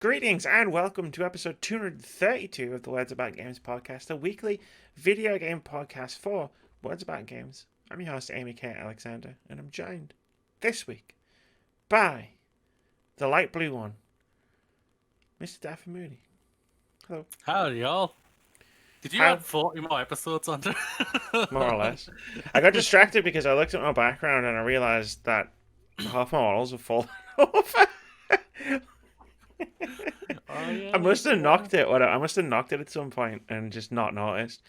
Greetings and welcome to episode 232 of the Words About Games podcast, a weekly video game podcast for Words About Games. I'm your host, Amy K. Alexander, and I'm joined this week by the light blue one, Mr. Daffy Moody. Hello. Howdy, y'all. Did you add 40 more episodes onto More or less. I got distracted because I looked at my background and I realized that half my models have fallen over. I must have knocked it. I must have knocked it at some point and just not noticed.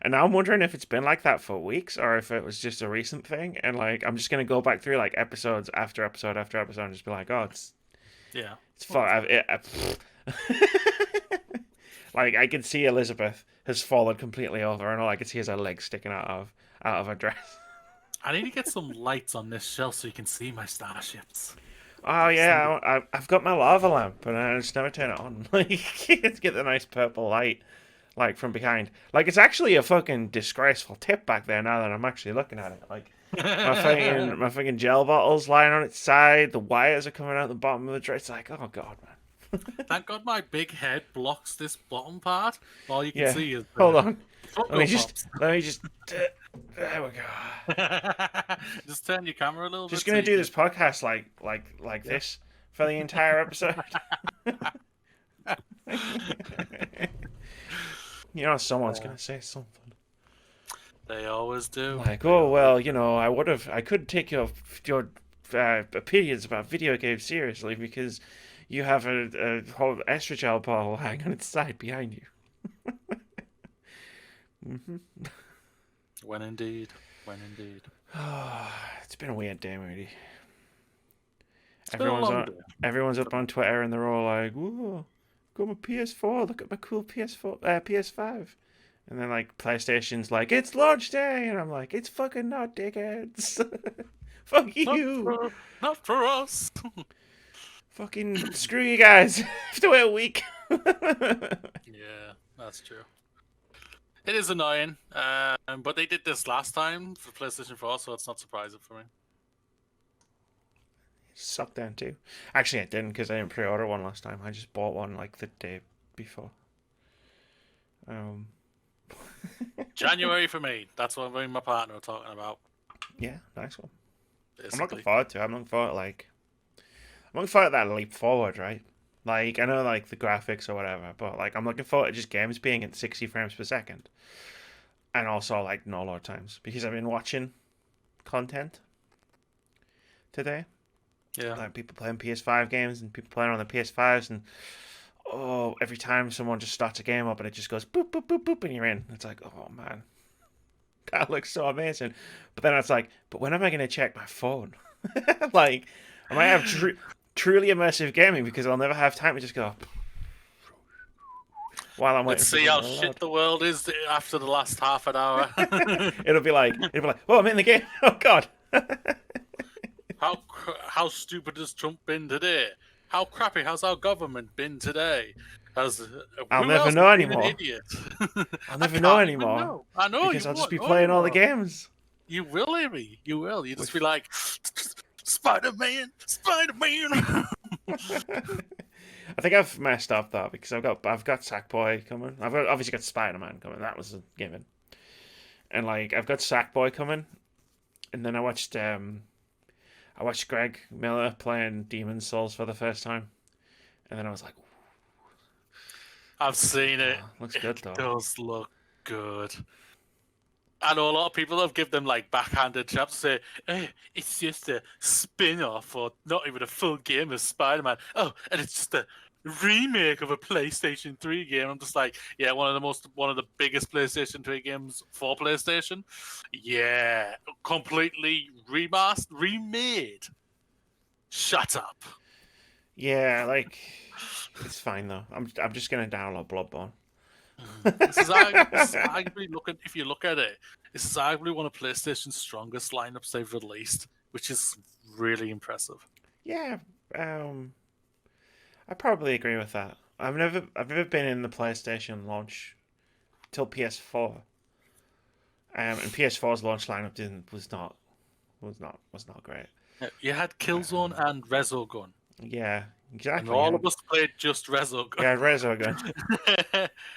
And now I'm wondering if it's been like that for weeks or if it was just a recent thing. And like, I'm just gonna go back through like episodes after episode after episode and just be like, oh, it's fun. Like I can see Elizabeth has fallen completely over, and all I can see is her legs sticking out of her dress. I need to get some lights on this shelf so you can see my starships. Oh yeah, I've got my lava lamp, and I just never turn it on. Like, to get the nice purple light, like from behind. Like it's actually a fucking disgraceful tip back there. Now that I'm actually looking at it, like my fucking gel bottle's lying on its side. The wires are coming out the bottom of the dress. It's like, oh god, man. Thank God my big head blocks this bottom part. All you can see is hold on. Let me just. There we go. Just turn your camera a little bit. Just gonna do this podcast like this for the entire episode. You know, someone's gonna say something. They always do. Like, oh well, you know, I could take your opinions about video games seriously because you have a whole estrogel bottle hanging on its side behind you. Mm-hmm. When indeed. It's been a weird day, Moody. Everyone's up on Twitter and they're all like, "Whoa, got my PS4! Look at my cool PS5!" And then like PlayStation's like, "It's launch day," and I'm like, "It's fucking not, dickheads! Fuck you! Not for us!" Fucking screw you guys! Have to wait a week. Yeah, that's true. It is annoying, but they did this last time for PlayStation 4, so it's not surprising for me. Sucked down too. Actually, I didn't because I didn't pre-order one last time. I just bought one like the day before. January for me. That's what me and my partner are talking about. Yeah, nice one. Basically. I'm looking forward to it. I'm looking forward to that leap forward, right? Like, I know, like, the graphics or whatever, but, like, I'm looking forward to just games being at 60 frames per second. And also, like, no load times. Because I've been watching content today. Yeah. Like, people playing PS5 games and people playing on the PS5s, and, oh, every time someone just starts a game up and it just goes boop, boop, boop, boop, and you're in. It's like, oh, man. That looks so amazing. But then it's like, but when am I going to check my phone? Like, I might have truly immersive gaming because I'll never have time to just go while I'm waiting. Let's see how shit the world is after the last half an hour. it'll be like, oh, I'm in the game. Oh god. How stupid has Trump been today? How crappy has our government been today? I'll never know anymore. I'll never know anymore. I know because I'll just be playing all the games. You will, Amy. You will. You just be like, Spider-Man. I think I've messed up though because I've got Sackboy coming. I've obviously got Spider-Man coming. That was a given. And like I've got Sackboy coming, and then I watched Greg Miller playing Demon's Souls for the first time, and then I was like, I've seen it. Looks good though. It does look good. I know a lot of people have given them like backhanded chaps say, hey, it's just a spin-off or not even a full game of Spider-Man. Oh, and it's just a remake of a PlayStation 3 game. I'm just like, yeah, one of the biggest PlayStation 3 games for PlayStation. Yeah, completely remade. Shut up. Yeah, like it's fine though. I'm just gonna download Bloodborne. This is arguably if you look at it, this is arguably one of PlayStation's strongest lineups they've released, which is really impressive. Yeah, I probably agree with that. I've never been in the PlayStation launch till PS4, and PS4's launch lineup was not great. You had Killzone and Resogun. Yeah, And exactly. all Yeah, of us played just Resogun. yeah, Resogun.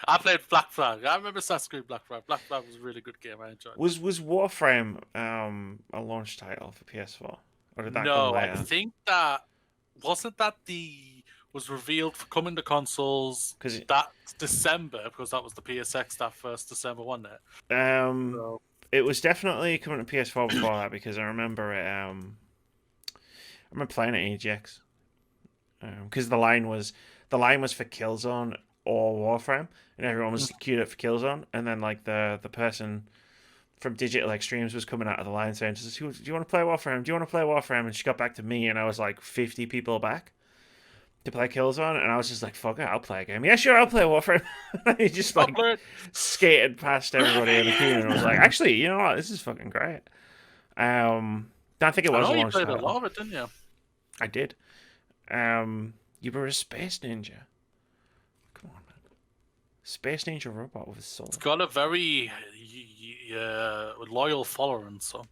I played Black Flag. I remember Assassin's Creed Black Flag. Black Flag was a really good game. I enjoyed that. Was Warframe a launch title for PS4, or did that come No, I later? think that wasn't that the was revealed for coming to consoles Because that December because that was the PSX that first December, wasn't it? um, So, it was definitely coming to PS4 before that because I remember it. I remember playing it in EGX because the line was for Killzone or Warframe, and everyone was queued up for Killzone, and then like the person from Digital Extremes was coming out of the line saying, "Do you want to play Warframe? Do you want to play Warframe?" And she got back to me, and I was like 50 people back to play Killzone, and I was just like, "Fuck it, I'll play a game." Yeah, sure, I'll play Warframe. He just I'll like play it. skated past everybody in the queue, and I was like, "Actually, you know what? This is fucking great." I think it I was know a you launch played a title. lot of it, didn't you? I did. You were a space ninja. Come on, man. Space ninja robot with a soul. It's got a very loyal following, so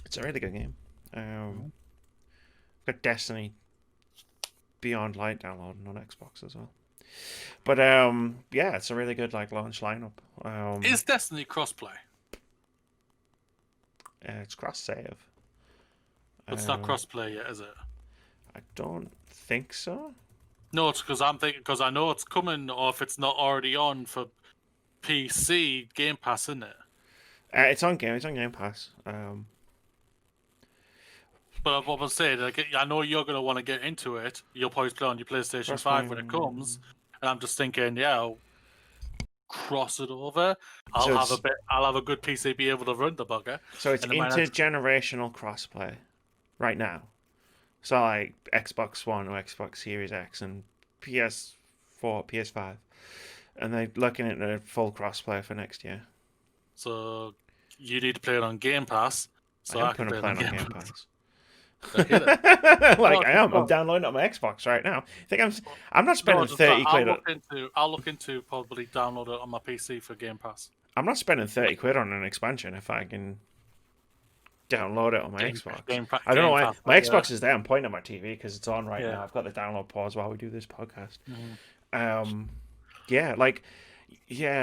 It's a really good game. Got Destiny Beyond Light downloading on Xbox as well. But yeah, it's a really good like launch lineup. is Destiny crossplay? It's cross save. It's not crossplay yet, is it? I don't think so. No, it's because I'm thinking because I know it's coming, or if it's not already on for PC Game Pass, isn't it? It's on Game. It's on Game Pass. But what I'm saying, like, I know you're gonna want to get into it. You'll probably play on your PlayStation 5 when it comes, and I'm just thinking, yeah, I'll cross it over. I'll have a good PC be able to run the bugger. So it's intergenerational crossplay right now. So like Xbox One or Xbox Series X and PS4, PS5, and they're looking at a full crossplay for next year. So you need to play it on Game Pass. So I can play it on Game Pass. Like I am. I'm downloading it on my Xbox right now. I'm not spending 30 quid. I'll look into probably download it on my PC for Game Pass. I'm not spending 30 quid on an expansion if I can download it on my Xbox. I don't know why. My Xbox is there. I'm pointing at my TV because it's on right now. I've got the download pause while we do this podcast.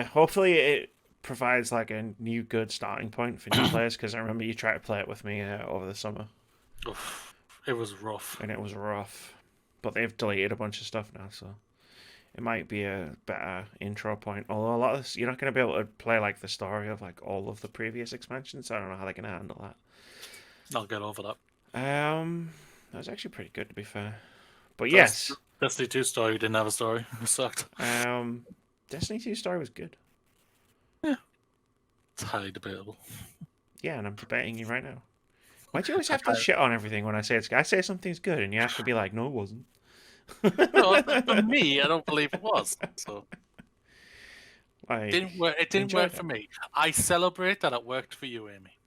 Hopefully it provides like a new good starting point for new players because I remember you tried to play it with me over the summer. Oof, it was rough. And it was rough. But they've deleted a bunch of stuff now, so it might be a better intro point. Although a lot of this, you're not going to be able to play like the story of like all of the previous expansions. So I don't know how they're going to handle that. I'll get over that. That was actually pretty good to be fair. But yes, Destiny 2 story didn't have a story. It sucked. Destiny 2 story was good. Yeah, it's highly debatable. Yeah, and I'm debating you right now. Why do you always have to shit on everything when I say it's? I say something's good, and you have to be like, "No, it wasn't." No, for me, I don't believe it was. So like, it didn't work for me. I celebrate that it worked for you, Amy.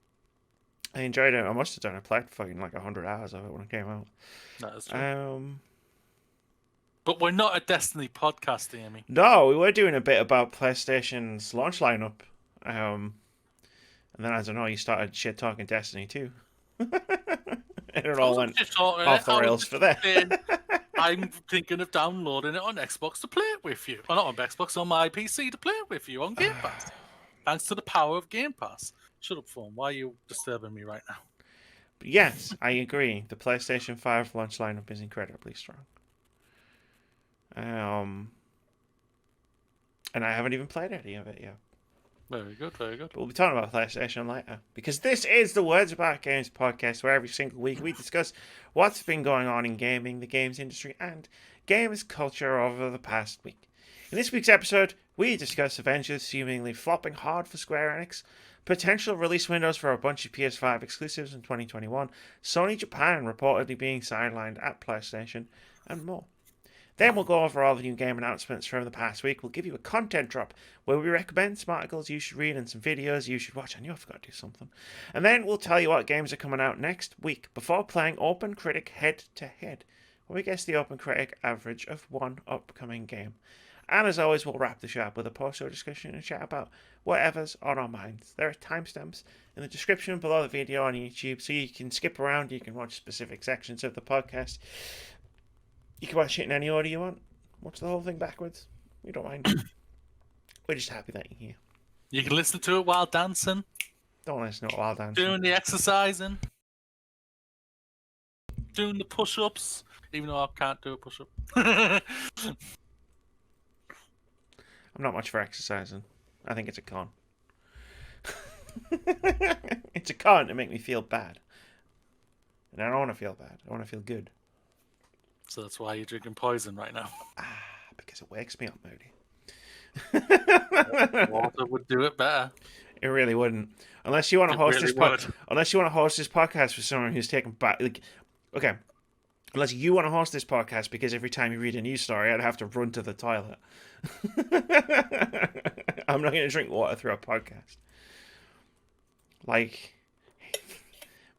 I enjoyed it. I must have done. I played fucking like 100 hours of it when it came out. That is true. But we're not a Destiny podcast, Amy. No, we were doing a bit about PlayStation's launch lineup. And then I don't know, you started shit talking Destiny too. And it all went off the rails for that. I'm thinking of downloading it on Xbox to play it with you. Well, not on Xbox, on my PC to play it with you on Game Pass. Thanks to the power of Game Pass. Shut up, phone. Why are you disturbing me right now? But yes, I agree. The PlayStation 5 launch lineup is incredibly strong. And I haven't even played any of it yet. Very good, very good. But we'll be talking about PlayStation later. Because this is the Words About Games podcast, where every single week we discuss what's been going on in gaming, the games industry, and games culture over the past week. In this week's episode, we discuss Avengers seemingly flopping hard for Square Enix, potential release windows for a bunch of PS5 exclusives in 2021, Sony Japan reportedly being sidelined at PlayStation, and more. Then we'll go over all the new game announcements from the past week. We'll give you a content drop where we recommend some articles you should read and some videos you should watch. I knew I forgot to do something. And then we'll tell you what games are coming out next week before playing OpenCritic head-to-head, where we guess the OpenCritic average of one upcoming game. And as always, we'll wrap the show up with a post-show discussion and chat about whatever's on our minds. There are timestamps in the description below the video on YouTube, so you can skip around, you can watch specific sections of the podcast. You can watch it in any order you want. Watch the whole thing backwards. We don't mind. We're just happy that you're here. You can listen to it while dancing, Don't listen to it while dancing. doing the exercising, doing the push-ups, even though I can't do a push-up. I'm not much for exercising. I think it's a con. It's a con to make me feel bad. And I don't want to feel bad. I want to feel good. So that's why you're drinking poison right now. Because it wakes me up, Moody. Water would do it better. It really wouldn't, unless you want to It host really this. would. Unless you want to host this podcast for someone who's taken back. Like, okay, unless you want to host this podcast because every time you read a news story, I'd have to run to the toilet. I'm not going to drink water through a podcast. Like,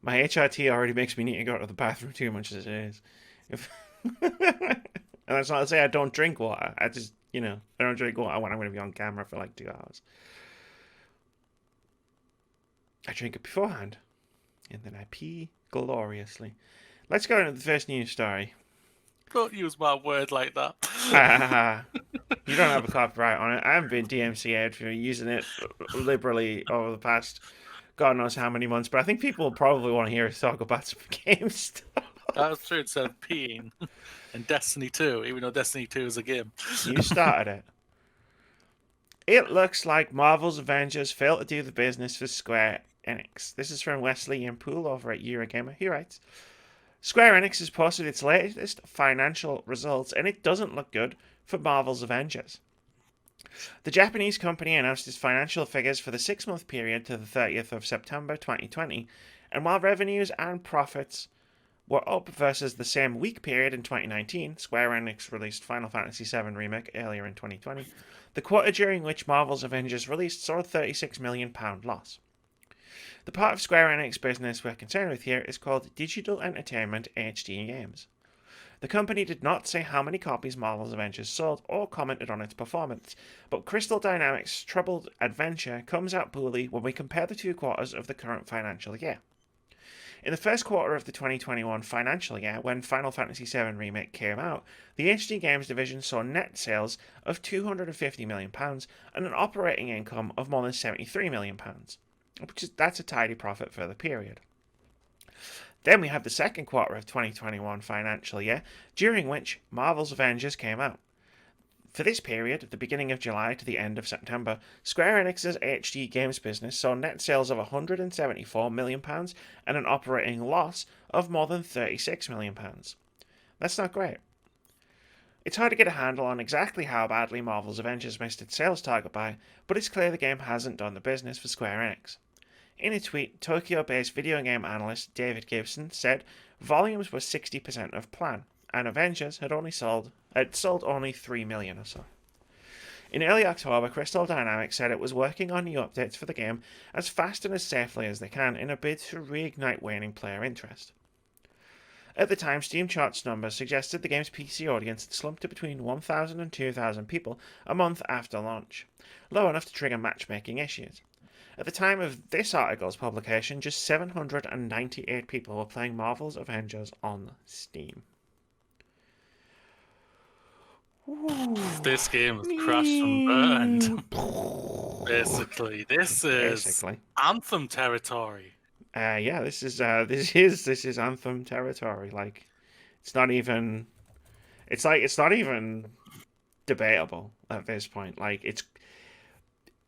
my HRT already makes me need to go to the bathroom too much as it is. And that's not to say I don't drink water. I just, I don't drink water when I'm going to be on camera for like 2 hours. I drink it beforehand, and then I pee gloriously. Let's go into the first news story. Don't use my word like that. You don't have a copyright on it. I haven't been DMCA'd for using it liberally over the past God knows how many months, but I think people will probably want to hear us talk about some game stuff. That's true, instead of peeing. And Destiny 2, even though Destiny 2 is a game. You started it. It looks like Marvel's Avengers failed to do the business for Square Enix. This is from Wesley and Poole over at Eurogamer. He writes, Square Enix has posted its latest financial results, and it doesn't look good for Marvel's Avengers. The Japanese company announced its financial figures for the 6-month period to the 30th of September 2020, and while revenues and profits were up versus the same week period in 2019, Square Enix released Final Fantasy VII Remake earlier in 2020, the quarter during which Marvel's Avengers released saw a £36 million loss. The part of Square Enix business we're concerned with here is called Digital Entertainment HD Games. The company did not say how many copies Marvel's Avengers sold or commented on its performance, but Crystal Dynamics' troubled adventure comes out poorly when we compare the 2 quarters of the current financial year. In the first quarter of the 2021 financial year, when Final Fantasy VII Remake came out, the HD Games division saw net sales of £250 million and an operating income of more than £73 million, that's a tidy profit for the period. Then we have the second quarter of 2021 financial year, during which Marvel's Avengers came out. For this period, at the beginning of July to the end of September, Square Enix's HD Games business saw net sales of £174 million and an operating loss of more than £36 million. That's not great. It's hard to get a handle on exactly how badly Marvel's Avengers missed its sales target by, but it's clear the game hasn't done the business for Square Enix. In a tweet, Tokyo-based video game analyst David Gibson said volumes were 60% of plan, and Avengers had sold only 3 million or so. In early October, Crystal Dynamics said it was working on new updates for the game as fast and as safely as they can in a bid to reignite waning player interest. At the time, Steam Charts numbers suggested the game's PC audience had slumped to between 1,000 and 2,000 people a month after launch, low enough to trigger matchmaking issues. At the time of this article's publication, just 798 people were playing Marvel's Avengers on Steam. Ooh. This game has crashed and burned. Basically, this is Anthem territory. This is Anthem territory. Like, it's not even debatable at this point. Like, it's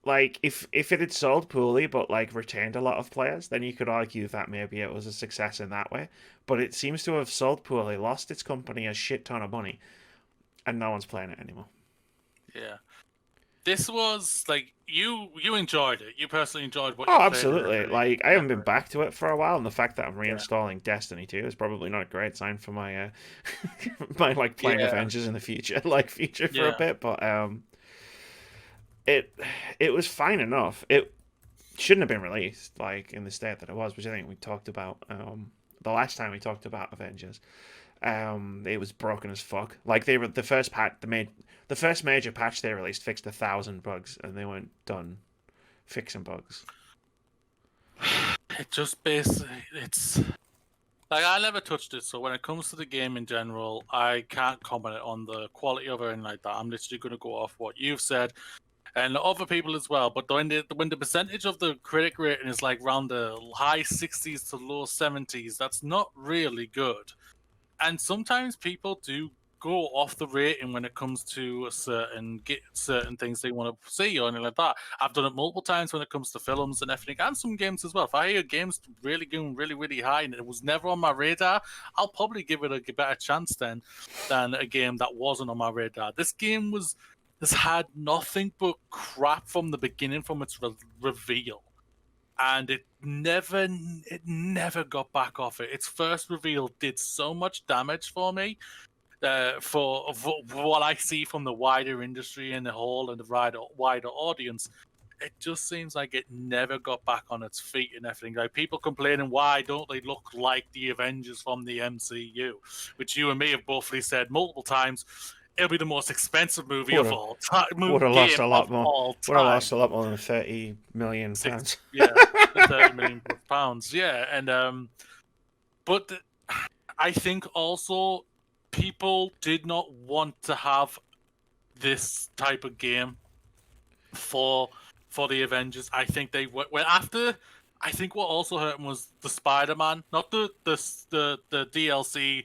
like if it had sold poorly but like retained a lot of players, then you could argue that maybe it was a success in that way. But it seems to have sold poorly, lost its company a shit ton of money, and no one's playing it anymore. Yeah. This was like you enjoyed it. You personally enjoyed what. Oh, absolutely! Like I haven't been back to it for a while, and the fact that I'm reinstalling Destiny 2 is probably not a great sign for my my like playing Avengers in the future, for a bit. But it was fine enough. It shouldn't have been released like in the state that it was, which I think we talked about the last time we talked about Avengers. It was broken as fuck. Like the first major patch they released fixed 1,000 bugs, and they weren't done fixing bugs. It just basically, it's Like, I never touched it, so when it comes to the game in general, I can't comment on the quality of it and like that. I'm literally going to go off what you've said and other people as well. But when the percentage of the critic rating is like around the high 60s to low 70s, that's not really good. And sometimes people do go off the rating when it comes to certain things they want to see or anything like that. I've done it multiple times when it comes to films and everything, and some games as well. If I hear games really going really, really high and it was never on my radar, I'll probably give it a better chance than a game that wasn't on my radar. This game has had nothing but crap from the beginning, from its reveal. And it never got back off it. Its first reveal did so much damage for me, for what I see from the wider industry in the whole and the wider audience. It just seems like it never got back on its feet and everything. Like, people complaining, why don't they look like the Avengers from the MCU? Which you and me have both said multiple times. It'll be the most expensive movie of all time. Would have lost a lot more. All Would have time. lost a lot more than £30 million. Yeah, £30 million. Yeah, and but I think also people did not want to have this type of game for the Avengers. I think they went after. I think what also hurt them was the Spider-Man, not the DLC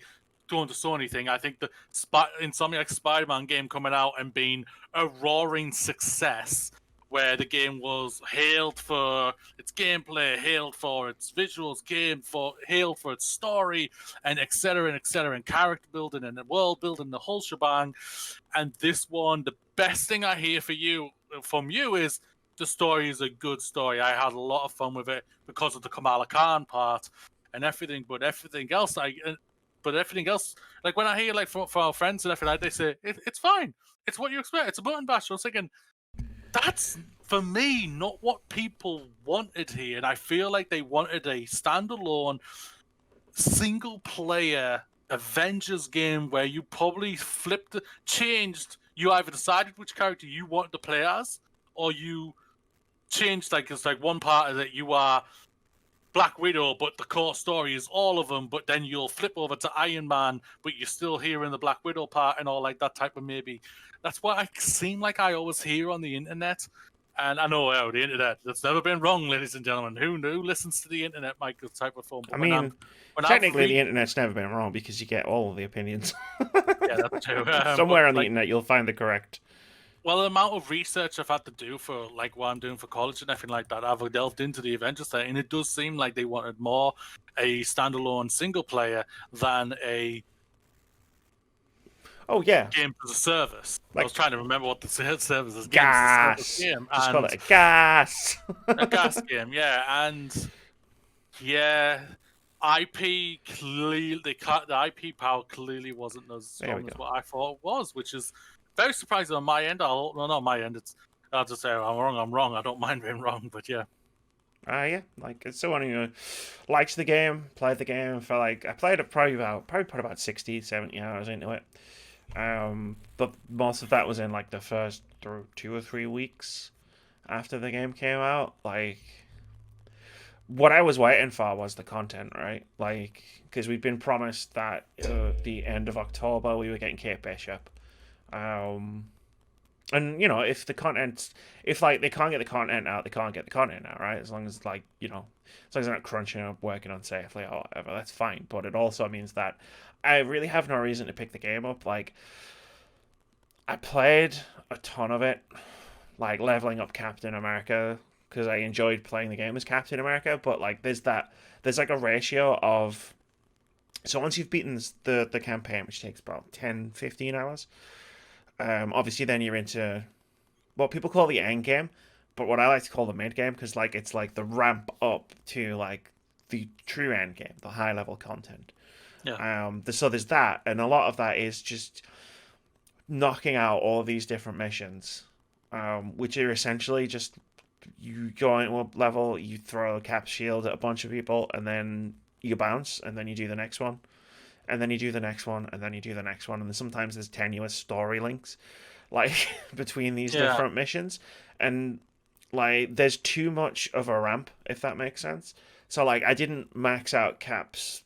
going to Sony thing. I think the Insomniac Spider-Man game coming out and being a roaring success, where the game was hailed for its gameplay, hailed for its visuals, hailed for its story, and etc. and character building and world building, the whole shebang. And this one, the best thing I hear from you is the story is a good story. I had a lot of fun with it because of the Kamala Khan part and everything, but everything else, like when I hear like from our friends and everything, like, they say it's fine. It's what you expect. It's a button bash. I was thinking, that's, for me, not what people wanted here. And I feel like they wanted a standalone, single-player Avengers game where you probably changed. You either decided which character you wanted to play as, or you changed, like, it's like one part of it, you are Black Widow, but the core story is all of them, but then you'll flip over to Iron Man, but you're still hearing the Black Widow part and all, like that type of maybe. That's what I seem like I always hear on the internet. And I know, the internet, that's never been wrong, ladies and gentlemen. Who listens to the internet, Michael, type of phone? I mean, technically the internet's never been wrong because you get all of the opinions. Yeah, that's true. Somewhere on the internet you'll find the correct. Well, the amount of research I've had to do for like what I'm doing for college and everything like that, I've delved into the Avengers thing, and it does seem like they wanted more a standalone single player than a game as a service. Like, I was trying to remember what the service is. Gas. Just call it a gas. A gas game, yeah, and yeah. IP clearly, the IP power clearly wasn't as strong as what I thought it was, which is very surprising on my end. Not on my end. I'll just say I'm wrong. I don't mind being wrong, but yeah. Yeah, like, it's someone who likes the game, played the game for I played it probably put about 60, 70 hours into it. But most of that was in like the first 2 or 3 weeks after the game came out. Like, what I was waiting for was the content, right? Like, because we'd been promised that the end of October we were getting Kate Bishop. And if the content, if like they can't get the content out, they can't get the content out, right? As long as as long as they're not crunching up, working on safely or whatever, that's fine. But it also means that I really have no reason to pick the game up. Like, I played a ton of it, like leveling up Captain America, because I enjoyed playing the game as Captain America. But like, there's like a ratio of, so once you've beaten the campaign, which takes about 10, 15 hours. Obviously, then you're into what people call the end game, but what I like to call the mid game, because like it's like the ramp up to like the true end game, the high level content. Yeah. So there's that, and a lot of that is just knocking out all of these different missions, which are essentially just you go into a level, you throw a cap shield at a bunch of people, and then you bounce, and then you do the next one. And then you do the next one, and then you do the next one, and then sometimes there's tenuous story links, like between these different missions, and like there's too much of a ramp, if that makes sense. So like I didn't max out Cap's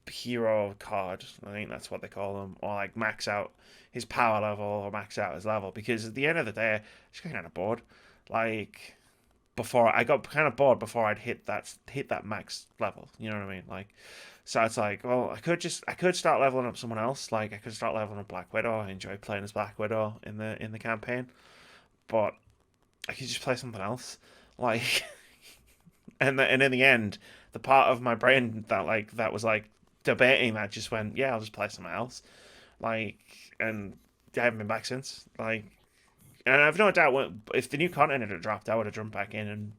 hero card. I think that's what they call them, or like max out his power level or max out his level. Because at the end of the day, I just got kind of bored. Like before, I got kind of bored before I'd hit that max level. You know what I mean? Like, so it's like, well, I could start leveling up someone else. Like I could start leveling up Black Widow. I enjoy playing as Black Widow in the campaign, but I could just play something else. Like, and in the end, the part of my brain that was like debating that just went, yeah, I'll just play something else. Like, and I haven't been back since. Like, and I've no doubt if the new content had dropped, I would have jumped back in and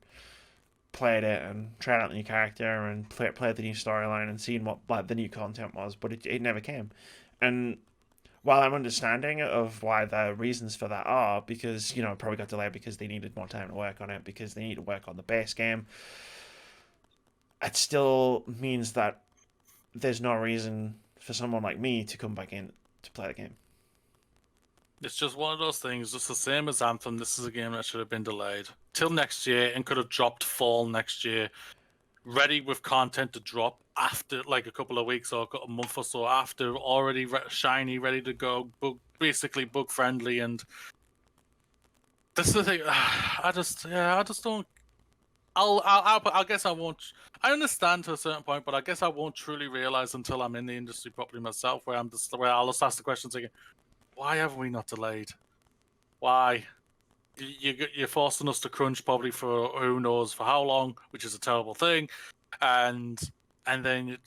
played it and tried out the new character and played the new storyline and seen what like the new content was, but it never came. And while I'm understanding of why the reasons for that are, because it probably got delayed because they needed more time to work on it, because they need to work on the base game, it still means that there's no reason for someone like me to come back in to play the game. It's just one of those things, just the same as Anthem. This is a game that should have been delayed till next year and could have dropped fall next year, ready with content to drop after like a couple of weeks or a month or so after, already shiny, ready to go, basically bug friendly. And this is the thing. I just don't. I guess I won't. I understand to a certain point, but I guess I won't truly realize until I'm in the industry properly myself, where I'll just ask the questions again. Why have we not delayed? Why? You're forcing us to crunch probably for who knows for how long, which is a terrible thing, and then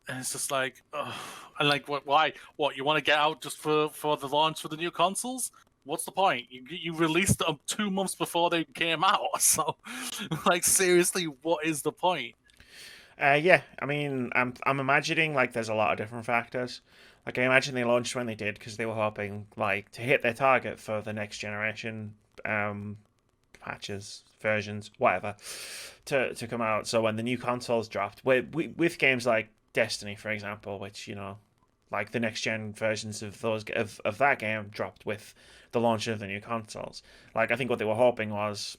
it's just like, and like what? Why? What you want to get out just for the launch for the new consoles? What's the point? You released them 2 months before they came out, so like seriously, what is the point? Yeah, I mean, I'm imagining like there's a lot of different factors. Like I imagine they launched when they did because they were hoping like to hit their target for the next generation patches, versions, whatever, to come out. So when the new consoles dropped, with games like Destiny, for example, which like the next gen versions of those of that game dropped with the launch of the new consoles. Like I think what they were hoping was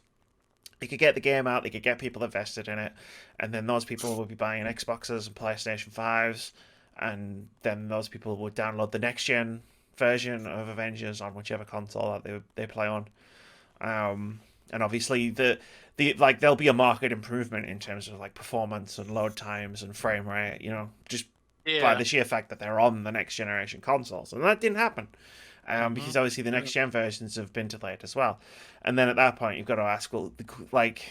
they could get the game out, they could get people invested in it, and then those people would be buying Xboxes and PlayStation 5s, and then those people would download the next gen version of Avengers on whichever console that they play on. And obviously the like there'll be a market improvement in terms of like performance and load times and frame rate, just by the sheer fact that they're on the next generation consoles, and that didn't happen. Because obviously the next gen versions have been delayed as well. And then at that point, you've got to ask, well, like,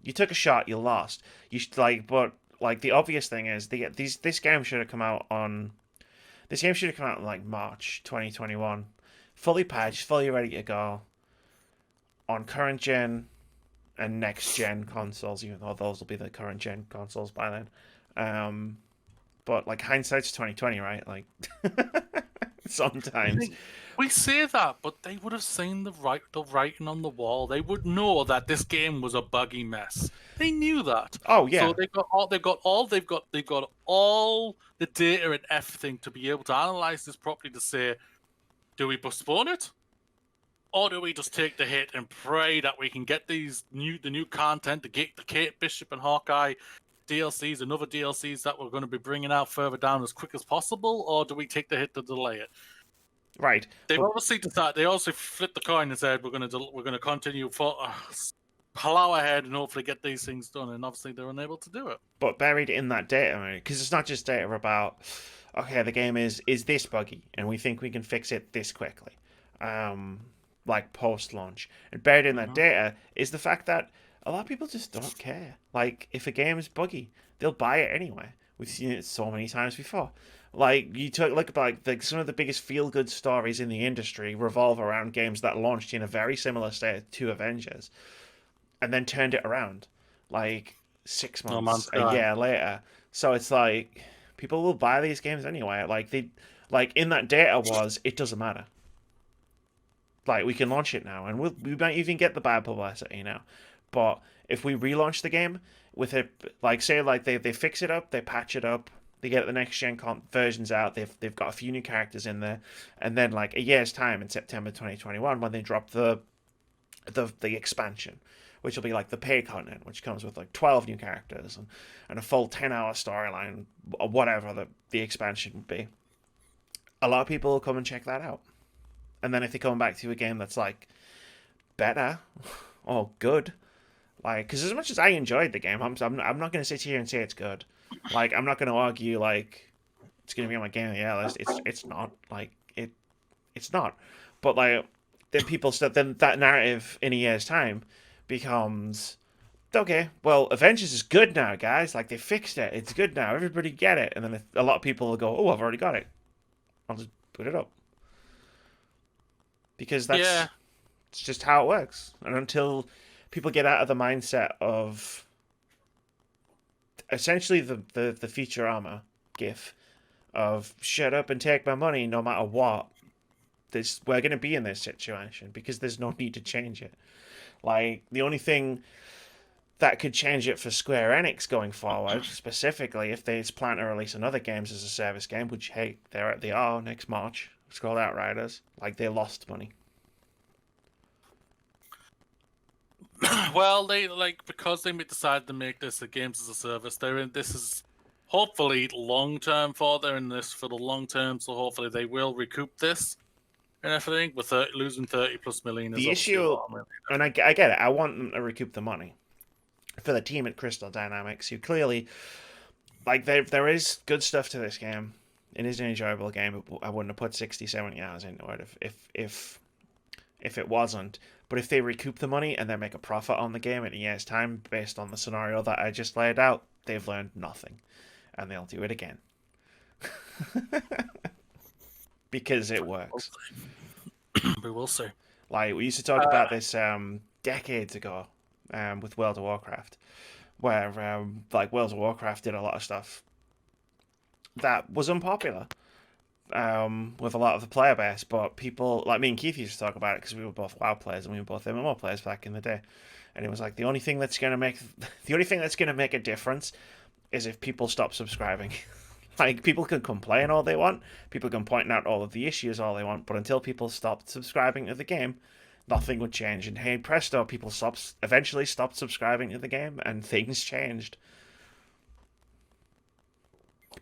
you took a shot, you lost. You should but like the obvious thing is this game should have come out in like March 2021, fully patched, fully ready to go on current gen and next gen consoles, even though those will be the current gen consoles by then. But like hindsight's 2020, right? Like sometimes we say that, but they would have seen the writing on the wall. They would know that this game was a buggy mess. They knew that. Oh yeah. So they've got all the data and everything to be able to analyze this properly to say, do we postpone it? Or do we just take the hit and pray that we can get the new content, the Kate Bishop and Hawkeye DLCs and other DLCs that we're going to be bringing out further down as quick as possible, or do we take the hit to delay it? Right. They've obviously decided. They also flipped the coin and said we're going to continue plow ahead and hopefully get these things done. And obviously they're unable to do it. But buried in that data, because it's not just data about okay, the game is this buggy and we think we can fix it this quickly, like post launch. And buried in that data is the fact that a lot of people just don't care. Like, if a game is buggy, they'll buy it anyway. We've seen it so many times before. Like, look like some of the biggest feel-good stories in the industry revolve around games that launched in a very similar state to Avengers, and then turned it around, like 6 months, a year later. So it's like people will buy these games anyway. Like in that data was it doesn't matter. Like we can launch it now, and we might even get the bad publicity now. But if we relaunch the game with it, like say like they fix it up, they patch it up, they get the next gen versions out, they've got a few new characters in there, and then like a year's time in September 2021 when they drop the expansion, which will be like the pay content, which comes with like 12 new characters and a full 10-hour storyline, or whatever the expansion would be. A lot of people will come and check that out. And then if they come back to a game that's like better or good, like, because as much as I enjoyed the game, I'm not going to sit here and say it's good. Like, I'm not going to argue like it's going to be my game. Yeah, it's not like it's not. But like then then that narrative in a year's time becomes okay. Well, Avengers is good now, guys. Like they fixed it. It's good now. Everybody get it. And then a lot of people will go, "Oh, I've already got it. I'll just put it up." Because it's just how it works. And until people get out of the mindset of essentially the Futurama gif of shut up and take my money no matter what, we're going to be in this situation because there's no need to change it. Like, the only thing that could change it for Square Enix going forward, specifically if they plan to release another games as a service game, which, hey, they are next March, Scroll Outriders, like, they lost money. Well, they because they decided to make this a games as a service. This is hopefully long term for. They're in this for the long term, so hopefully they will recoup this and everything. With losing 30+ million, the issue, and I get it. I want them to recoup the money for the team at Crystal Dynamics, who clearly, like, there is good stuff to this game. It is an enjoyable game. I wouldn't have put 60, 70 hours into it if it wasn't. But if they recoup the money and then make a profit on the game in a year's time based on the scenario that I just laid out, they've learned nothing. And they'll do it again. Because it works. We will see. Like, we used to talk about this decades ago with World of Warcraft, where like World of Warcraft did a lot of stuff that was unpopular with a lot of the player base, but people like me and Keith used to talk about it because we were both WoW players and we were both MMO players back in the day, and it was like the only thing that's gonna make a difference is if people stop subscribing. Like, people can complain all they want, people can point out all of the issues all they want, but until people stop subscribing to the game, nothing would change. And hey, presto, people eventually stopped subscribing to the game, and things changed.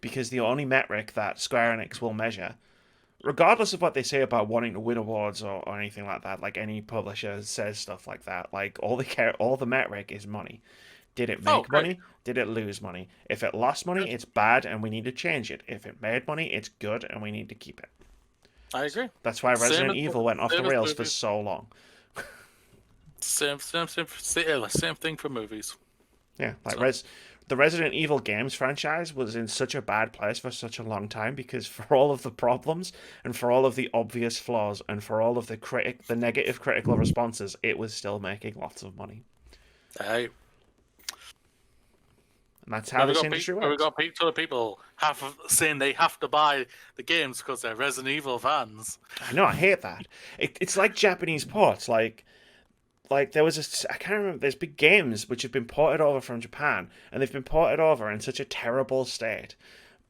Because the only metric that Square Enix will measure, regardless of what they say about wanting to win awards or anything like that, like any publisher says stuff like that, like all the metric is money. Did it make money? Did it lose money? If it lost money, it's bad and we need to change it. If it made money, it's good and we need to keep it. I agree. That's why Resident Evil went off the rails for so long. Same thing for movies. Yeah, like the Resident Evil games franchise was in such a bad place for such a long time because for all of the problems and for all of the obvious flaws and for all of the negative critical responses, it was still making lots of money. Hey. And that's how this industry works. We got people saying they have to buy the games because they're Resident Evil fans. I know, I hate that. It's like Japanese ports. Like there was I can't remember. There's big games which have been ported over from Japan, and they've been ported over in such a terrible state,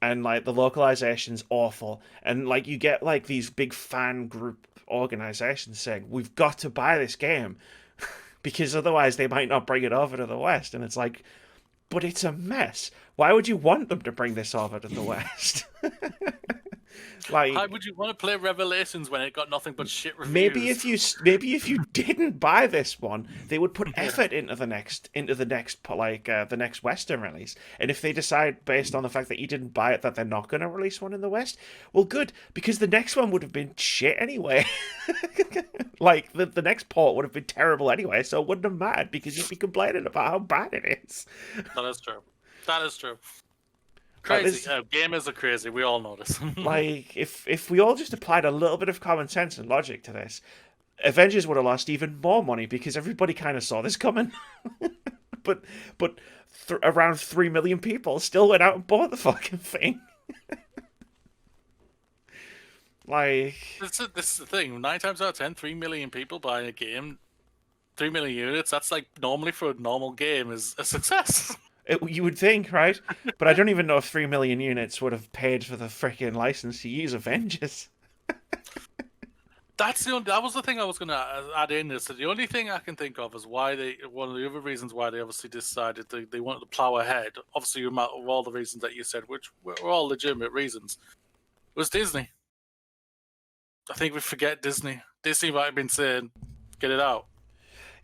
and like the localization's awful, and like you get like these big fan group organizations saying we've got to buy this game because otherwise they might not bring it over to the West, and it's like, but it's a mess. Why would you want them to bring this over to the West? Like, how would you want to play Revelations when it got nothing but shit reviews? Maybe if you didn't buy this one, they would put effort into the next the next Western release. And if they decide based on the fact that you didn't buy it that they're not going to release one in the West, well, good, because the next one would have been shit anyway. Like the next port would have been terrible anyway, so it wouldn't have mattered because you'd be complaining about how bad it is. That is true. Crazy. Gamers are crazy. We all know this. Like, if we all just applied a little bit of common sense and logic to this, Avengers would have lost even more money because everybody kind of saw this coming. but around 3 million people still went out and bought the fucking thing. Like, this is the thing. 9 times out of 10, 3 million people buying a game, 3 million units. That's like normally for a normal game is a success. You would think, right? But I don't even know if 3 million units would have paid for the freaking license to use Avengers. That was the thing I was going to add in. Is that the only thing I can think of is one of the other reasons why they obviously decided they wanted to plow ahead. Obviously, of all the reasons that you said, which were all legitimate reasons, was Disney. I think we forget Disney. Disney might have been saying, "Get it out."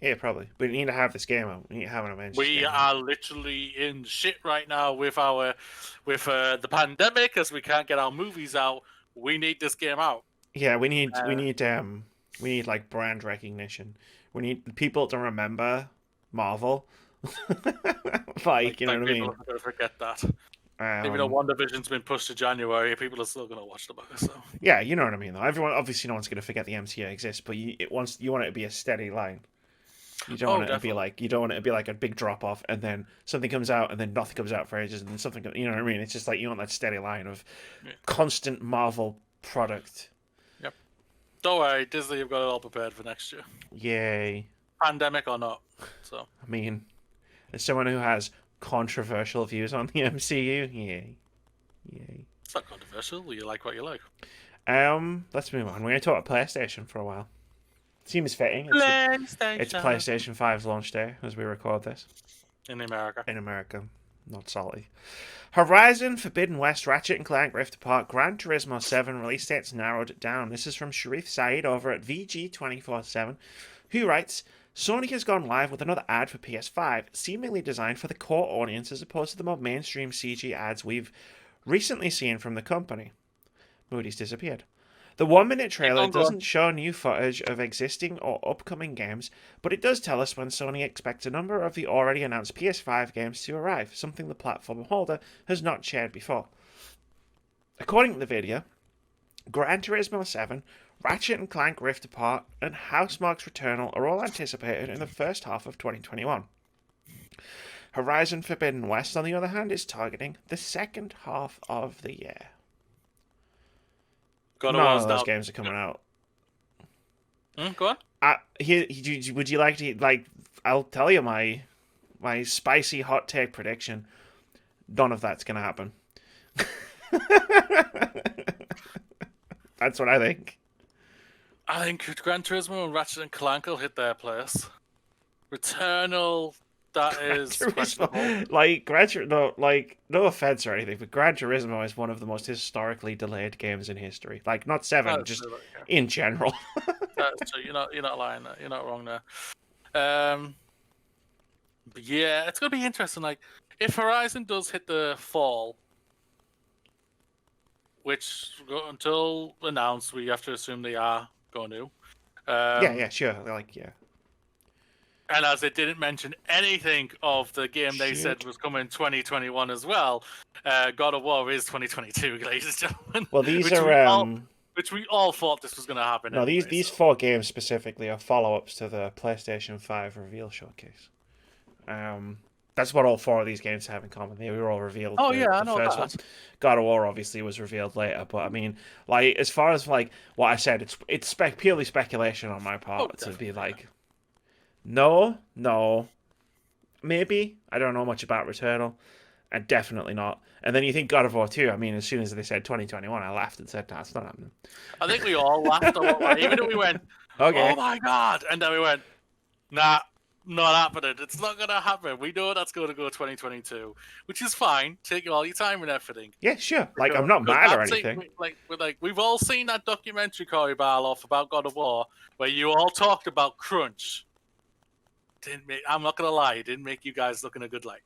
Yeah, probably. We need to have this game out. We need to have an Avengers We game are literally in shit right now with the pandemic, as we can't get our movies out. We need this game out. Yeah, we need like brand recognition. We need people to remember Marvel. Like, you know Like what I people mean? are going to forget that. Even though Um, WandaVision's been pushed to January, people are still going to watch the movie. So yeah, you know what I mean though. Everyone obviously no one's gonna forget the MCU exists, but you want it to be a steady line. You don't want it to be definitely. like a big drop off and then something comes out and then nothing comes out for ages and then something you know what I mean? It's just like you want that steady line of Yeah. constant Marvel product. Yep. Don't worry, Disney have got it all prepared for next year, Yay. pandemic or not. So I mean, as someone who has controversial views on the MCU, yay. Yay. it's not controversial. You like what you like. Let's move on. We're gonna talk about PlayStation for a while. Seems fitting. It's PlayStation PlayStation 5's launch day as we record this. in America. In America. Not salty. Horizon, Forbidden West, Ratchet and Clank, Rift Apart, Gran Turismo 7 release dates narrowed down. This is from Sharif Saeed over at VG247, who writes, Sony has gone live with another ad for PS5, seemingly designed for the core audience as opposed to the more mainstream CG ads we've recently seen from the company. Moody's disappeared. The 1-minute trailer doesn't show new footage of existing or upcoming games, but it does tell us when Sony expects a number of the already announced PS5 games to arrive, something the platform holder has not shared before. According to the video, Gran Turismo 7, Ratchet and Clank Rift Apart, and Housemarque's Returnal are all anticipated in the first half of 2021. Horizon Forbidden West, on the other hand, is targeting the second half of the year. None of those games are coming out. Go on. Would you like to I'll tell you my spicy hot take prediction. None of that's gonna happen. That's what I think. I think Gran Turismo and Ratchet and Clank will hit their place. Returnal, that is questionable. Like no offense or anything, but Gran Turismo is one of the most historically delayed games in history. Like not 7, That's just true, in general. That's true. You're not lying there. You're not wrong there. But yeah, it's gonna be interesting. Like if Horizon does hit the fall, which until announced, we have to assume they are going to. Yeah, sure. Yeah. And as they didn't mention anything of the game they said was coming 2021 as well, God of War is 2022, ladies and gentlemen. Well, these which we all thought this was going to happen. No, anyway, these 4 games specifically are follow-ups to the PlayStation 5 reveal showcase. That's what all 4 of these games have in common. They were all revealed. Oh yeah, I know first that. one. God of War obviously was revealed later, but I mean, like as far as like what I said, it's purely speculation on my part to be like, no, maybe I don't know much about Returnal, and definitely not. And then you think God of War 2. I mean, as soon as they said 2021, I laughed and said, "That's not happening." I think we all laughed a lot, even if we went, okay. "Oh my god!" and then we went, "Nah, not happening. It's not gonna happen. We know that's going to go 2022, which is fine. Take all your time and everything." Yeah, sure. Like I'm not mad or anything. We've all seen that documentary, Corey Barloff, about God of War, where you all talked about crunch. I'm not gonna lie, it didn't make you guys look in a good light.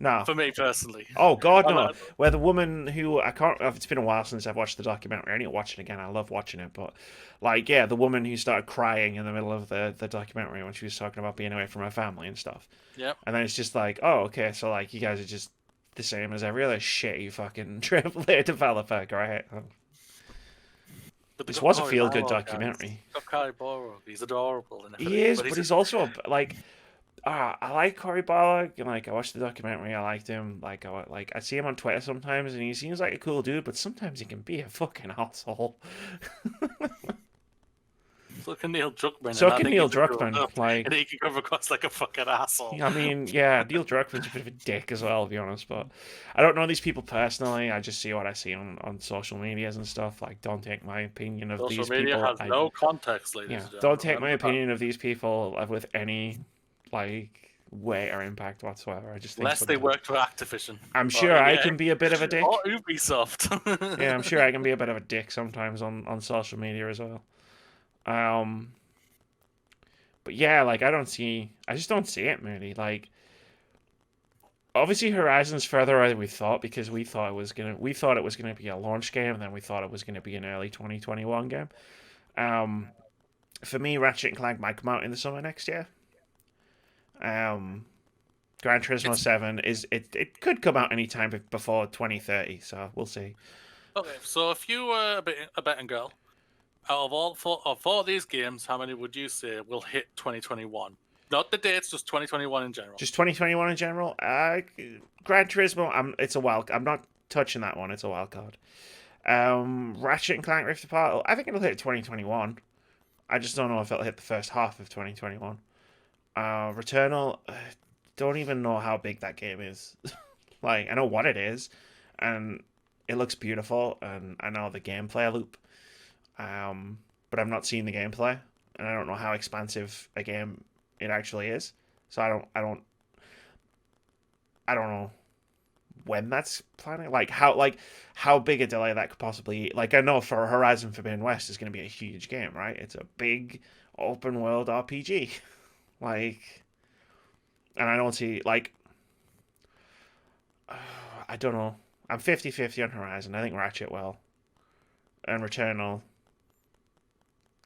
No, for me personally. Oh God, no! Where the woman who I can't. It's been a while since I've watched the documentary. I need to watch it again. I love watching it, but like, yeah, the woman who started crying in the middle of the documentary when she was talking about being away from her family and stuff. Yep. And then it's just like, oh, okay, so like you guys are just the same as every other shitty fucking AAA developer, right? This was a feel-good documentary. He's adorable. He is, but he's also like. I like Cory Barlog, and like I watched the documentary, I liked him. Like I see him on Twitter sometimes, and he seems like a cool dude, but sometimes he can be a fucking asshole. So can Neil Druckmann, So and I can think Neil he's a grown Druckmann. up, Like, and he can come across like a fucking asshole. I mean, yeah, Neil Druckmann's a bit of a dick as well, to be honest. But I don't know these people personally. I just see what I see on social medias and stuff. Like, don't take my opinion of Social these media people. has no context, ladies Yeah, and gentlemen. don't take my Remember that. opinion of these people with any like weight or impact whatsoever. I just think Unless they sometimes work for Activision I'm or sure I EA can be a bit of a or dick. Ubisoft. Yeah, I'm sure I can be a bit of a dick sometimes on social media as well. Um, but yeah, like I just don't see it really. Like, obviously Horizon's further away than we thought because we thought it was gonna be a launch game, and then we thought it was gonna be an early 2021 game. Um, for me, Ratchet and Clank might come out in the summer next year. Um, Gran Turismo 7 it could come out anytime before 2030, so we'll see. Okay, so if you were a betting girl, out of all four of these games, how many would you say will hit 2021? Not the dates, just 2021 in general. Just 2021 in general. Gran Turismo, I'm not touching that one. It's a wild card. Ratchet and Clank Rift Apart, I think it'll hit 2021. I just don't know if it'll hit the first half of 2021. Returnal, don't even know how big that game is. Like, I know what it is, and it looks beautiful, and I know the gameplay loop. But I've not seen the gameplay, and I don't know how expansive a game it actually is. So I don't know when that's planning. How big a delay that could possibly. Like, I know for Horizon Forbidden West is going to be a huge game, right? It's a big open world RPG. Like, and I don't see I don't know. I'm 50-50 on Horizon. I think Ratchet will. And Returnal.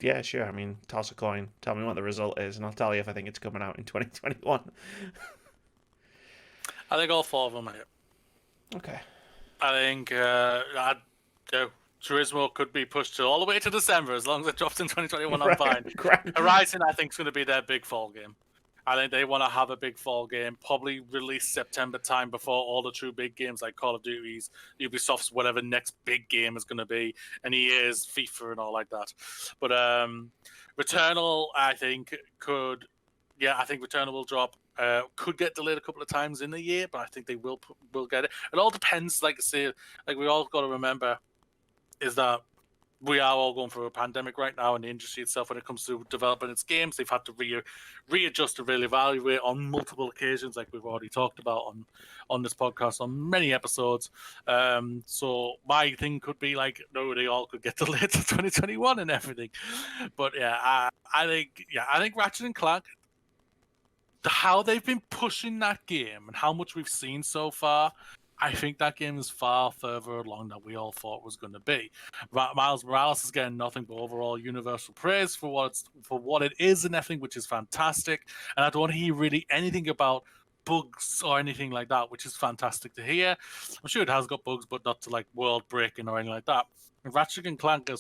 Yeah, sure. I mean, toss a coin. Tell me what the result is, and I'll tell you if I think it's coming out in 2021. I think all four of them are hit. Okay. I think Turismo could be pushed to all the way to December as long as it drops in 2021. I'm fine. Horizon, I think, is going to be their big fall game. I think they want to have a big fall game, probably release September time before all the true big games like Call of Duty's, Ubisoft's, whatever next big game is going to be, and EA's, FIFA, and all like that. But Returnal, I think, I think Returnal will drop. Could get delayed a couple of times in the year, but I think they will get it. It all depends, like I say, like we all got to remember, is that we are all going through a pandemic right now in the industry itself when it comes to developing its games. They've had to readjust and reevaluate on multiple occasions, like we've already talked about on this podcast on many episodes. So my thing could be like, no, they all could get delayed to 2021 and everything. But yeah, I think Ratchet and Clank, how they've been pushing that game and how much we've seen so far, I think that game is far further along than we all thought it was going to be. Miles Morales is getting nothing but overall universal praise for what it is and everything, which is fantastic. And I don't hear really anything about bugs or anything like that, which is fantastic to hear. I'm sure it has got bugs, but not to like world breaking or anything like that. And Ratchet and Clank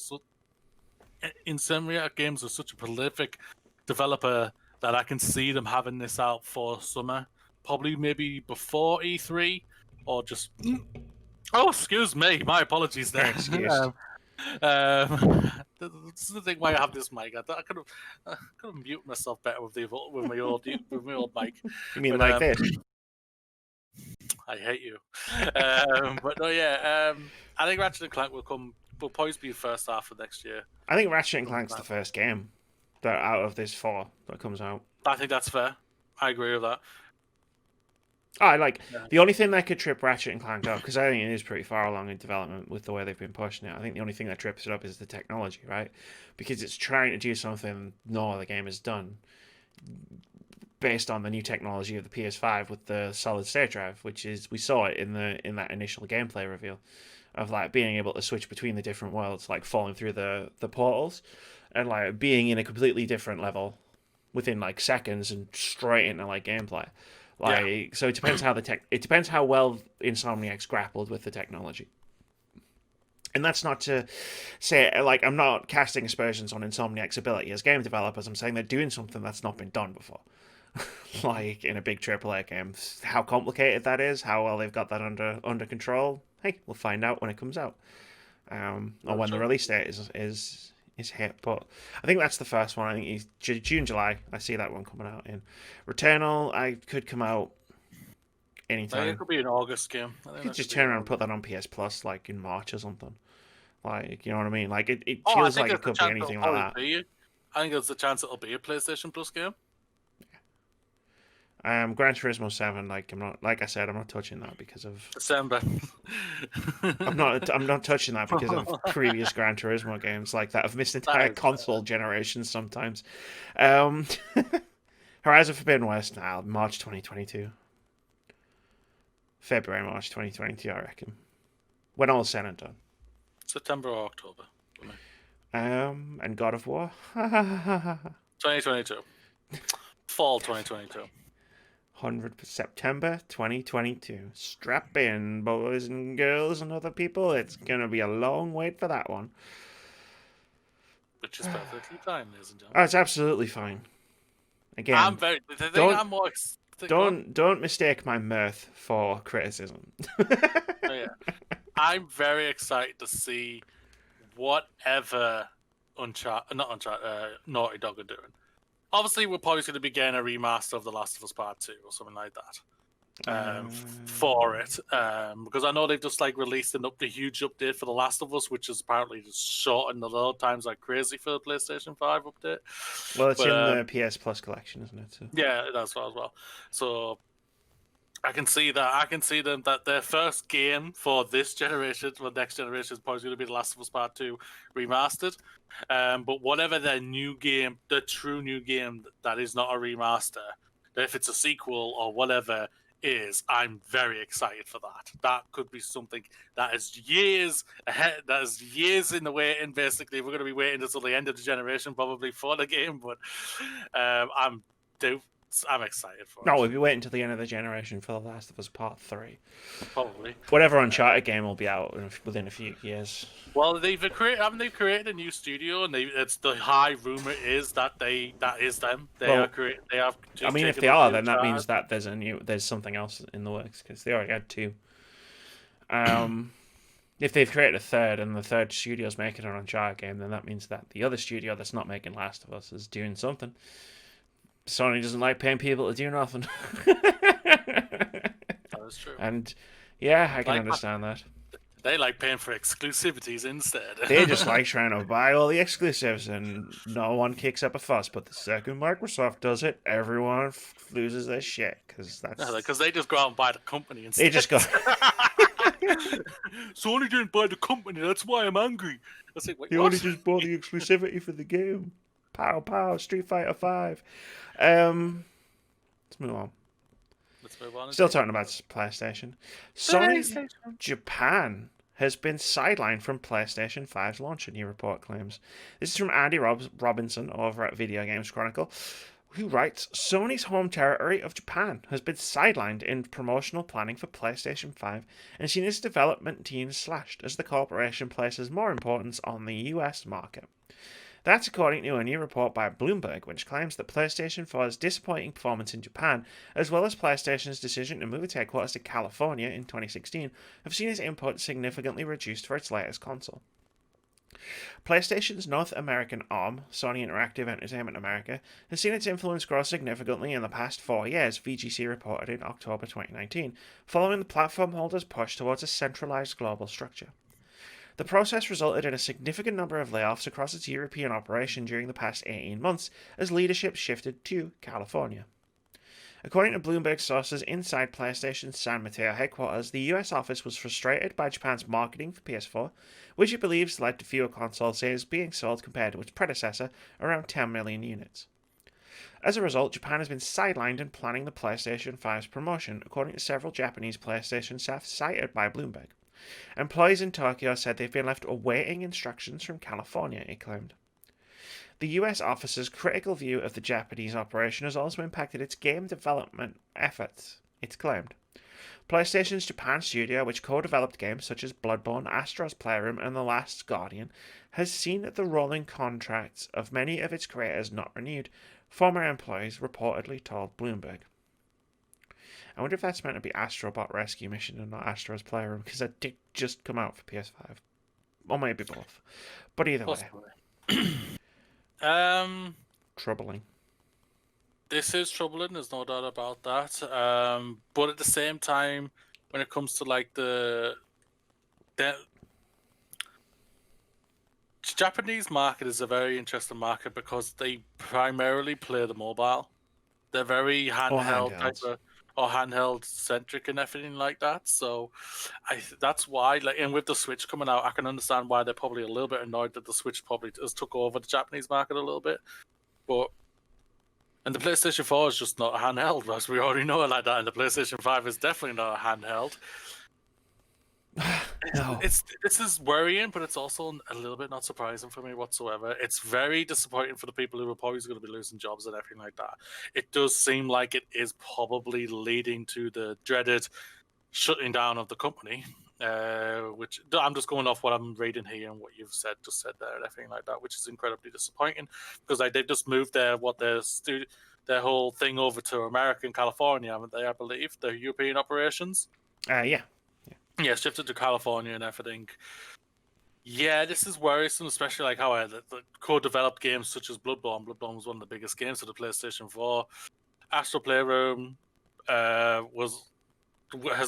Insomniac Games are such a prolific developer that I can see them having this out for summer, probably maybe before E3 or just. Oh, excuse me, my apologies there. Excuse. This is the thing why I have this mic. I could have muted myself better with my old mic. You mean But, like this? I hate you. But no, yeah. I think Ratchet and Clank will probably be the first half of next year. I think Ratchet and Clank's the first game that out of this 4 that comes out. I think that's fair. I agree with that. The only thing that could trip Ratchet and Clank up, because I think it is pretty far along in development with the way they've been pushing it. I think the only thing that trips it up is the technology, right? Because it's trying to do something no other game has done, based on the new technology of the PS5 with the solid state drive, which is we saw it in that initial gameplay reveal of like being able to switch between the different worlds, like falling through the portals, and like being in a completely different level within like seconds and straight into like gameplay. So it depends how well Insomniac's grappled with the technology. And that's not to say, like, I'm not casting aspersions on Insomniac's ability as game developers. I'm saying they're doing something that's not been done before. Like, in a big AAA game. How complicated that is, how well they've got that under control, hey, we'll find out when it comes out. Or when the release date is is hit. But I think that's the first one. I think he's June, July. I see that one coming out in. Returnal, I could come out I think it anytime. could be an August game. I You think could that just could be turn an around and put August. that on PS Plus like in March or something. Like, you know what I mean? Like it Oh, I feels think like there's it a could be chance it'll anything like probably that. be. I think there's a chance it'll be a PlayStation Plus game. Gran Turismo 7, like I'm not, like I said, I'm not touching that because of December. I'm not touching that because of previous Gran Turismo games like that. I've missed entire That is console generations sometimes. Um, Horizon Forbidden West now, March 2022. February, March 2022, I reckon. When all's said and done. September or October. And God of War. 2022. Fall 2022. 100 September 2022. Strap in, boys and girls and other people. It's going to be a long wait for that one. Which is perfectly fine, ladies and Oh, gentlemen. it's absolutely fine. Again, I'm very. The thing don't- I'm more. don't mistake my mirth for criticism. Oh, yeah. I'm very excited to see whatever Naughty Dog are doing. Obviously, we're probably going to be getting a remaster of The Last of Us Part 2 or something like that. For it, because I know they've just like released a huge update for The Last of Us, which is apparently just shortened the load times like crazy for the PlayStation 5 update. Well, it's in the PS Plus collection, isn't it? So. Yeah, that's as well. So I can see that. I can see them that their first game for this generation, for next generation, is probably going to be The Last of Us Part 2 remastered. But whatever their new game, the true new game that is not a remaster, if it's a sequel or whatever is, I'm very excited for that. That could be something that is years ahead, that is years in the waiting. Basically, we're going to be waiting until the end of the generation probably for the game, but I'm excited for it. No, we'll be waiting until the end of the generation for The Last of Us Part 3. Probably. Whatever Uncharted game will be out within a few years. Well, they've created a new studio, and it's the high rumor is that is them. They Well, are create. They have. I mean, if they are, then that means that there's something else in the works because they already had two. If they've created a third and the third studio's making an Uncharted game, then that means that the other studio that's not making Last of Us is doing something. Sony doesn't like paying people to do nothing. That is true. And yeah, I can understand that. They like paying for exclusivities instead. They just like trying to buy all the exclusives, and no one kicks up a fuss. But the second Microsoft does it, everyone loses their shit because they just go out and buy the company instead. They just go. Sony didn't buy the company. That's why I'm angry. I was like, wait, He what? only just bought the exclusivity for the game. Pow pow, Street Fighter 5. Let's move on. Let's move on. Still talking about PlayStation. Sony Japan has been sidelined from PlayStation 5's launch, a new report claims. This is from Andy Robinson over at Video Games Chronicle, who writes, Sony's home territory of Japan has been sidelined in promotional planning for PlayStation 5 and seen its development teams slashed as the corporation places more importance on the US market. That's according to a new report by Bloomberg, which claims that PlayStation 4's disappointing performance in Japan, as well as PlayStation's decision to move its headquarters to California in 2016, have seen its input significantly reduced for its latest console. PlayStation's North American arm, Sony Interactive Entertainment America, has seen its influence grow significantly in the past 4 years, VGC reported in October 2019, following the platform holder's push towards a centralized global structure. The process resulted in a significant number of layoffs across its European operation during the past 18 months as leadership shifted to California. According to Bloomberg sources inside PlayStation's San Mateo headquarters, the US office was frustrated by Japan's marketing for PS4, which it believes led to fewer console sales being sold compared to its predecessor, around 10 million units. As a result, Japan has been sidelined in planning the PlayStation 5's promotion, according to several Japanese PlayStation staff cited by Bloomberg. Employees in Tokyo said they've been left awaiting instructions from California, it claimed. The US office's critical view of the Japanese operation has also impacted its game development efforts, it's claimed. PlayStation's Japan studio, which co-developed games such as Bloodborne, Astro's Playroom, and The Last Guardian, has seen the rolling contracts of many of its creators not renewed, former employees reportedly told Bloomberg. I wonder if that's meant to be Astrobot Rescue Mission and not Astro's Playroom, because that did just come out for PS5. Or maybe both. But either way. Um, Troubling. this is troubling. There's no doubt about that. But at the same time, when it comes to like the Japanese market is a very interesting market because they primarily play the mobile. They're very Or handheld type handhelds. of, or handheld centric and everything like that. So that's why, like, and with the Switch coming out, I can understand why they're probably a little bit annoyed that the Switch probably has took over the Japanese market a little bit. But and the PlayStation 4 is just not a handheld, as we already know it like that, and the PlayStation 5 is definitely not a handheld. No. This is worrying, but it's also a little bit not surprising for me whatsoever. It's very disappointing for the people who are probably going to be losing jobs and everything like that. It does seem like it is probably leading to the dreaded shutting down of the company. Which I'm just going off what I'm reading here and what you've just said there and everything like that, which is incredibly disappointing because they've just moved their whole thing over to America and California, haven't they? I believe their European operations. Yeah. Yeah, shifted to California and everything. Yeah, this is worrisome, especially like how the co-developed games such as Bloodborne. Bloodborne was one of the biggest games for the PlayStation 4. Astral Playroom has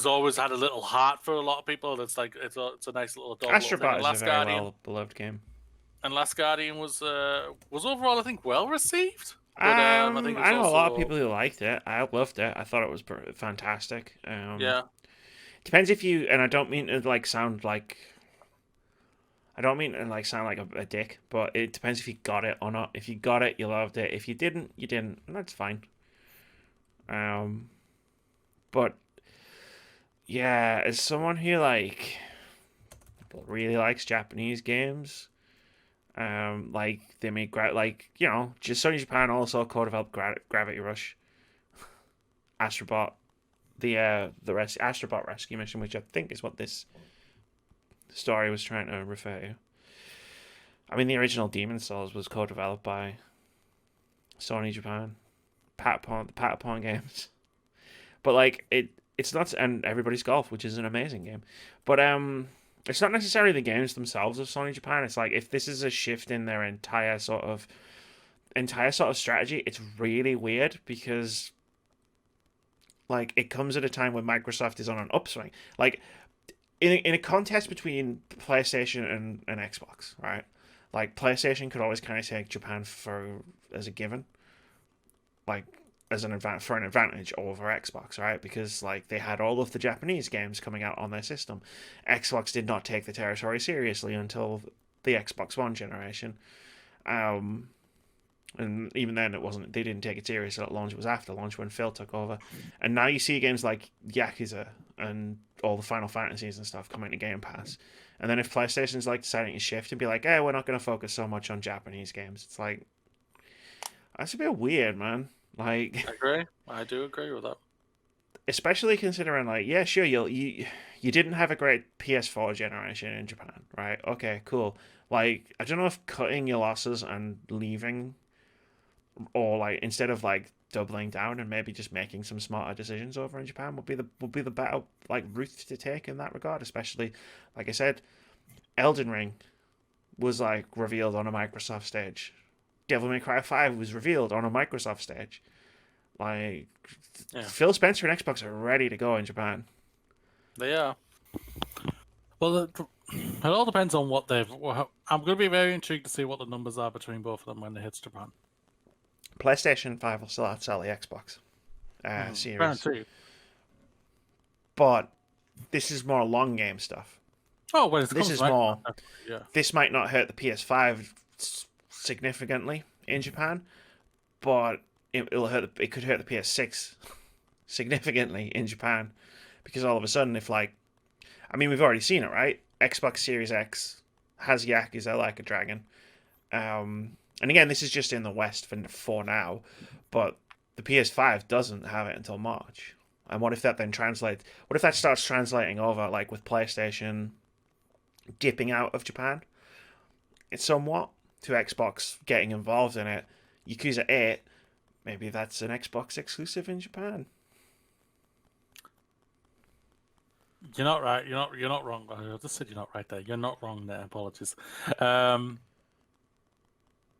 always had a little heart for a lot of people. It's like it's a nice little adult little thing. Astrobot And is a very well beloved game. Last Guardian was overall, I think, well received. But I think it was I know a lot of also people who liked it. I loved it. I thought it was fantastic. yeah. Depends if you, and I don't mean to like sound like, I don't mean to like sound like a dick, but it depends if you got it or not. If you got it, you loved it. If you didn't, you didn't, and that's fine. But yeah, as someone who like really likes Japanese games, like they make just Sony Japan also co-developed Gravity Rush, Astrobot, Astrobot Rescue Mission, which I think is what this story was trying to refer to. I mean, the original Demon Souls was co-developed by Sony Japan, the Patapon games, but like it's not, and Everybody's Golf, which is an amazing game, but it's not necessarily the games themselves of Sony Japan. It's like if this is a shift in their entire sort of strategy, it's really weird because like it comes at a time when Microsoft is on an upswing. Like in a contest between PlayStation and Xbox, right? Like PlayStation could always kind of take Japan as a given, like as an advantage over Xbox, right? Because like they had all of the Japanese games coming out on their system. Xbox did not take the territory seriously until the Xbox One generation. And even then, it wasn't. They didn't take it serious at launch. It was after launch when Phil took over. And now you see games like Yakuza and all the Final Fantasies and stuff coming to Game Pass. And then if PlayStation's like deciding to shift and be like, "Hey, we're not going to focus so much on Japanese games," it's like that's a bit weird, man. Like, I agree. I do agree with that. especially considering, like, yeah, sure, you didn't have a great PS4 generation in Japan, right? Okay, cool. Like, I don't know if cutting your losses and leaving, or like instead of like doubling down and maybe just making some smarter decisions over in Japan would be the better like route to take in that regard. Especially, like I said, Elden Ring was like revealed on a Microsoft stage. Devil May Cry 5 was revealed on a Microsoft stage. Like Yeah. Phil Spencer and Xbox are ready to go in Japan. They are. Well, it all depends on what they've. I'm going to be very intrigued to see what the numbers are between both of them when they hit Japan. PlayStation 5 will still outsell the Xbox Series. Guaranteed. But this is more long game stuff. Oh, well, This is more. Yeah. This might not hurt the PS5 significantly in Japan, but it'll hurt. It could hurt the PS6 significantly in Japan because all of a sudden, if like, I mean, we've already seen it, right? Xbox Series X has Yakuza Like a Dragon, and again, this is just in the West for now, but the PS5 doesn't have it until March. And what if that then translates? What if that starts translating over, like with PlayStation dipping out of Japan? It's somewhat to Xbox getting involved in it. Yakuza 8, maybe that's an Xbox exclusive in Japan. You're not right. You're not wrong. I just said you're not right there. You're not wrong there. Apologies.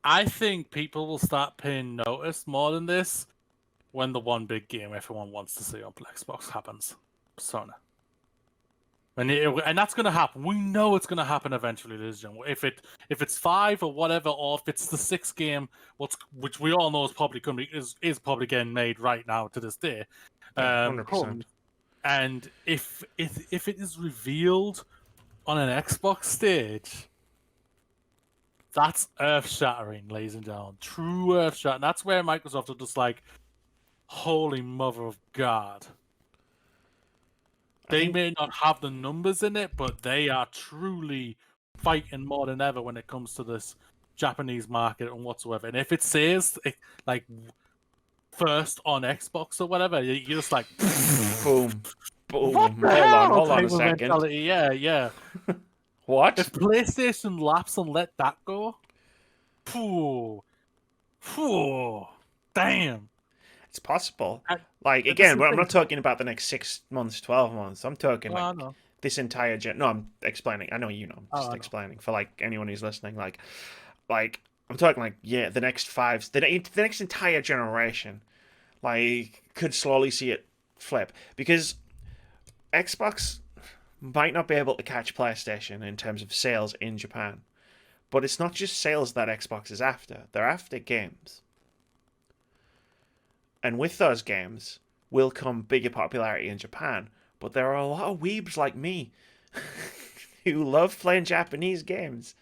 I think people will start paying notice more than this when the one big game everyone wants to see on Xbox happens. Persona. And that's going to happen. We know it's going to happen eventually, ladies and gentlemen. If it's 5 or whatever, or if it's the 6th game, which we all know is probably getting made right now to this day, Yeah, 100%. and if it is revealed on an Xbox stage, that's earth-shattering, ladies and gentlemen. True earth-shattering. That's where Microsoft are just like, holy mother of God. They may not have the numbers in it, but they are truly fighting more than ever when it comes to this Japanese market and whatsoever. And if it says like first on Xbox or whatever, you're just like, Boom. Boom. what the Hold on. hell? Hold on Type a of second. mentality. Yeah. What? If PlayStation laps and let that go, phew, damn. It's possible. And Like, this is again, the I'm thing. not talking about the next 6 months, 12 months. I'm talking like I know. this entire No, I'm explaining. I know you know. I'm Oh, just I know. explaining for like anyone who's listening. Like I'm talking like the next the next entire generation, like could slowly see it flip because Xbox might not be able to catch PlayStation in terms of sales in Japan, but it's not just sales that Xbox is after. They're after games. And with those games will come bigger popularity in Japan. But there are a lot of weebs like me who love playing Japanese games.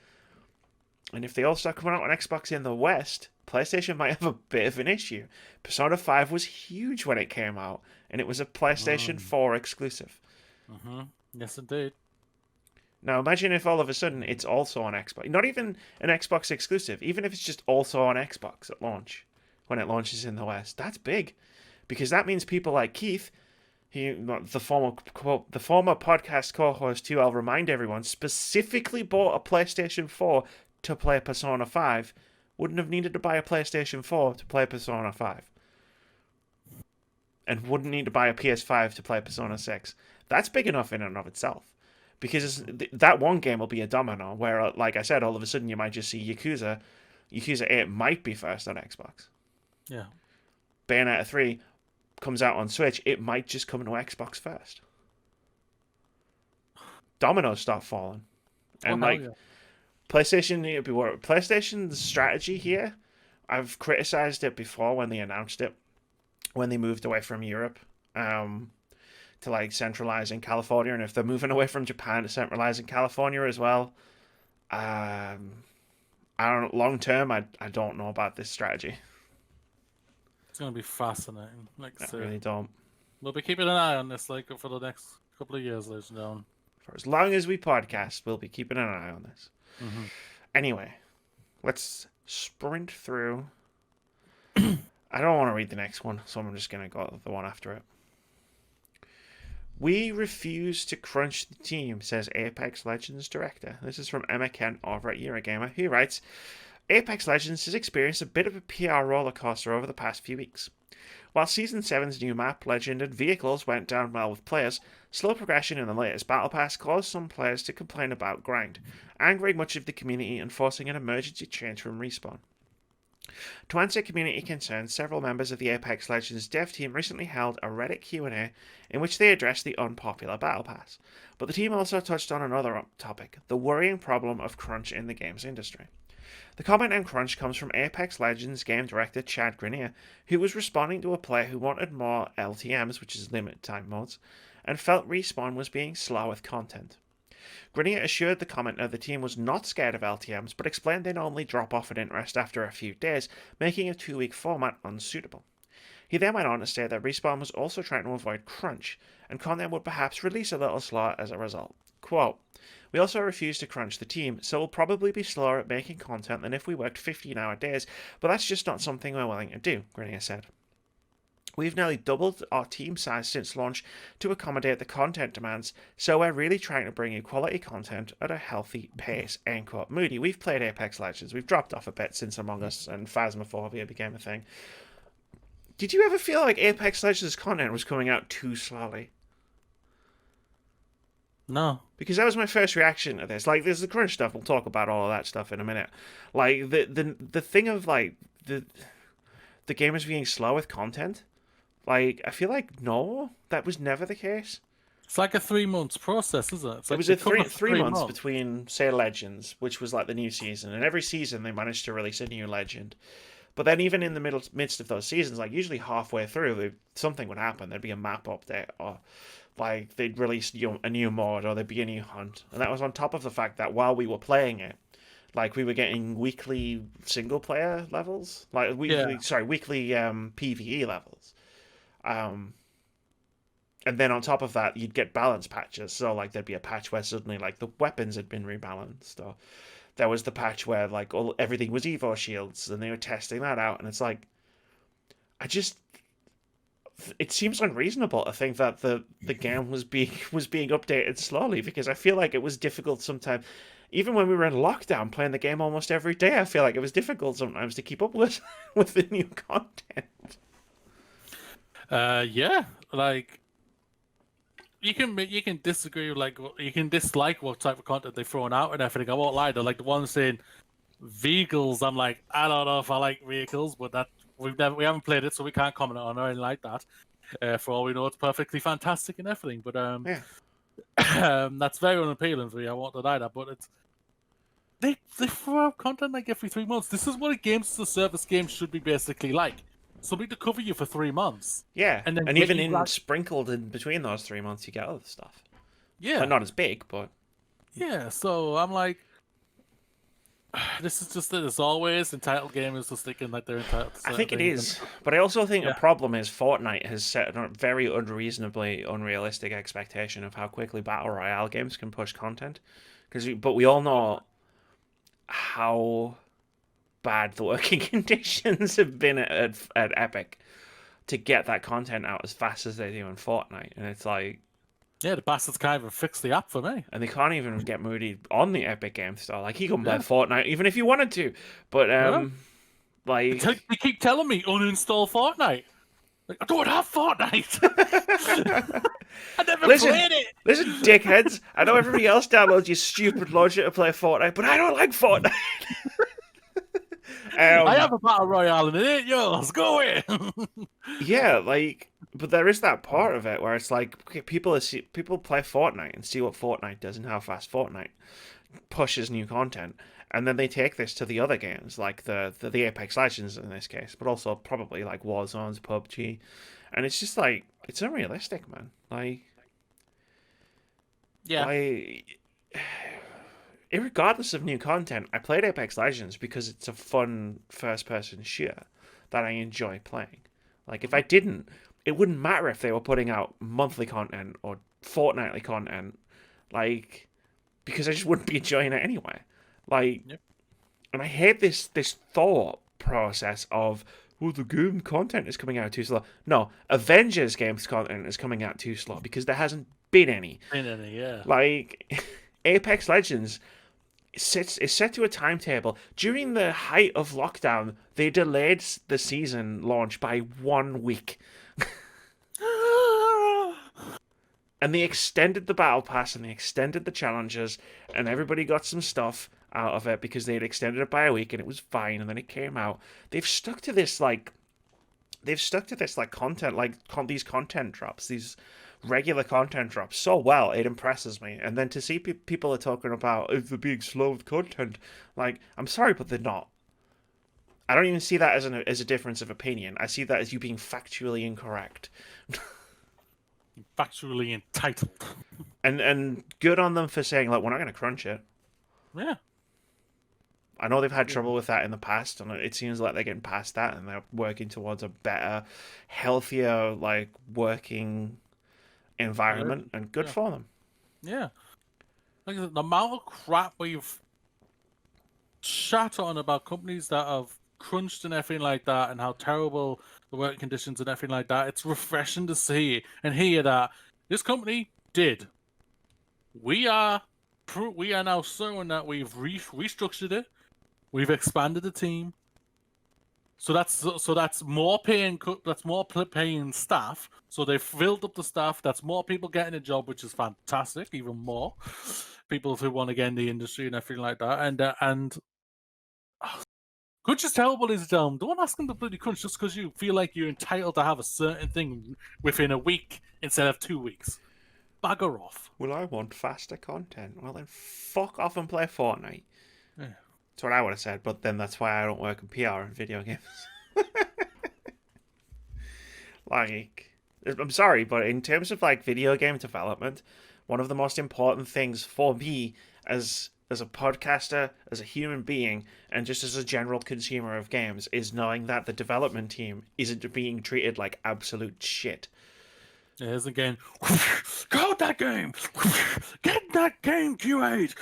And if they all start coming out on Xbox in the West, PlayStation might have a bit of an issue. Persona 5 was huge when it came out, and it was a PlayStation 4 exclusive. Mm-hmm. Yes, indeed. Now imagine if all of a sudden it's also on Xbox. Not even an Xbox exclusive, even if it's just also on Xbox at launch, when it launches in the West. That's big. Because that means people like Keith, the former podcast co-host who I'll remind everyone specifically bought a PlayStation 4 to play Persona 5, wouldn't have needed to buy a PlayStation 4 to play Persona 5. And wouldn't need to buy a PS5 to play Persona 6. That's big enough in and of itself. Because that one game will be a domino, where, like I said, all of a sudden you might just see Yakuza 8 might be first on Xbox. Yeah. Bayonetta 3 comes out on Switch, it might just come to Xbox first. Dominoes start falling. And PlayStation's strategy here, I've criticized it before when they announced it, when they moved away from Europe to like centralize in California, and if they're moving away from Japan to centralize in California as well, I don't long term. I don't know about this strategy. It's gonna be fascinating. I really don't. We'll be keeping an eye on this, like for the next couple of years, ladies and gentlemen. For as long as we podcast, we'll be keeping an eye on this. Mm-hmm. Anyway, let's sprint through. I don't want to read the next one, so I'm just gonna go with the one after it. We refuse to crunch the team, says Apex Legends director. This is from Emma Kent over at Eurogamer, who writes, Apex Legends has experienced a bit of a PR rollercoaster over the past few weeks. While Season 7's new map, Legend, and vehicles went down well with players, slow progression in the latest Battle Pass caused some players to complain about grind, angering much of the community and forcing an emergency change from Respawn. To answer community concerns, several members of the Apex Legends dev team recently held a Reddit Q&A in which they addressed the unpopular Battle Pass. But the team also touched on another topic, the worrying problem of crunch in the games industry. The comment on crunch comes from Apex Legends game director Chad Grenier, who was responding to a player who wanted more LTMs, which is limited time modes, and felt Respawn was being slow with content. Grenier assured the commenter the team was not scared of LTMs, but explained they normally drop off in interest after a few days, making a 2-week format unsuitable. He then went on to say that Respawn was also trying to avoid crunch, and content would perhaps release a little slower as a result. Quote, we also refuse to crunch the team, so we'll probably be slower at making content than if we worked 15-hour days, but that's just not something we're willing to do, Grenier said. We've nearly doubled our team size since launch to accommodate the content demands, so we're really trying to bring you quality content at a healthy pace, end quote. Moody, we've played Apex Legends. We've dropped off a bit since Among Us and Phasmophobia became a thing. Did you ever feel like Apex Legends content was coming out too slowly? No. Because that was my first reaction to this. Like, there's the crunch stuff. We'll talk about all of that stuff in a minute. Like, the thing of, like, the game is being slow with content. Like, I feel like, no, that was never the case. It's like a 3 months process, isn't it? It's It like was they a cover three for three three months months. between, say, Legends, which was like the new season, and every season they managed to release a new legend. But then even in the midst of those seasons, like usually halfway through, something would happen. There'd be a map update, or like they'd release a new mod, or there'd be a new hunt, and that was on top of the fact that while we were playing it, like we were getting weekly single player levels, like Yeah. weekly PVE levels. Um, and then on top of that, you'd get balance patches. So like there'd be a patch where suddenly like the weapons had been rebalanced, or there was the patch where like everything was Evo shields, and they were testing that out. And it's like, I just, it seems unreasonable to think that the game was being updated slowly, because I feel like it was difficult sometimes. Even when we were in lockdown, playing the game almost every day, I feel like it was difficult sometimes to keep up with with the new content. Yeah. Like you can disagree with you can dislike what type of content they're throwing out and everything. I won't lie. They're like the ones saying vehicles. I'm like, I don't know if I like vehicles, but that we haven't played it, so we can't comment on it or anything like that. For all we know, it's perfectly fantastic and everything. But Yeah. that's very unappealing for me. I won't deny that. But they throw out content like every 3 months. This is what a games as a service game should be basically like. Something to cover you for 3 months. Yeah, And then and get even you in back. sprinkled in between those 3 months, you get other stuff. Yeah. Like, not as big, but Yeah. So I'm like, this is just it. As always, entitled gamers just thinking like they're entitled to I certain think it things. is. But I also think a Yeah. problem is Fortnite has set a very unreasonably unrealistic expectation of how quickly battle royale games can push content. But we all know how bad the working conditions have been at Epic to get that content out as fast as they do in Fortnite, and it's like, Yeah, the bastards can't even fix the app for me. and they can't even get Moody on the Epic Game Store. Like, he can play Yeah. Fortnite even if you wanted to, but Yeah. like. They keep telling me uninstall Fortnite. Like, I don't have Fortnite. I never played it. Listen, dickheads. I know everybody else downloads your stupid launcher to play Fortnite, but I don't like Fortnite. I have a battle royale and it ain't yours. Go away. Yeah, like, but there is that part of it where it's like, okay, people play Fortnite and see what Fortnite does and how fast Fortnite pushes new content, and then they take this to the other games, like the Apex Legends in this case, but also probably like Warzone's, PUBG, and it's just like, it's unrealistic, man. Like, Yeah. Irregardless of new content, I played Apex Legends because it's a fun first-person shooter that I enjoy playing. Like, if I didn't, it wouldn't matter if they were putting out monthly content or fortnightly content, like, because I just wouldn't be enjoying it anyway. Like, Yep. and I hate this thought process of, well, the game content is coming out too slow. No, Avengers games content is coming out too slow because there hasn't been any. Yeah. Like, Apex Legends is set to a timetable. During the height of lockdown, they delayed the season launch by 1 week. And they extended the battle pass and they extended the challenges, and everybody got some stuff out of it because they had extended it by a week, and it was fine. And then it came out. They've stuck to this content, these content drops, these regular content drops so well. It impresses me. And then to see people are talking about if they're being slow with content, like, I'm sorry, but they're not. I don't even see that as a difference of opinion. I see that as you being factually incorrect. Factually entitled. And good on them for saying, like, we're not going to crunch it. Yeah. I know they've had trouble with that in the past, and it seems like they're getting past that, and they're working towards a better, healthier, like, working environment, and good for them. Yeah. Like the amount of crap we've shat on about companies that have crunched and everything like that, and how terrible the work conditions and everything like that. It's refreshing to see and hear that this company did. We are now showing that we've restructured it. We've expanded the team. So that's more paying staff. So they've filled up the staff. That's more people getting a job, which is fantastic. Even more people who want to get in the industry and everything like that. And crunch is terrible, ladies and gentlemen. Don't ask them to bloody crunch just because you feel like you're entitled to have a certain thing within a week instead of 2 weeks. Bugger off. Well, I want faster content. Well, then fuck off and play Fortnite. Yeah. That's what I would have said, but then that's why I don't work in PR in video games. Like, I'm sorry, but in terms of like video game development, one of the most important things for me as a podcaster, as a human being, and just as a general consumer of games is knowing that the development team isn't being treated like absolute shit. It isn't getting code that game, get that game QA'd.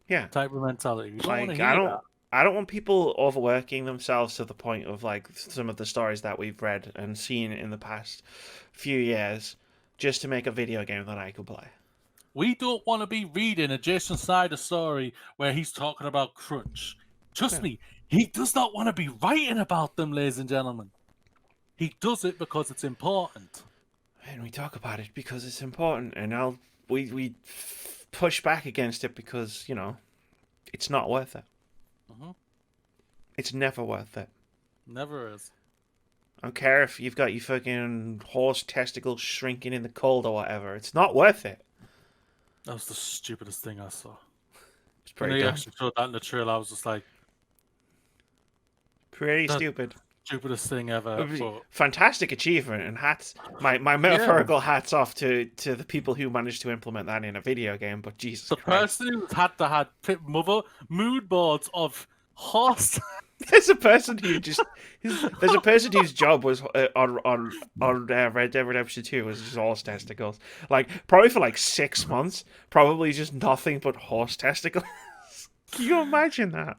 Yeah, Type of mentality. You don't like want to hear that. I don't want people overworking themselves to the point of like some of the stories that we've read and seen in the past few years just to make a video game that I could play. We don't want to be reading a Jason Snyder story where he's talking about crunch. Trust me, he does not want to be writing about them, ladies and gentlemen. He does it because it's important. And we talk about it because it's important, and we push back against it because, you know, it's not worth it. It's never worth it. Never is. I don't care if you've got your fucking horse testicles shrinking in the cold or whatever. It's not worth it. That was the stupidest thing I saw. It's pretty When they dumb. actually showed that in the trailer, I was just like, Pretty stupid. stupidest thing ever. But Fantastic achievement, and hats. My metaphorical hats off to the people who managed to implement that in a video game. But Jesus the Christ, person who had mother mood boards of horse. there's a person whose job was on Red Dead Redemption 2 was just horse testicles. Like probably for like 6 months, probably just nothing but horse testicles. Can you imagine that?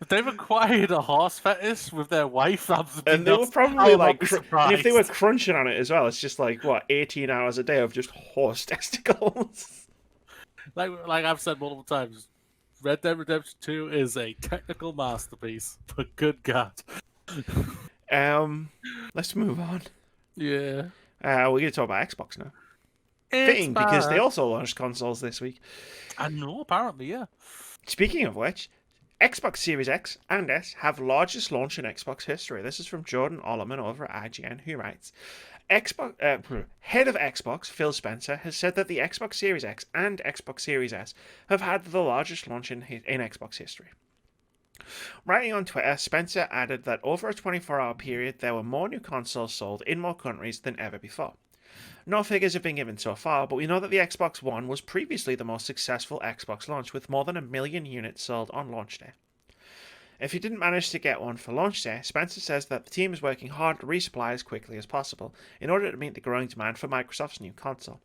If they've acquired a horse fetish with their wife, And they were probably like, and if they were crunching on it as well, it's just like what 18 hours a day of just horse testicles. Like I've said multiple times, Red Dead Redemption 2 is a technical masterpiece. But good God. Let's move on. Yeah. We're going to talk about Xbox now. Fitting, because they also launched consoles this week. I know, apparently, yeah. Speaking of which, Xbox Series X and S have largest launch in Xbox history. This is from Jordan Ollerman over at IGN, who writes, head of Xbox, Phil Spencer, has said that the Xbox Series X and Xbox Series S have had the largest launch in Xbox history. Writing on Twitter, Spencer added that over a 24-hour period, there were more new consoles sold in more countries than ever before. No figures have been given so far, but we know that the Xbox One was previously the most successful Xbox launch, with more than 1 million units sold on launch day. If you didn't manage to get one for launch day, Spencer says that the team is working hard to resupply as quickly as possible in order to meet the growing demand for Microsoft's new console.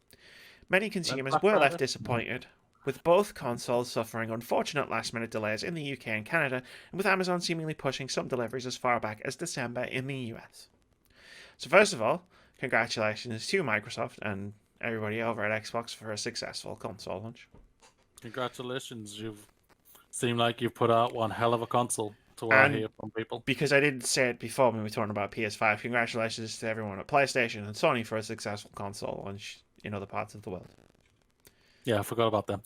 Many consumers were left disappointed, with both consoles suffering unfortunate last-minute delays in the UK and Canada, and with Amazon seemingly pushing some deliveries as far back as December in the US. So first of all, congratulations to Microsoft and everybody over at Xbox for a successful console launch. Congratulations, you've seemed like you've put out one hell of a console to what I hear from people. Because I didn't say it before when we were talking about PS5, congratulations to everyone at PlayStation and Sony for a successful console launch in other parts of the world. Yeah, I forgot about them.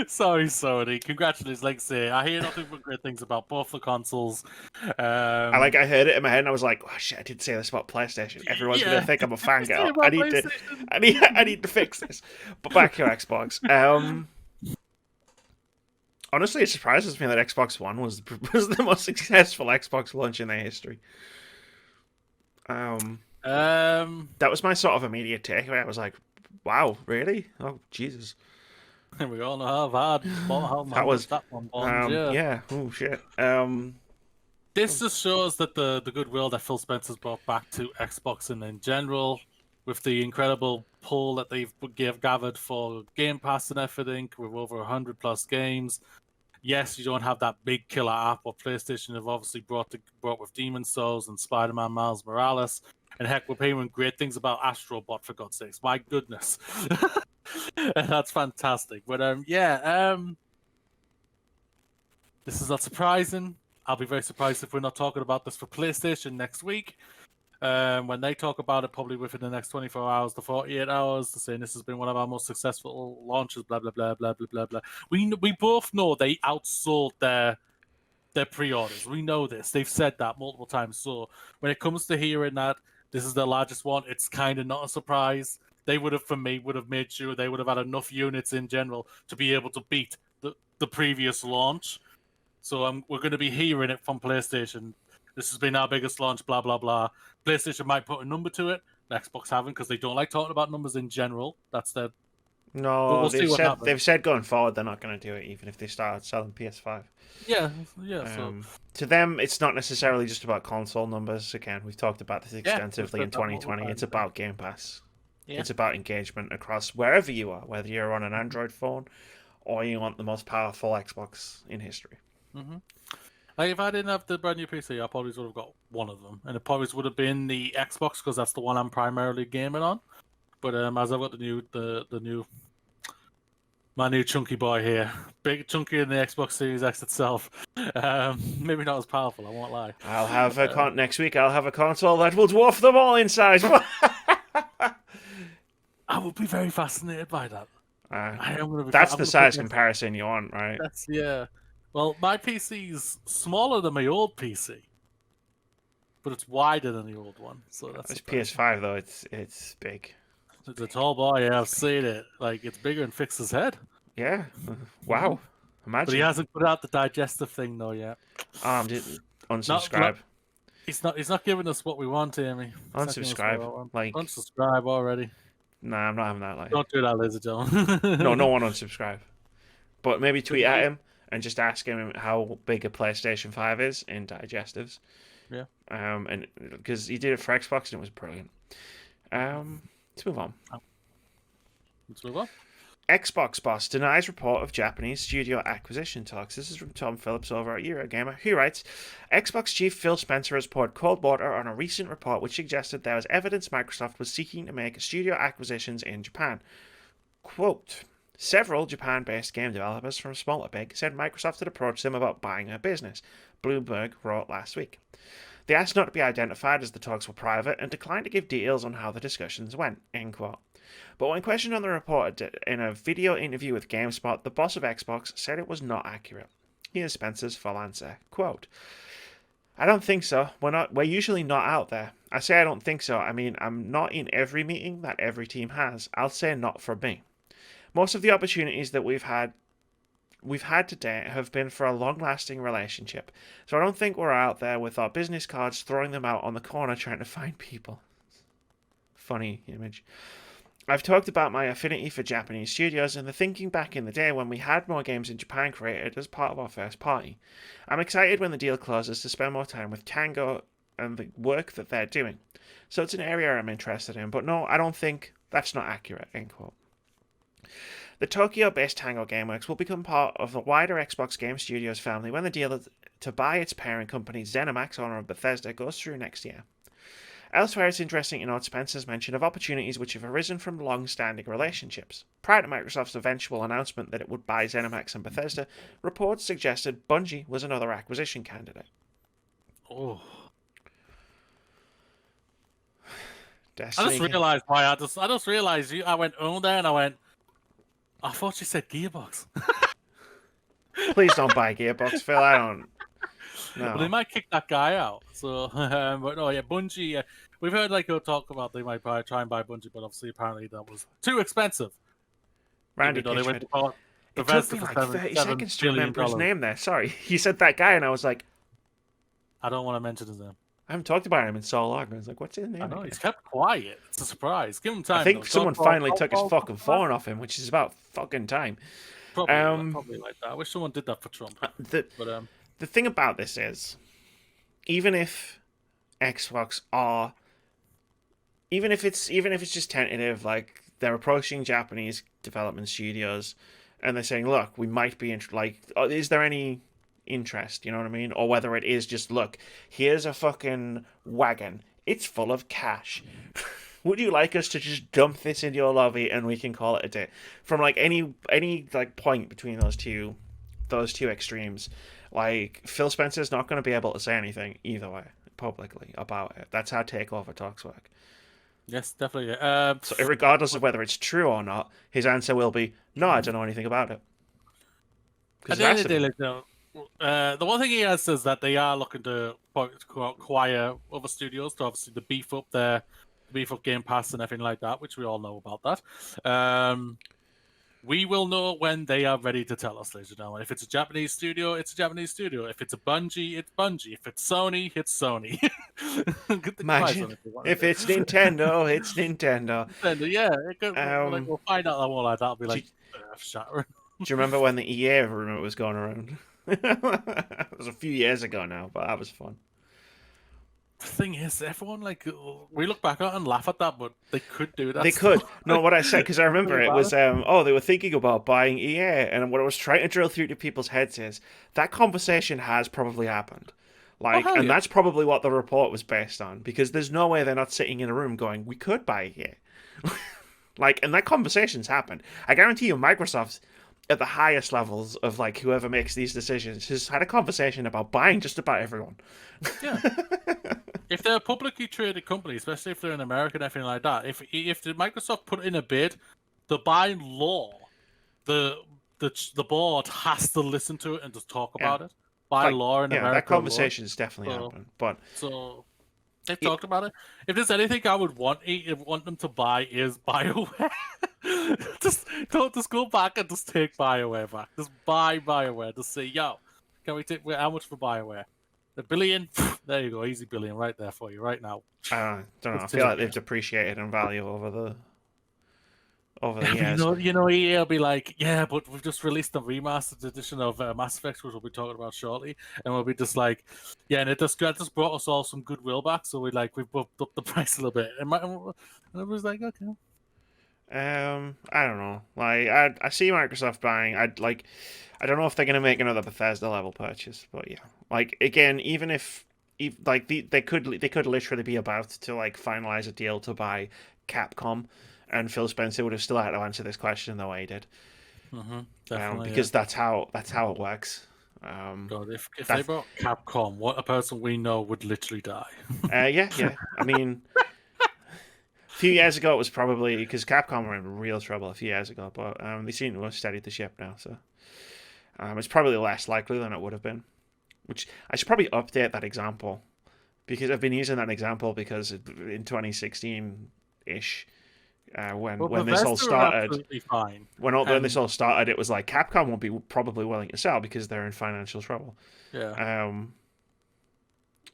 Sorry, Sony. Congratulations. Like I say, I hear nothing but great things about both the consoles. I heard it in my head and I was like, oh shit, I didn't say this about PlayStation. Everyone's gonna think I'm a fangirl. I need to fix this. But back to Xbox. Honestly, it surprises me that Xbox One was the most successful Xbox launch in their history. That was my sort of immediate takeaway. I was like, wow, really? Oh, Jesus. We all know how that was that one bombed, yeah. Oh shit. This just shows that the goodwill that Phil Spencer's brought back to Xbox and in general, with the incredible pull that they've gathered for Game Pass and everything, with over 100+ games. Yes, you don't have that big killer app what PlayStation have obviously brought with Demon's Souls and Spider-Man Miles Morales. And heck, we're hearing great things about Astro Bot, for God's sakes. My goodness. That's fantastic. But the This is not surprising. I'll be very surprised if we're not talking about this for PlayStation next week. When they talk about it, probably within the next 24 hours to 48 hours, they're saying this has been one of our most successful launches, blah, blah, blah, blah, blah, blah, blah. We both know they outsold their pre-orders. We know this. They've said that multiple times. So when it comes to hearing that this is the largest one, it's kind of not a surprise. They would have made sure they would have had enough units in general to be able to beat the previous launch. So we're going to be hearing it from PlayStation. This has been our biggest launch, blah, blah, blah. PlayStation might put a number to it. Xbox haven't, because they don't like talking about numbers in general. That's their... No, we'll see what happens. They've said going forward they're not going to do it, even if they start selling PS5. Yeah. To them, it's not necessarily just about console numbers. Again, we've talked about this extensively in 2020. It's about Game Pass. Yeah. It's about engagement across wherever you are, whether you're on an Android phone or you want the most powerful Xbox in history. Mm-hmm. Like, if I didn't have the brand new PC, I probably would have got one of them, and it probably would have been the Xbox, because that's the one I'm primarily gaming on. But as I've got my new chunky boy here, big chunky in the Xbox Series X itself, maybe not as powerful, I won't lie. I'll have next week. I'll have a console that will dwarf them all in size. I would be very fascinated by that. That's the size comparison you want, right? Yeah. Well, my PC's smaller than my old PC, but it's wider than the old one. So that's it's PS5 though. It's big. It's a tall boy. Yeah, I've seen it. Like, it's bigger than Fix's head. Yeah. Wow. Imagine. But he hasn't put out the digestive thing though yet. Unsubscribe. He's not giving us what we want, Amy. Unsubscribe. Unsubscribe already. Nah, I'm not having that. Like, don't do that, ladies and gentlemen. No one unsubscribe. But maybe tweet at him and just ask him how big a PlayStation 5 is in digestives. Yeah. And because he did it for Xbox and it was brilliant. Let's move on. Xbox boss denies report of Japanese studio acquisition talks. This is from Tom Phillips over at Eurogamer, who writes, Xbox chief Phil Spencer has poured cold water on a recent report which suggested there was evidence Microsoft was seeking to make studio acquisitions in Japan. Quote, several Japan-based game developers from small to big said Microsoft had approached them about buying a business, Bloomberg wrote last week. They asked not to be identified as the talks were private and declined to give details on how the discussions went, end quote. But when questioned on the report in a video interview with GameSpot, the boss of Xbox said it was not accurate. Here's Spencer's full answer. Quote, I don't think so. We're usually not out there. I say I don't think so. I mean, I'm not in every meeting that every team has. I'll say not for me. Most of the opportunities that we've had to date have been for a long-lasting relationship. So I don't think we're out there with our business cards throwing them out on the corner trying to find people. Funny image. I've talked about my affinity for Japanese studios and the thinking back in the day when we had more games in Japan created as part of our first party. I'm excited when the deal closes to spend more time with Tango and the work that they're doing. So it's an area I'm interested in, but no, I don't think that's not accurate, end quote. The Tokyo-based Tango Gameworks will become part of the wider Xbox Game Studios family when the deal to buy its parent company ZeniMax owner of Bethesda goes through next year. Elsewhere, it's interesting to note Spencer's mention of opportunities which have arisen from long-standing relationships. Prior to Microsoft's eventual announcement that it would buy ZeniMax and Bethesda, reports suggested Bungie was another acquisition candidate. Oh. Destiny. I just realised why I just realised I went on there and I went, I thought you said Gearbox. Please don't buy Gearbox, Phil. I don't. No. But they might kick that guy out. So, but no, yeah, Bungie. We've heard like talk about they might try and buy Bungie, but obviously apparently that was too expensive. Randy Pitchford. It took me like 30 seconds to remember his name there. Sorry, he said that guy, and I was like, I don't want to mention his name. I haven't talked about him in so long. I was like, what's his name? I know, he's kept quiet. It's a surprise. Give him time. I think someone finally took his fucking phone off him, which is about fucking time. Probably like that. I wish someone did that for Trump. The thing about this is, even if Xbox are, even if it's just tentative, like they're approaching Japanese development studios, and they're saying, look, we might be is there any interest, you know what I mean? Or whether it is just, look, here's a fucking wagon, it's full of cash. Would you like us to just dump this into your lobby and we can call it a day? From like any like point between those two extremes, Like, Phil Spencer's not going to be able to say anything either way publicly about it. That's how takeover talks work. Yes, definitely. So, regardless of whether it's true or not, his answer will be, no, I don't know anything about it. At Because the it end has of to the day, be. like, the one thing he has is that they are looking to acquire other studios to obviously the beef up Game Pass and everything like that, which we all know about that. We will know when they are ready to tell us, ladies and gentlemen. If it's a Japanese studio, it's a Japanese studio. If it's a Bungie, it's Bungie. If it's Sony, it's Sony. Get the comparison Imagine if you want if to. it's Nintendo, it's Nintendo. Yeah, we'll find out that one like that'll be Do like you, shattering. do you remember when the EA rumor was going around? It was a few years ago now, but that was fun. The thing is, everyone we look back at it and laugh at that, but they could do that. They could. Still. No, what I said, because I remember Think it about was, they were thinking about buying EA, and what I was trying to drill through to people's heads is that conversation has probably happened. Oh Like, hell and yeah! that's probably what the report was based on, because there's no way they're not sitting in a room going, we could buy EA. Like, and that conversation's happened. I guarantee you, Microsoft, at the highest levels of, like, whoever makes these decisions, has had a conversation about buying just about everyone. Yeah. If they're a publicly traded company, especially if they're in America and everything like that, if the Microsoft put in a bid, by law, the board has to listen to it and just talk Yeah. about it. By Like, law in yeah, that America, conversation's definitely so, happened. But so they've it, talked about it. If there's anything I would want them to buy is BioWare. just go back and just take BioWare back. Just buy BioWare. Just say, yo, can we take how much for BioWare? $1 billion? There you go, easy billion right there for you right now. I don't know. I Just feel take like they've it. depreciated in value over the You years. know, EA will be like, yeah, but we've just released a remastered edition of Mass Effect, which we'll be talking about shortly, and we'll be just like, yeah, and that just brought us all some goodwill back, so we've bumped up the price a little bit, and I was like, okay. I don't know. Like, I see Microsoft buying. I don't know if they're gonna make another Bethesda level purchase, but yeah. Like, again, even if like they could literally be about to like finalize a deal to buy Capcom, and Phil Spencer would have still had to answer this question the way he did. Definitely, Because that's how it works. God, if they That's bought Capcom, what a person we know would literally die. yeah. I mean, a few years ago it was probably because Capcom were in real trouble a few years ago, but they seem to have steadied the ship now, so it's probably less likely than it would have been. Which I should probably update that example because I've been using that example because in 2016 ish. When this all Bethesda are started, absolutely fine. when this all started, it was like Capcom would be probably willing to sell because they're in financial trouble. Yeah.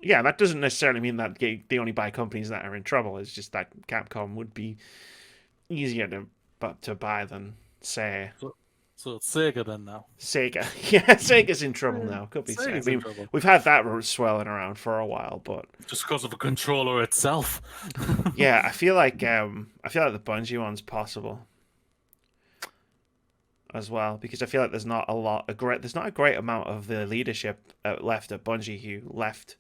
Yeah, that doesn't necessarily mean that they only buy companies that are in trouble. It's just that Capcom would be easier to buy than say So it's Sega then now. Sega. Yeah, Sega's in trouble now. Could be said. I Sega's in mean, trouble. we've had that swirling around for a while, but Just because of a controller itself. yeah, I feel like the Bungie one's possible as well because I feel like there's not a great amount of the leadership left at Bungie who left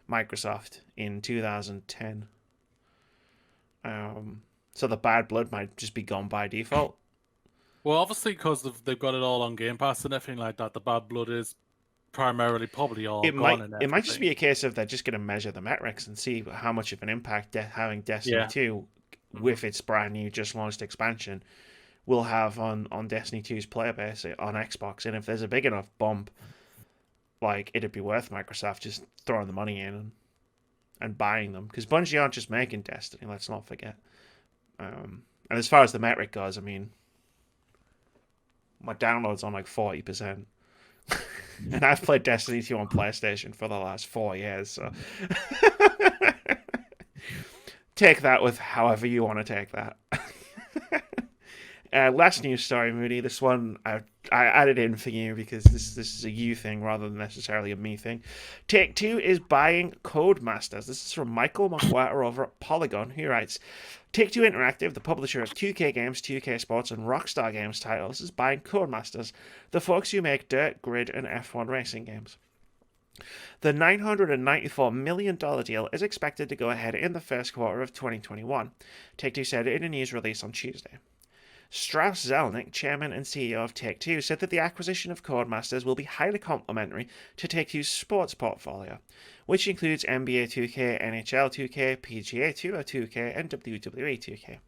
Microsoft in 2010. So the bad blood might just be gone by default. Well, obviously, because they've got it all on Game Pass and everything like that, the bad blood is primarily probably all gone. It might just be a case of they're just going to measure the metrics and see how much of an impact having Destiny 2 with its brand new just launched expansion will have on Destiny 2's player base on Xbox. And if there's a big enough bump, like it'd be worth Microsoft just throwing the money in and buying them because Bungie aren't just making Destiny. Let's not forget. And as far as the metric goes, I mean, my download's on like 40%. And I've played Destiny 2 on PlayStation for the last 4 years, so take that with however you want to take that. Last news story, Moody. This one I added in for you because this is a you thing rather than necessarily a me thing. Take-Two is buying Codemasters. This is from Michael McWhirter over at Polygon, who writes, Take-Two Interactive, the publisher of 2K Games, 2K Sports, and Rockstar Games titles, is buying Codemasters, the folks who make Dirt, Grid, and F1 racing games. The $994 million deal is expected to go ahead in the first quarter of 2021, Take-Two said in a news release on Tuesday. Strauss Zelnick, chairman and CEO of Take-Two, said that the acquisition of Codemasters will be highly complementary to Take-Two's sports portfolio, which includes NBA 2K, NHL 2K, PGA Tour 2K, and WWE 2K.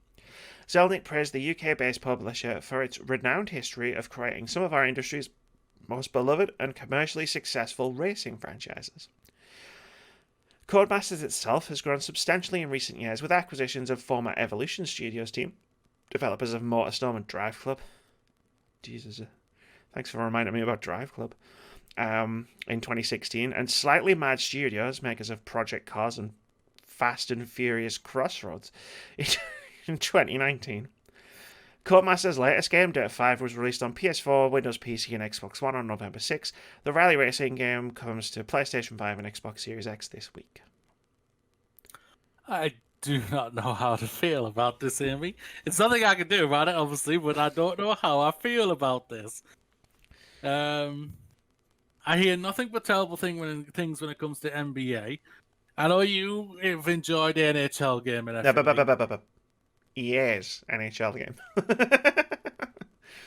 Zelnick praised the UK-based publisher for its renowned history of creating some of our industry's most beloved and commercially successful racing franchises. Codemasters itself has grown substantially in recent years with acquisitions of former Evolution Studios team, developers of MotorStorm and Drive Club. Jesus, thanks for reminding me about Drive Club. In 2016, and Slightly Mad Studios, makers of Project Cars and Fast and Furious Crossroads, in 2019. Codemasters' latest game, Dirt 5, was released on PS4, Windows PC, and Xbox One on November 6. The rally racing game comes to PlayStation 5 and Xbox Series X this week. I do not know how to feel about this, Amy. It's nothing I can do about it, obviously, but I don't know how I feel about this. I hear nothing but terrible things when it comes to NBA. I know you have enjoyed the NHL game and everything. EA's NHL game.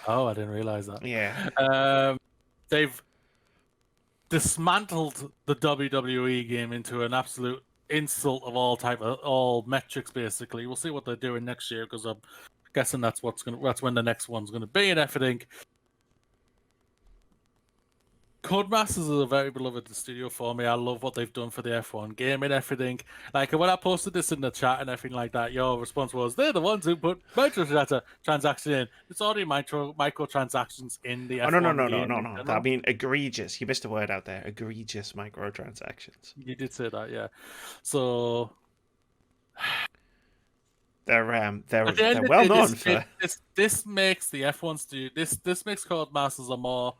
Oh, I didn't realize that. Yeah. They've dismantled the WWE game into an absolute insult of all metrics. Basically, we'll see what they're doing next year because I'm guessing that's when the next one's gonna be and everything. Codemasters is a very beloved studio for me. I love what they've done for the F1 game and everything. Like, when I posted this in the chat and everything like that, your response was, they're the ones who put microtransactions in. It's already microtransactions in the F1 game. No. I mean, egregious. You missed a word out there. Egregious microtransactions. You did say that, yeah. So... They're well known for... This makes the F1 studio... This makes Codemasters a more...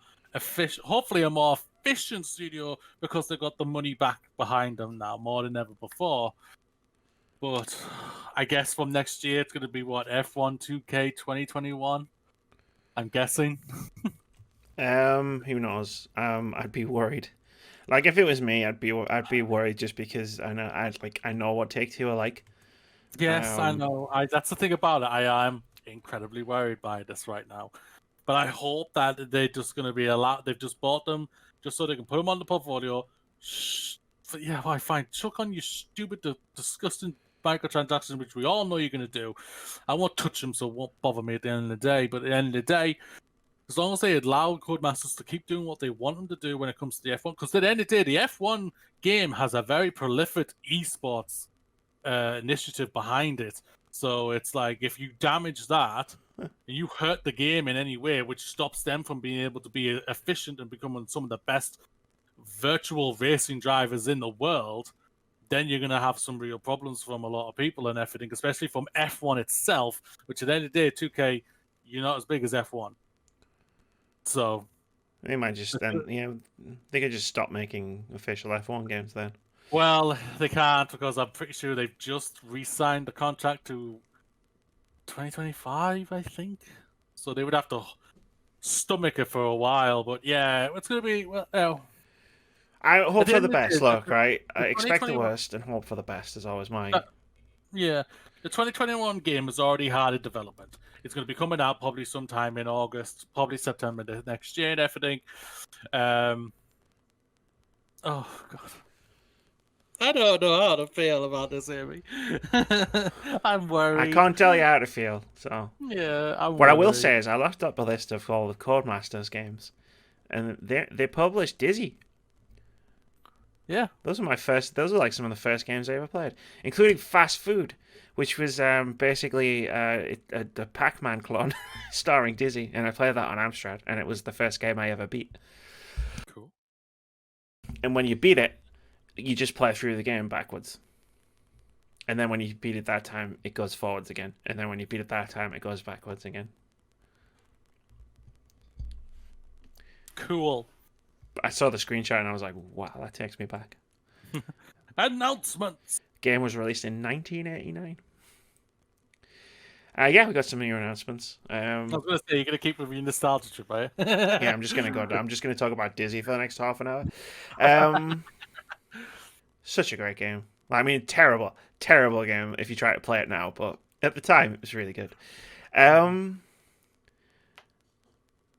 hopefully a more efficient studio because they've got the money back behind them now more than ever before. But I guess from next year it's going to be what, F1 2K 2021? I'm guessing. Who knows? I'd be worried. Like, if it was me, I'd be worried just because I know what Take-Two are like. Yes, I know. That's the thing about it. I am incredibly worried by this right now. But I hope that they're just going to be allowed. They've just bought them just so they can put them on the portfolio. Yeah, I find chuck on your stupid, disgusting microtransactions, which we all know you're going to do. I won't touch them, so it won't bother me at the end of the day. But at the end of the day, as long as they allow Codemasters to keep doing what they want them to do when it comes to the F1, because at the end of the day, the F1 game has a very prolific esports initiative behind it. So it's like, if you damage that, and you hurt the game in any way, which stops them from being able to be efficient and becoming some of the best virtual racing drivers in the world, then you're going to have some real problems from a lot of people and everything, especially from F1 itself, which at the end of the day, 2K, you're not as big as F1. So... They might just then, they could just stop making official F1 games then. Well, they can't because I'm pretty sure they've just re-signed the contract to 2025, I think. So they would have to stomach it for a while. But yeah, it's going to be... Well, I hope for the best, look, right? I expect the worst and hope for the best is always mine. Yeah. The 2021 game is already hard in development. It's going to be coming out probably sometime in August, probably September next year and everything. Oh, God. I don't know how to feel about this, Amy. I'm worried. I can't tell you how to feel, so... Yeah, I'm What worried. I will say is I looked up a list of all the Codemasters games, and they published Dizzy. Yeah. Those are like some of the first games I ever played, including Fast Food, which was basically a Pac-Man clone starring Dizzy, and I played that on Amstrad, and it was the first game I ever beat. Cool. And when you beat it, you just play through the game backwards. And then when you beat it that time, it goes forwards again. And then when you beat it that time, it goes backwards again. Cool. I saw the screenshot and I was like, wow, that takes me back. Announcements. Game was released in 1989. Yeah, we got some new announcements. I was going to say, you're going to keep with your nostalgia trip, right? Yeah, I'm just going to talk about Dizzy for the next half an hour. Such a great game. I mean, terrible game if you try to play it now, but at the time it was really good.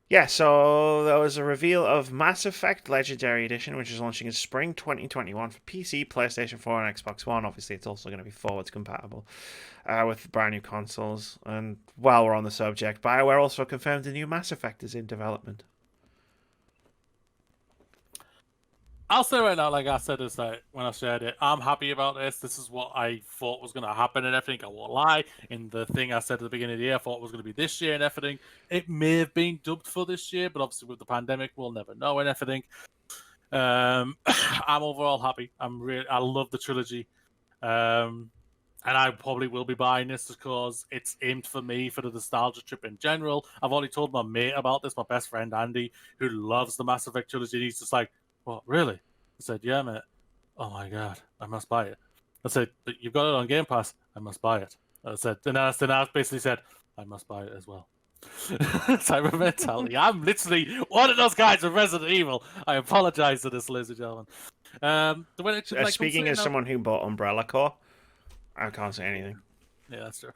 Yeah, so there was a reveal of Mass Effect Legendary Edition, which is launching in spring 2021 for PC, PlayStation 4, and Xbox One. Obviously, it's also going to be forwards compatible with brand new consoles. And while we're on the subject, BioWare also confirmed a new Mass Effect is in development. I'll say right now, like I said, is that when I shared it, I'm happy about this. This is what I thought was going to happen and everything. I won't lie. In the thing I said at the beginning of the year, I thought it was going to be this year and everything. It may have been dubbed for this year, but obviously with the pandemic, we'll never know and everything. I'm overall happy. I love the trilogy. And I probably will be buying this because it's aimed for me for the nostalgia trip in general. I've already told my mate about this, my best friend Andy, who loves the Mass Effect trilogy. And he's just like, "What, really?" I said, "Yeah, mate." "Oh my god, I must buy it." I said, "But you've got it on Game Pass." "I must buy it." I said, then I basically said, "I must buy it as well." Type of mentality. I'm literally one of those guys with Resident Evil. I apologize to this, ladies and gentlemen. When it like, Speaking as someone who bought Umbrella Corps, I can't say anything. Yeah, that's true.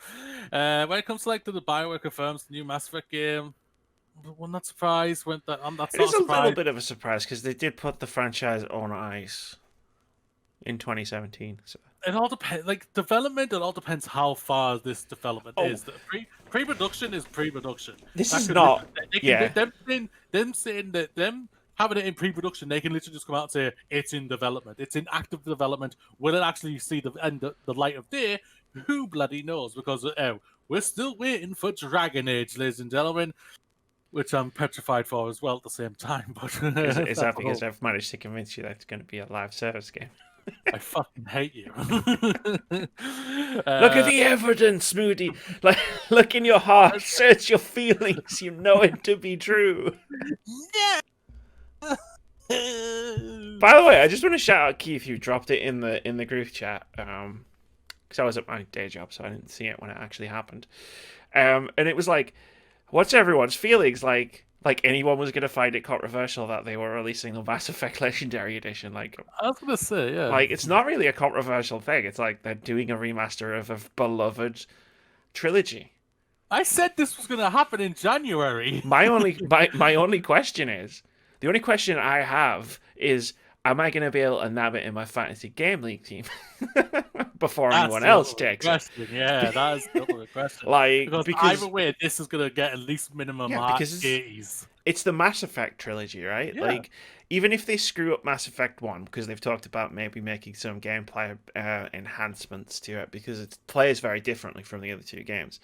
When it comes to like the BioWare confirms the new Mass Effect game, I'm not surprised. That's It not is a a surprise. little bit of a surprise because they did put the franchise on ice in 2017. So. It all depends. Like development, it all depends how far this development is. The pre-production is pre-production. This That is could not. literally- Yeah. them saying that them having it in pre-production, they can literally just come out and say it's in development. It's in active development. Will it actually see the light of day? Who bloody knows? Because we're still waiting for Dragon Age, ladies and gentlemen, which I'm petrified for as well at the same time. But Is that because I've managed to convince you that it's going to be a live service game? I fucking hate you. Look at the evidence, Moody. Like, look in your heart, search your feelings. You know it to be true. Yeah. By the way, I just want to shout out Keith, who dropped it in the group chat. Because I was at my day job, so I didn't see it when it actually happened. And it was like, what's everyone's feelings like? Like anyone was gonna find it controversial that they were releasing the Mass Effect Legendary Edition. Like, I was gonna say, yeah. Like, it's not really a controversial thing. It's like they're doing a remaster of a beloved trilogy. I said this was gonna happen in January. My only question is, the only question I have is, am I going to be able to nab it in my fantasy game league team before anyone else takes it? Yeah, that is the ultimate question. Like, because either way, this is gonna get at least minimum because 80s. It's the Mass Effect trilogy, right? Yeah. Like, even if they screw up Mass Effect 1, because they've talked about maybe making some gameplay enhancements to it, because it plays very differently from the other two games.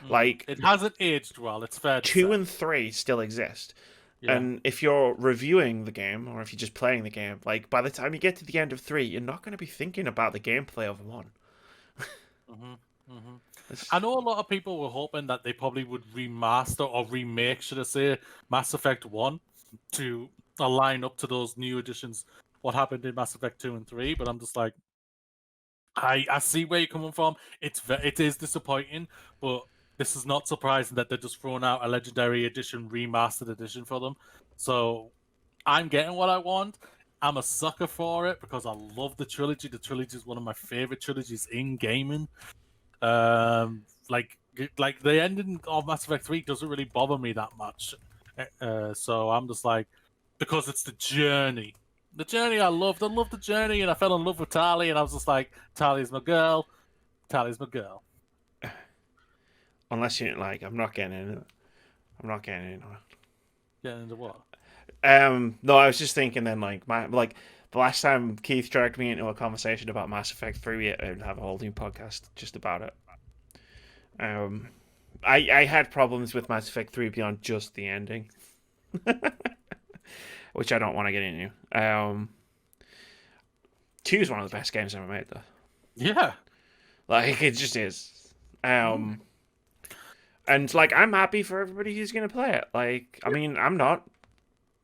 Like, it hasn't aged well, it's fair to 2 say. and 3 still exist. Yeah. And if you're reviewing the game, or if you're just playing the game, like, by the time you get to the end of 3, you're not going to be thinking about the gameplay of 1. I know a lot of people were hoping that they probably would remaster or remake, should I say, Mass Effect 1 to align up to those new editions, what happened in Mass Effect 2 and 3, but I'm just like, I see where you're coming from. It is disappointing, but this is not surprising that they're just throwing out a Legendary Edition, remastered edition for them. So I'm getting what I want. I'm a sucker for it because I love the trilogy. The trilogy is one of my favorite trilogies in gaming. Like the ending of Mass Effect 3 doesn't really bother me that much. So I'm just like, because it's the journey. The journey I loved. I loved the journey, and I fell in love with Tali, and I was just like, Tali's my girl. Tali's my girl. Unless you like, I'm not getting into it. I'm not getting into it. Getting into what? No, I was just thinking then, like, the last time Keith dragged me into a conversation about Mass Effect 3, I'd have a whole new podcast just about it. I had problems with Mass Effect 3 beyond just the ending. Which I don't want to get into. 2 is one of the best games ever made, though. Yeah. Like, it just is. And, like, I'm happy for everybody who's going to play it. Like, I mean, I'm not.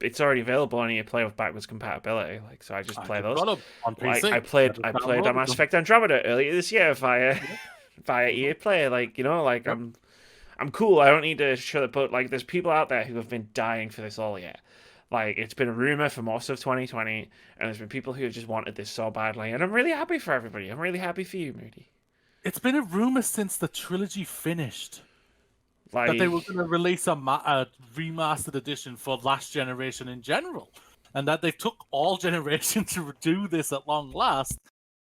It's already available and you play with backwards compatibility. Like, so I just play those. On PC. Like, I played Mass Effect Andromeda earlier this year via EA Play. Like, you know, like, I'm cool. I don't need to show it, but, like, there's people out there who have been dying for this all year. Like, it's been a rumor for most of 2020, and there's been people who have just wanted this so badly, and I'm really happy for everybody. I'm really happy for you, Moody. It's been a rumor since the trilogy finished. that they were Like, going to release a remastered edition for last generation in general, and that they took all generations to do this at long last.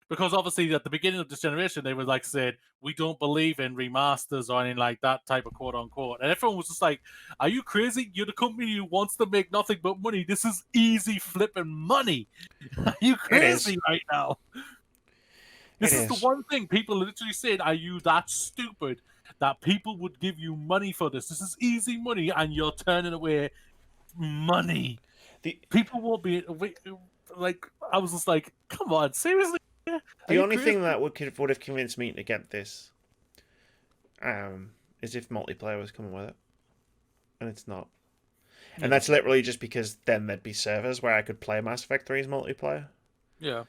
Because obviously at the beginning of this generation, they were like said, we don't believe in remasters or anything like that type of quote unquote. And everyone was just like, are you crazy? You're the company who wants to make nothing but money. This is easy flipping money. Are you it is. crazy right now? It This is the is. one thing people literally said, are you that stupid that people would give you money for this? This is easy money and you're turning away money. The People won't be like, I was just like, come on, seriously? Are the you only crazy? thing that would have convinced me to get this, is if multiplayer was coming with it, and it's not. And that's literally just because then there'd be servers where I could play Mass Effect 3's multiplayer. Yeah.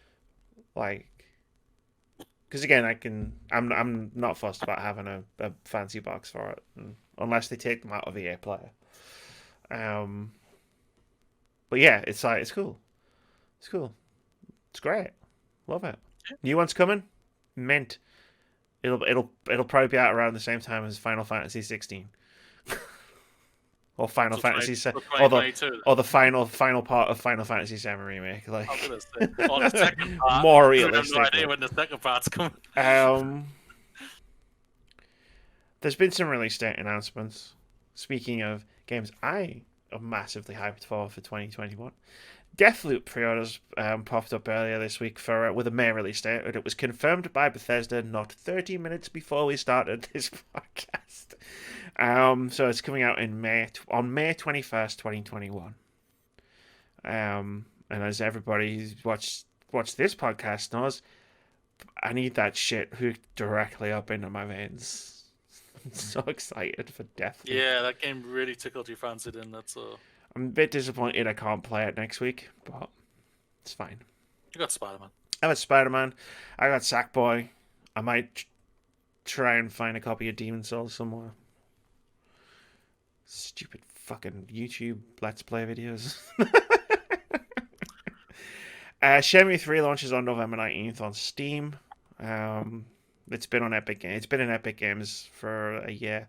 Like, because again, I'm not fussed about having a fancy box for it, unless they take them out of EA Player. But yeah, it's like it's cool. It's cool. It's great. Love it. New one's coming. Mint. It'll probably be out around the same time as Final Fantasy 16. Or Final Fantasy or the final part of Final Fantasy 7 remake. Like, I was gonna say, or the second part. more I have realistic. no idea when the second part's coming. There's been some release date announcements. Speaking of games I am massively hyped for 2021. Deathloop pre-orders popped up earlier this week with a May release date, and it was confirmed by Bethesda not 30 minutes before we started this podcast. So it's coming out on May 21st, 2021. And as everybody who's watched this podcast knows, I need that shit hooked directly up into my veins. I'm so excited for Deathloop. Yeah, that game really tickled your fancy, didn't it? So I'm a bit disappointed I can't play it next week, but it's fine. you got Spider-Man. I got Spider-Man. I got Sackboy. I might try and find a copy of Demon Souls somewhere. Stupid fucking YouTube Let's Play videos. Shenmue 3 launches on November 19th on Steam. It's been on Epic Games. It's been in Epic Games for a year.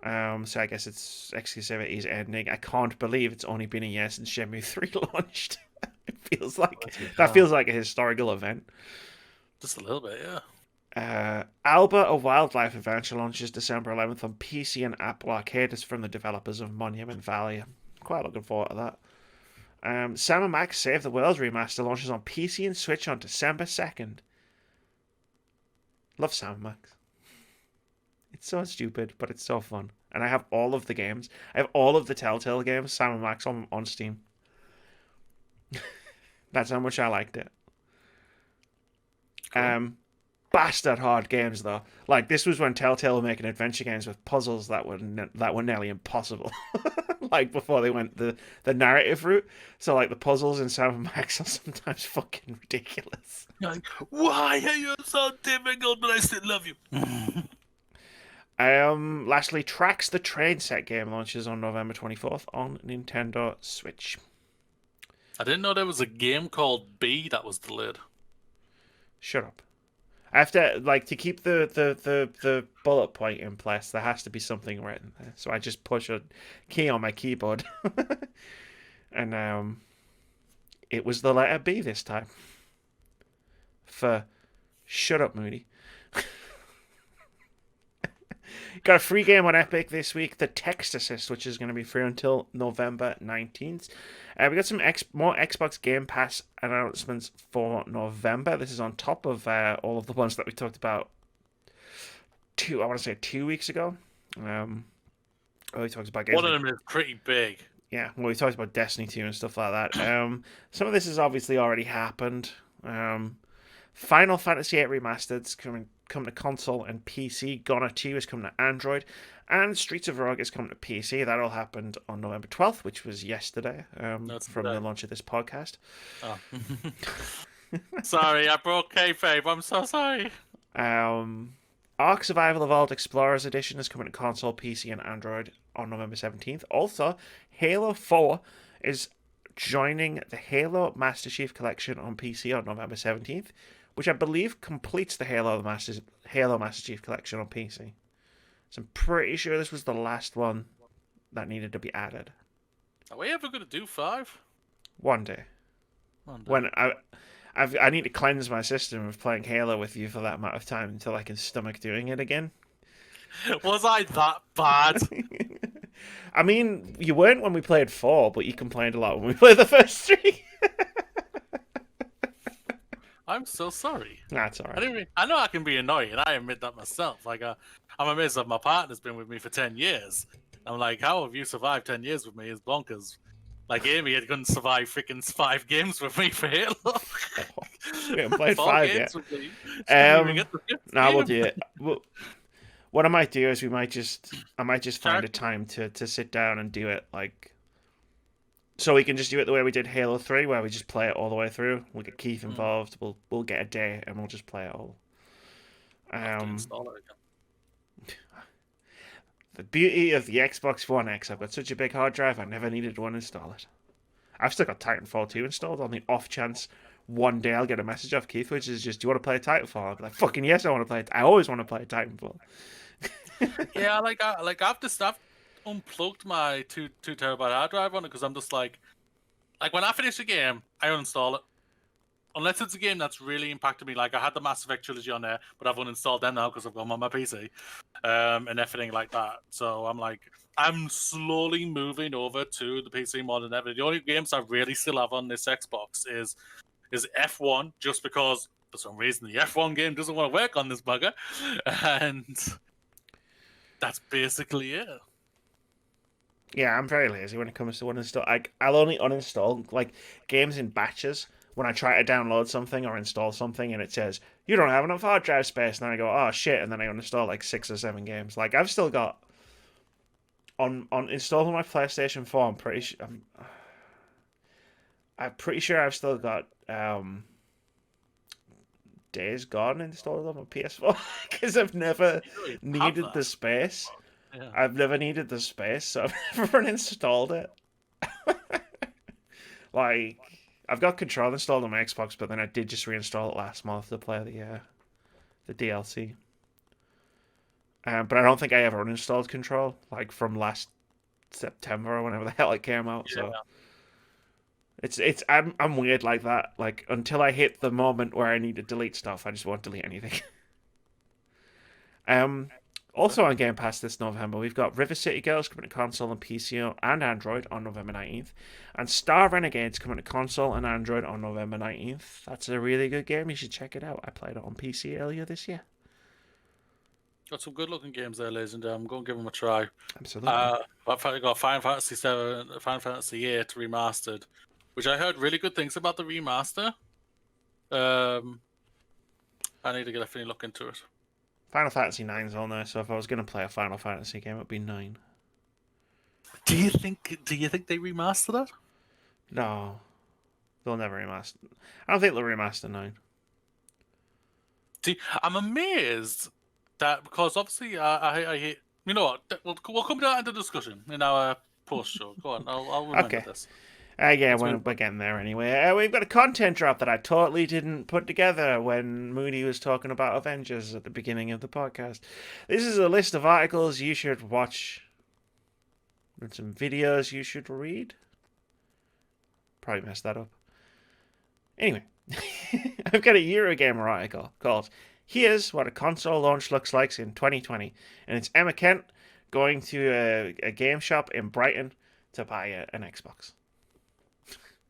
So I guess its exclusivity is ending. I can't believe it's only been a year since Shenmue 3 launched. It feels like feels like a historical event. Just a little bit, yeah. Alba, a wildlife adventure, launches December 11th on PC and Apple Arcade. It's from the developers of Monument Valley. I'm quite looking forward to that. Sam & Max Save the World remaster launches on PC and Switch on December 2nd. Love Sam & Max. It's so stupid, but it's so fun. And I have all of the games. I have all of the Telltale games, Sam & Max, on Steam. That's how much I liked it. Cool. Bastard hard games though. Like, this was when Telltale were making adventure games with puzzles that were nearly impossible. Like, before they went the narrative route. So like the puzzles in Sam & Max are sometimes fucking ridiculous. Like, why are you so difficult, but I still love you? Lastly, Tracks the Train Set game launches on November 24th on Nintendo Switch. I didn't know there was a game called B that was delayed. Shut up. I have to, like, to keep the bullet point in place, there has to be something written there. So I just push a key on my keyboard. And it was the letter B this time. For shut up, Moody. Got a free game on Epic this week, The Text Assist, which is going to be free until November 19th. We got some more Xbox Game Pass announcements for November. This is on top of all of the ones that we talked about 2 weeks ago. We talked about games. One of them is pretty big. Yeah, well, we talked about Destiny 2 and stuff like that. Some of this has obviously already happened. Final Fantasy VIII Remastered's come to console and PC. Ghana 2 is coming to Android. And Streets of Rogue is coming to PC. That all happened on November 12th, which was yesterday, from the launch of this podcast. Oh. Sorry, I broke kayfabe. I'm so sorry. Ark Survival Evolved Explorers Edition is coming to console, PC, and Android on November 17th. Also, Halo 4 is joining the Halo Master Chief Collection on PC on November 17th, which I believe completes the Halo Master Chief Collection on PC. So I'm pretty sure this was the last one that needed to be added. Are we ever going to do 5? One day. One day. When I need to cleanse my system of playing Halo with you for that amount of time until I can stomach doing it again. Was I that bad? I mean, you weren't when we played 4, but you complained a lot when we played the first 3. I'm so sorry. That's alright. I know I can be annoying, and I admit that myself. Like, I'm amazed that my partner's been with me for 10 years. I'm like, how have you survived 10 years with me? Is bonkers. Like, Amy had couldn't survive freaking 5 games with me for Halo. We haven't played 4 5 games yet. with me. She didn't even get the 5th No, we'll game. do it. What I might do is I might just find a time to sit down and do it, like, so we can just do it the way we did Halo 3, where we just play it all the way through. We'll get Keith involved. We'll get a day and we'll just play it all. I'll have to install it again. The beauty of the Xbox One X, I've got such a big hard drive, I never needed one install it. I've still got Titanfall 2 installed on the off chance one day I'll get a message off Keith, which is just, do you want to play Titanfall? I'll be like, fucking yes, I want to play it. I always want to play Titanfall. Yeah, I've just unplugged my 2 terabyte hard drive on it because I'm just like when I finish a game, I uninstall it. Unless it's a game that's really impacted me. Like, I had the Mass Effect trilogy on there, but I've uninstalled them now because I've got them on my PC, and everything like that. So I'm slowly moving over to the PC more than ever. The only games I really still have on this Xbox is F1, just because for some reason the F1 game doesn't want to work on this bugger, and that's basically it. Yeah, I'm very lazy when it comes to uninstall. I'll only uninstall like games in batches when I try to download something or install something and it says you don't have enough hard drive space, and then I go, oh shit, and then I uninstall like 6 or 7 games. Like, I've still got on installed on my PlayStation 4. I'm pretty sure I've still got Days Gone installed on my PS4 because I've never needed the space. Yeah. I've never needed the space, so I've never installed it. Like, I've got Control installed on my Xbox, but then I did just reinstall it last month to play the DLC. But I don't think I ever uninstalled Control, like from last September or whenever the hell it came out. So I'm weird like that. Like, until I hit the moment where I need to delete stuff, I just won't delete anything. Also on Game Pass this November, we've got River City Girls coming to console and PC and Android on November 19th, and Star Renegades coming to console and Android on November 19th. That's a really good game. You should check it out. I played it on PC earlier this year. Got some good-looking games there, ladies and gentlemen. I'm going to give them a try. Absolutely. I've got Final Fantasy 7, Final Fantasy 8 remastered, which I heard really good things about the remaster. I need to get a funny look into it. Final Fantasy 9's on there, so if I was going to play a Final Fantasy game, it would be 9. Do you think they remaster that? No. They'll never remaster. I don't think they'll remaster 9. See, I'm amazed that, because obviously I hate... You know what? We'll come to that into discussion in our post-show. Go on, I'll remember this. Yeah, we're getting there anyway. We've got a content drop that I totally didn't put together when Moody was talking about Avengers at the beginning of the podcast. This is a list of articles you should watch and some videos you should read. Probably messed that up. Anyway, I've got a Eurogamer article called Here's What a Console Launch Looks Like in 2020. And it's Emma Kent going to a game shop in Brighton to buy an Xbox.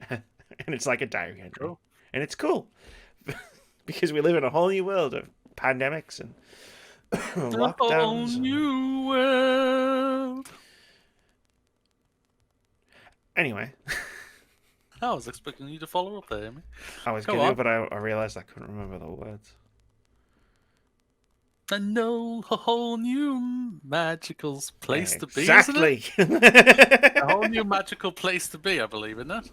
And it's like a diary entry. Cool. And it's cool. Because we live in a whole new world of pandemics and lockdowns. A whole new world. Anyway. I was expecting you to follow up there, Amy. I was going to, but I realised I couldn't remember the words. I know a whole new magical place to be. Exactly. A whole new magical place to be, I believe, isn't it?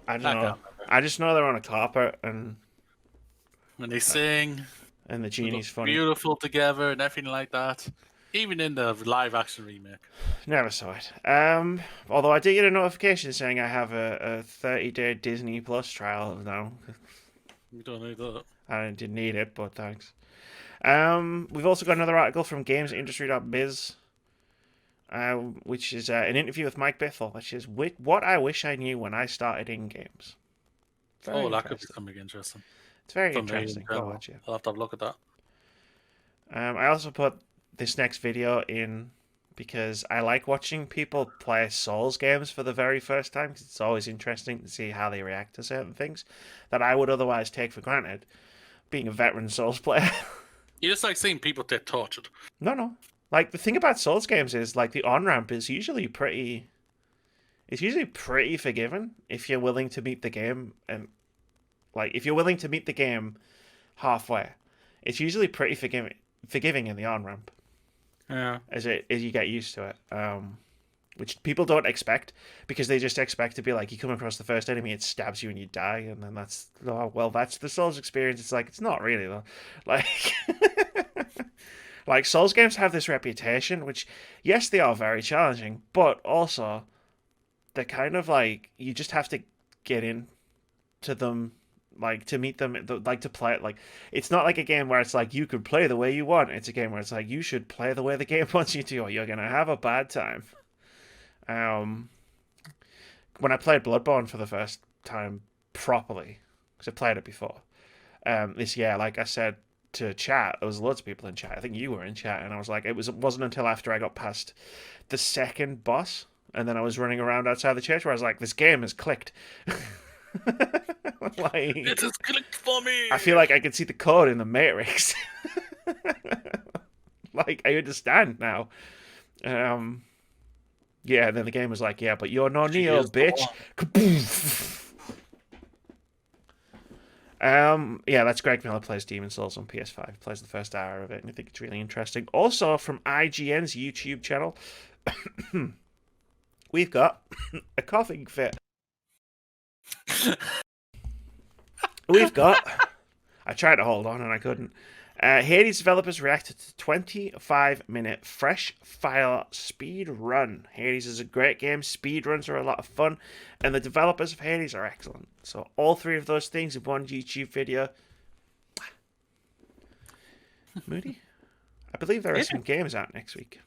I don't know. I just know they're on a carpet and they sing. And the genie's funny. Beautiful together and everything like that. Even in the live action remake. Never saw it. Although I did get a notification saying I have a 30-day Disney Plus trial now. You don't need that. I didn't need it, but thanks. We've also got another article from gamesindustry.biz, which is an interview with Mike Biffle, which is what I wish I knew when I started in games. Very That could be interesting. something interesting It's very for me in interesting. Go general. watch it. I'll have to have a look at that. I also put this next video in because I like watching people play Souls games for the very first time, because it's always interesting to see how they react to certain things that I would otherwise take for granted, being a veteran Souls player. You just like seeing people get tortured. No. Like, the thing about Souls games is, like, the on-ramp is usually pretty... It's usually pretty forgiving if you're willing to meet the game, and, like, if you're willing to meet the game halfway. It's usually pretty forgiving in the on-ramp. Yeah. As you get used to it. Which people don't expect, because they just expect to be like, you come across the first enemy, it stabs you and you die, and then that's the Souls experience. It's like, it's not really though. Like, like Souls games have this reputation, which, yes, they are very challenging, but also they're kind of like, you just have to get into them, like, to meet them, like, to play it. Like, it's not like a game where it's like you could play the way you want. It's a game where it's like, you should play the way the game wants you to, or you're gonna have a bad time. When I played Bloodborne for the first time properly, because I played it before, this year, like I said to chat, there was loads of people in chat. I think you were in chat, and I was like, it wasn't until after I got past the second boss, and then I was running around outside the church, where I was like, this game has clicked. Like, it has clicked for me. I feel like I can see the code in the Matrix. Like, I understand now. Yeah, and then the game was like, yeah, but you're no Neo, bitch. Yeah, that's Greg Miller plays Demon Souls on PS5. Plays the first hour of it, and I think it's really interesting. Also, from IGN's YouTube channel, we've got a coughing fit. We've got... I tried to hold on and I couldn't. Hades developers reacted to 25-minute fresh file speed run. Hades is a great game. Speed runs are a lot of fun, and the developers of Hades are excellent. So all three of those things in one YouTube video. Moody, I believe there are some games out next week.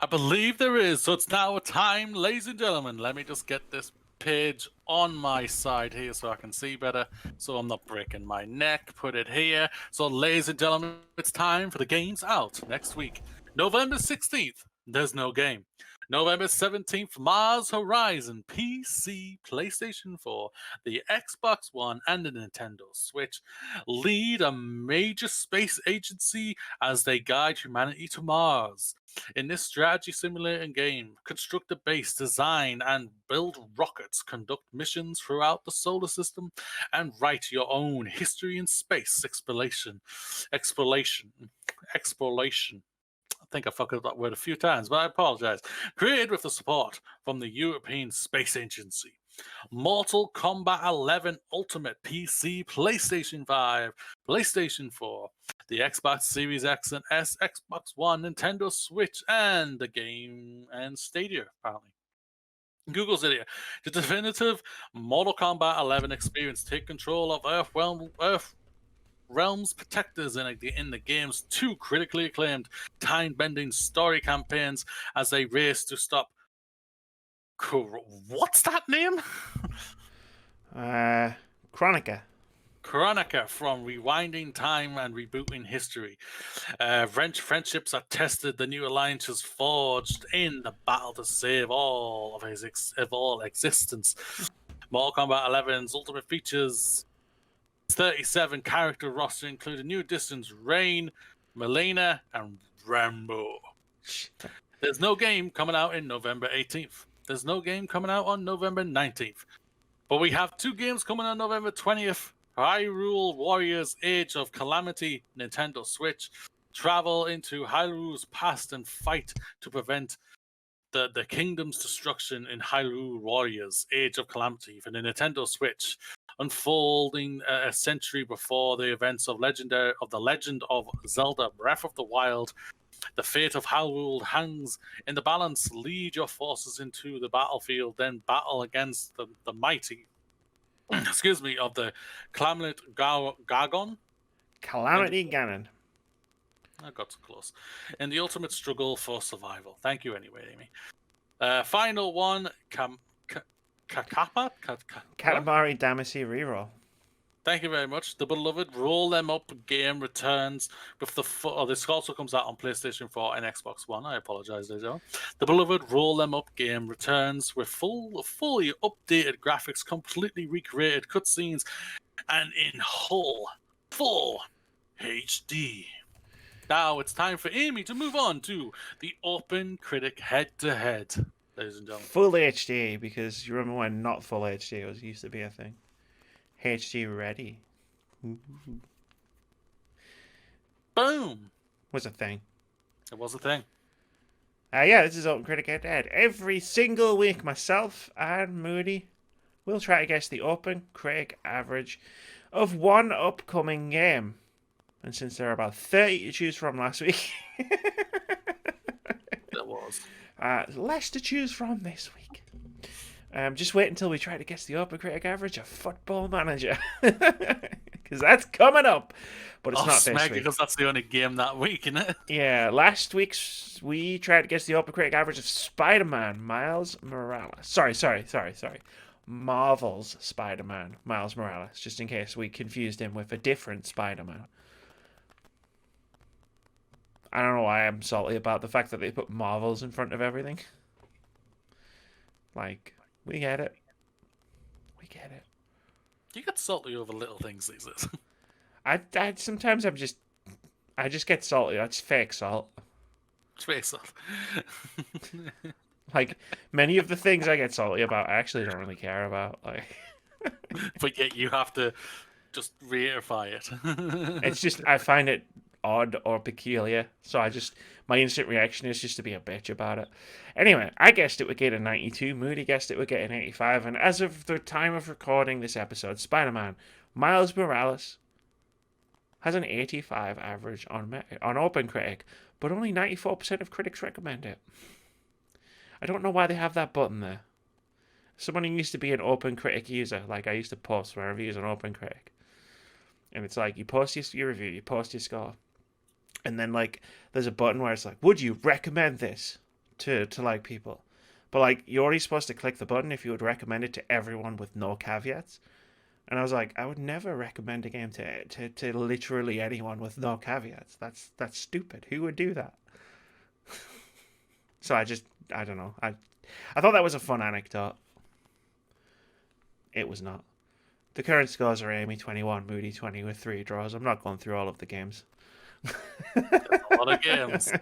I believe there is. So it's now time, ladies and gentlemen. Let me just get this page on my side here so I can see better, so I'm not breaking my neck. Put it here. So, ladies and gentlemen, it's time for the games out next week. November 16th, there's no game. November 17th, Mars Horizon, PC, PlayStation 4, the Xbox One, and the Nintendo Switch lead a major space agency as they guide humanity to Mars. In this strategy simulating game, construct a base, design and build rockets, conduct missions throughout the solar system, and write your own history in space exploration. I think I fucked up that word a few times, but I apologize. Created with the support from the European Space Agency. Mortal Kombat 11 Ultimate PC, PlayStation 5, PlayStation 4, the Xbox Series X and S, Xbox One, Nintendo Switch, and the game and Stadia, apparently. Google Stadia. The definitive Mortal Kombat 11 experience. Take control of Earth Realms Protectors in the game's two critically acclaimed time-bending story campaigns as they race to stop... What's that name? Chronica. Chronica from rewinding time and rebooting history. Friendships are tested, the new alliances forged in the battle to save all of all existence. Mortal Kombat 11's ultimate features 37 character roster, including new additions Rain, Melina, and Rambo. There's no game coming out in November 18th. There's no game coming out on November 19th. But we have two games coming on November 20th. Hyrule Warriors Age of Calamity, Nintendo Switch. Travel into Hyrule's past and fight to prevent the kingdom's destruction in Hyrule Warriors Age of Calamity for the Nintendo Switch. Unfolding a century before the events of the Legend of Zelda Breath of the Wild. The fate of Hyrule hangs in the balance. Lead your forces into the battlefield, then battle against the mighty, of the Calamity Gagon. Calamity Ganon. I got so close. In the ultimate struggle for survival. Thank you anyway, Amy. Final one, Kakapa? What? Katamari Damacy reroll. Thank you very much. The beloved Roll Them Up game returns with this also comes out on PlayStation 4 and Xbox One. I apologize, ladies and gentlemen. The beloved Roll Them Up game returns with fully updated graphics, completely recreated cutscenes, and in full HD. Now it's time for Amy to move on to the OpenCritic head-to-head, ladies and gentlemen. Full HD, because you remember when not full HD used to be a thing. HD ready. Boom! Was a thing. It was a thing. Yeah, this is OpenCritic head-to-head. Every single week, myself and Moody will try to guess the OpenCritic average of one upcoming game. And since there are about 30 to choose from last week, There was. less to choose from this week. Just wait until we try to guess the OpenCritic average of Football Manager. Because that's coming up. But it's not this week. Because that's the only game that week, isn't it? Yeah, last week's we tried to guess the OpenCritic average of Spider-Man, Miles Morales. Sorry. Marvel's Spider-Man, Miles Morales, just in case we confused him with a different Spider-Man. I don't know why I'm salty about the fact that they put Marvels in front of everything. Like, we get it. You get salty over little things these days. I sometimes I just get salty. That's fake salt. It's fake salt. Like, many of the things I get salty about, I actually don't really care about. Like, but yet you have to just reiterify it. It's just, I find it odd or peculiar. So my instant reaction is just to be a bitch about it. Anyway, I guessed it would get a 92. Moody guessed it would get an 85. And as of the time of recording this episode, Spider-Man, Miles Morales has an 85 average on OpenCritic, but only 94% of critics recommend it. I don't know why they have that button there. Someone who used to be an OpenCritic user, like I used to post my reviews on OpenCritic. And it's like, you post your review, you post your score. And then, like, there's a button where it's like, would you recommend this to like, people? But, like, you're already supposed to click the button if you would recommend it to everyone with no caveats. And I was like, I would never recommend a game to literally anyone with no caveats. That's stupid. Who would do that? So I don't know. I thought that was a fun anecdote. It was not. The current scores are Amy 21, Moody 20 with 3 draws. I'm not going through all of the games. A lot of games.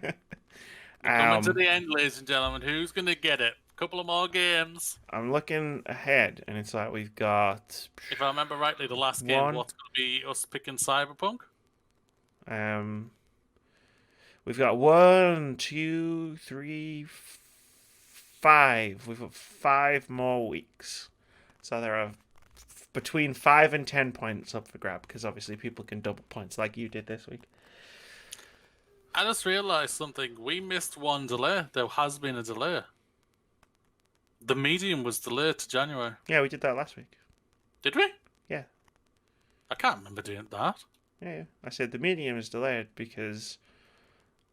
Coming to the end, ladies and gentlemen. Who's going to get it? A couple of more games. I'm looking ahead, and it's like we've got... If I remember rightly, the last game, what's going to be us picking Cyberpunk? We've got 1, 2, 3, 5. We've got 5 more weeks. So there are between 5 and 10 points up for grab, because obviously people can double points like you did this week. I just realised something. We missed one delay. There has been a delay. The Medium was delayed to January. Yeah, we did that last week. Did we? Yeah. I can't remember doing that. Yeah. I said the Medium is delayed because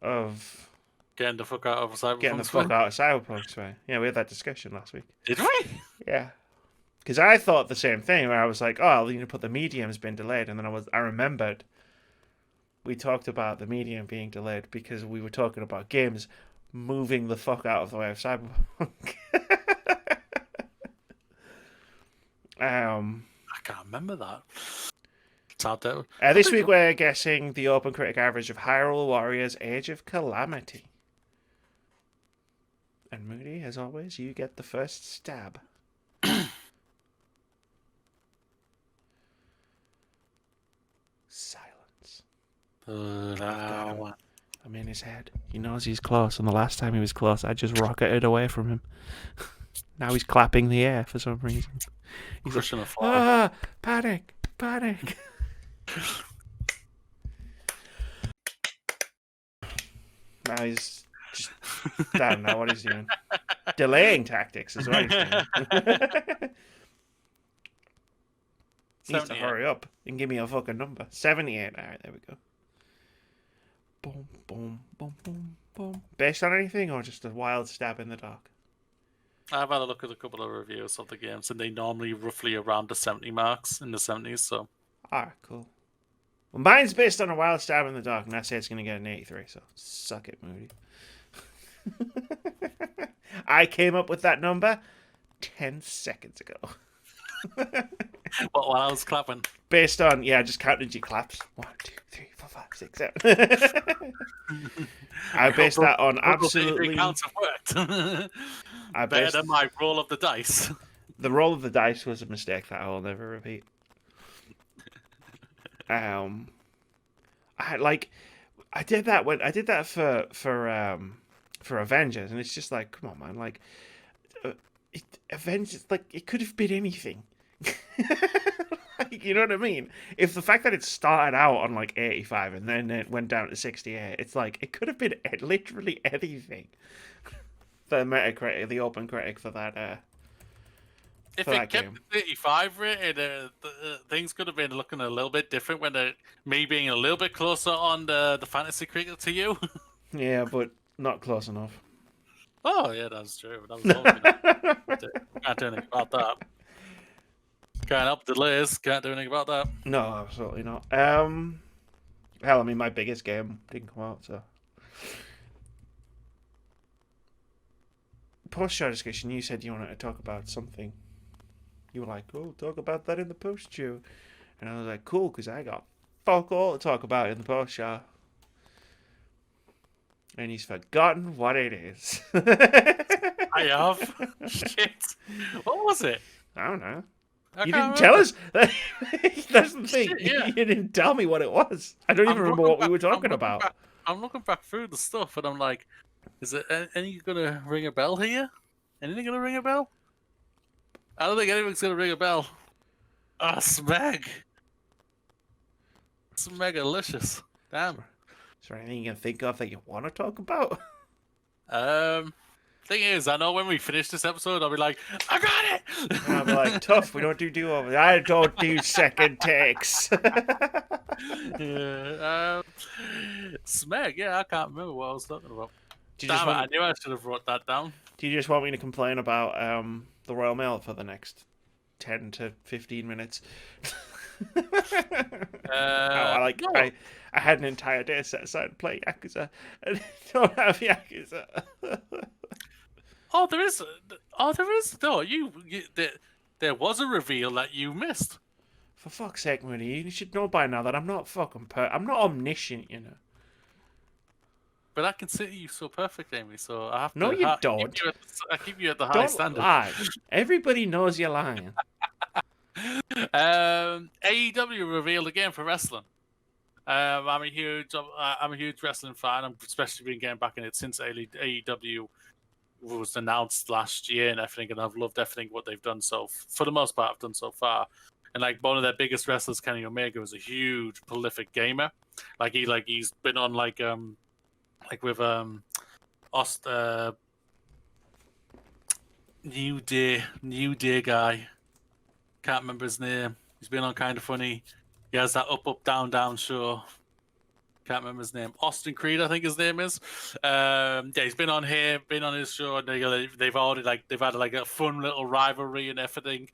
of... Getting the fuck out of Cyberpunk. Getting the fuck out of Cyberpunk's way. Yeah, we had that discussion last week. Did we? Yeah. Because I thought the same thing, where I was like, oh, you know, put the Medium's been delayed. And then I remembered we talked about the Medium being delayed because we were talking about games moving the fuck out of the way of Cyberpunk. I can't remember that. It's out there. This week we're guessing the OpenCritic average of Hyrule Warriors Age of Calamity. And Moody, as always, you get the first stab. Silence. I'm in his head. He knows he's close, and the last time he was close, I just rocketed away from him. Now he's clapping the air for some reason. He's Crushing like, a fly. Panic. Now he's just, I don't know what he's doing. Delaying tactics is what he's doing. He needs to hurry up and give me a fucking number. 78. Alright, there we go. boom, boom, boom, boom, boom. Based on anything, or just a wild stab in the dark? I've had a look at a couple of reviews of the games, and they normally roughly around the 70 marks in the 70s. So, Cool. Well, mine's based on a wild stab in the dark, and I say it's going to get an 83. So suck it, Moody. I came up with that number 10 seconds ago. while I was clapping, Based on, just counted your claps. 1, 2, 3, 4, 5, 6, 7. I based that on absolutely. Counts have worked. I Better based than my roll of the dice. the roll of the dice was a mistake that I will never repeat. I did that for Avengers, and it's just like, come on, man, like Avengers, like it could have been anything. Like, you know what I mean? If the fact that it started out on like 85 and then it went down to 68, it's like it could have been literally anything. The Metacritic, the OpenCritic for that. If it kept the 35 rated, things could have been looking a little bit different when me being a little bit closer on the fantasy critic to you. Yeah, but not close enough. Oh, yeah, that's true. That was can't do anything about that. Can't help delays. Can't do anything about that. No, absolutely not. Hell, I mean, my biggest game didn't come out, so. Post-show discussion, you said you wanted to talk about something. You were like, oh, talk about that in the post-show. And I was like, cool, because I got fuck all to talk about in the post-show. And he's forgotten what it is. I have. Shit. What was it? I don't know. I You can't didn't tell remember. us. That's the thing. Shit, yeah. You didn't tell me what it was. I don't even remember what we were talking about. I'm looking back through the stuff, and I'm like, is it any gonna ring a bell here? Anything gonna ring a bell? I don't think anything's gonna ring a bell. Ah, Smeg. Smegalicious. Damn. Is there anything you can think of that you want to talk about? Thing is, I know when we finish this episode, I'll be like, I got it! And I'll be like, tough, we don't do do-overs. I don't do second takes. Yeah, Smeg, yeah, I can't remember what I was talking about. Damn it, I knew I should have wrote that down. Do you just want me to complain about the Royal Mail for the next 10 to 15 minutes? No. I had an entire day set aside to play Yakuza, and don't have Yakuza. There is. No, there was a reveal that you missed. For fuck's sake, Mooney, you should know by now that I'm not fucking I'm not omniscient, you know. But I consider you so perfect, Amy. So I have to. No, you don't. I keep you at the high standard. Don't lie. Everybody knows you're lying. AEW revealed again for wrestling. I'm a huge wrestling fan. I've especially been getting back in it since AEW was announced last year and everything, and I've loved everything what they've done for the most part. I've done so far, and like one of their biggest wrestlers, Kenny Omega, was a huge prolific gamer. He's been on with New Day guy. Can't remember his name. He's been on Kind of Funny. He has that up, down, down show. Can't remember his name. Austin Creed, I think his name is. He's been on here, been on his show, and they've had a fun little rivalry and everything.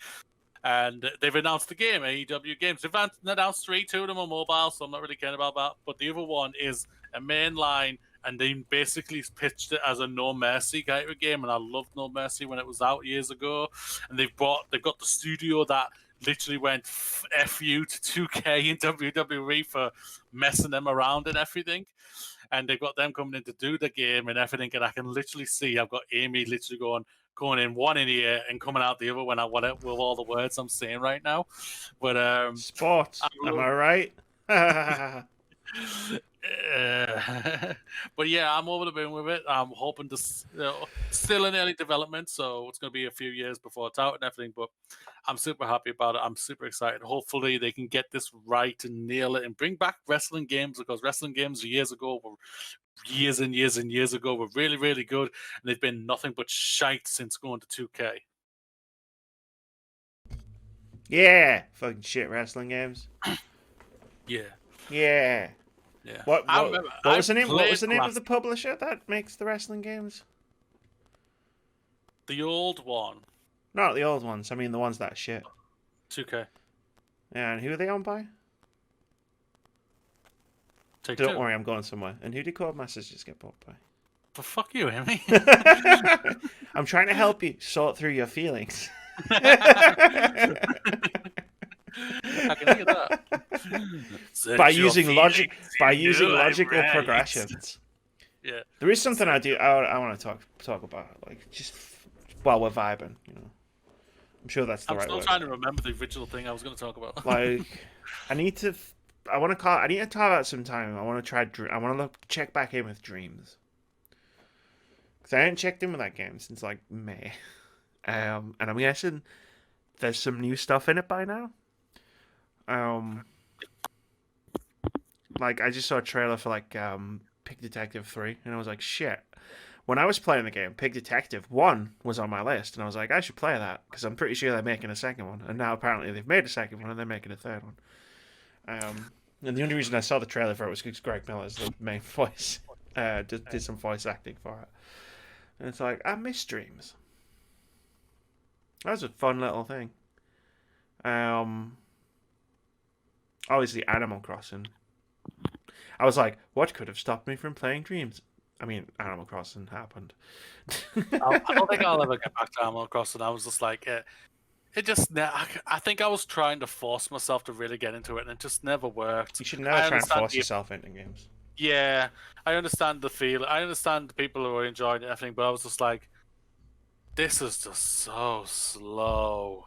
And they've announced the game, AEW games. They've announced 3, 2 of them on mobile, so I'm not really caring about that. But the other one is a main line, and they basically pitched it as a No Mercy kind of game, and I loved No Mercy when it was out years ago. And they've got the studio that literally went F you to 2K in WWE for messing them around and everything. And they've got them coming in to do the game and everything, and I can literally see I've got Amy literally going in one in ear and coming out the other with all the words I'm saying right now. But sports, am I right? But yeah, I'm over the moon with it. I'm hoping to still in early development, so it's going to be a few years before it's out and everything. But I'm super happy about it. I'm super excited. Hopefully, they can get this right and nail it and bring back wrestling games, because wrestling games years and years ago were really, really good, and they've been nothing but shite since going to 2K. Yeah, fucking shit wrestling games. Yeah. Yeah. Yeah. What I what remember what I was the name? What played was the the name of the last, publisher that makes the wrestling games? the old one, Not the old ones. I mean the ones that are shit. 2K. Yeah, and who are they owned by? Take Don't two. worry, I'm going somewhere. And who did Codemasters just get bought by? But fuck you, Amy. I'm trying to help you sort through your feelings. How can I get that? by Set your using logic, feelings, by you using know I'm logical right. progressions. Yeah. There is something Set I do. I want to talk about, like just while we're vibing. I'm sure that's the I'm right still word. trying to remember the original thing I was going to talk about. Like, I need to. I want to call. I need to talk about some time. I want to try. I want to check back in with Dreams because I haven't checked in with that game since like May. And I'm guessing there's some new stuff in it by now. Like I just saw a trailer for like Pig Detective 3, and I was like, shit. When I was playing the game, Pig Detective 1 was on my list, and I was like, I should play that because I'm pretty sure they're making a second one, and now apparently they've made a second one and they're making a third one. And the only reason I saw the trailer for it was because Greg Miller's the main voice. Did some voice acting for it, and it's like I miss Dreams. That was a fun little thing. Obviously Animal Crossing. I was like, what could have stopped me from playing Dreams? I mean, Animal Crossing happened. I don't think I'll ever get back to Animal Crossing. I was just like, it just. I think I was trying to force myself to really get into it, and it just never worked. You should never I try and understand force yourself into games. Yeah, I understand the feel. I understand the people who are enjoying it and everything, but I was just like, this is just so slow.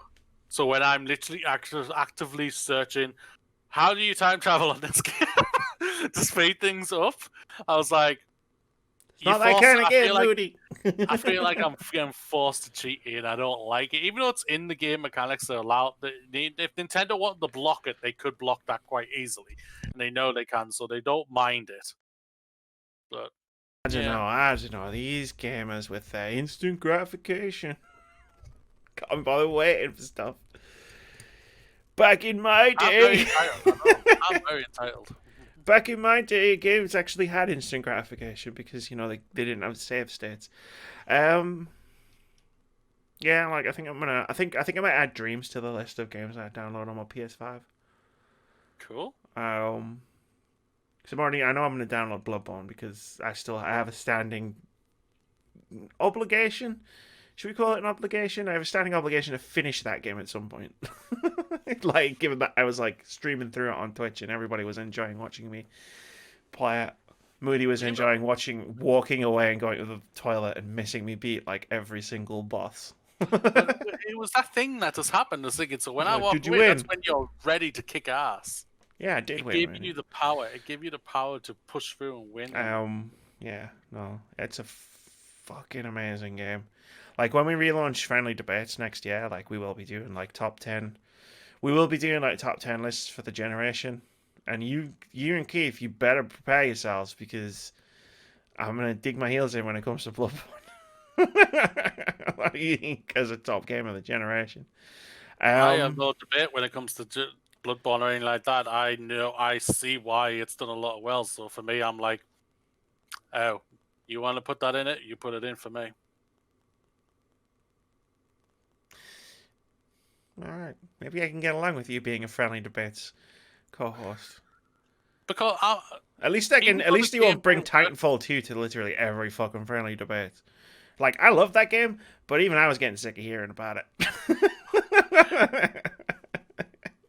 So when I'm literally actively searching, how do you time travel on this game to speed things up? I was like, It's not that kind of game, feel like Moody. I feel like I'm getting forced to cheat here, and I don't like it. Even though it's in the game mechanics that allow, if Nintendo wanted to block it, they could block that quite easily, and they know they can, so they don't mind it. But I don't know. These gamers with their instant gratification. Can't bother waiting for stuff. Back in my I'm very day, entitled. I know. I'm very entitled. back in my day, games actually had instant gratification because they didn't have save states. Yeah, like I think I might add Dreams to the list of games I download on my PS5. Cool. Cause I know I'm gonna download Bloodborne because I have a standing obligation. Should we call it an obligation? I have a standing obligation to finish that game at some point. Like, given that I was like streaming through it on Twitch and everybody was enjoying watching me play it. Moody was enjoying walking away and going to the toilet and missing me beat like every single boss. But it was that thing that just happened. I was thinking, so when I Like, walk did you away, that's win? when you're ready to kick ass. Yeah, I did It win. gave Really. you the power. It gave you the power to push through and win. Yeah, no, it's a fucking amazing game. Like when we relaunch Friendly Debates next year, like we will be doing like top 10. We will be doing like top 10 lists for the generation. And you and Keith, you better prepare yourselves because I'm gonna dig my heels in when it comes to Bloodborne. As a top game of the generation. I have no debate when it comes to Bloodborne or anything like that. I see why it's done a lot well. So for me, I'm like, oh, you want to put that in it? You put it in for me. All right, maybe I can get along with you being a Friendly Debates co-host. Because At least I can. even At though least the you won't bring gameplay Titanfall 2 to literally every fucking Friendly Debate. Like I love that game, but even I was getting sick of hearing about it.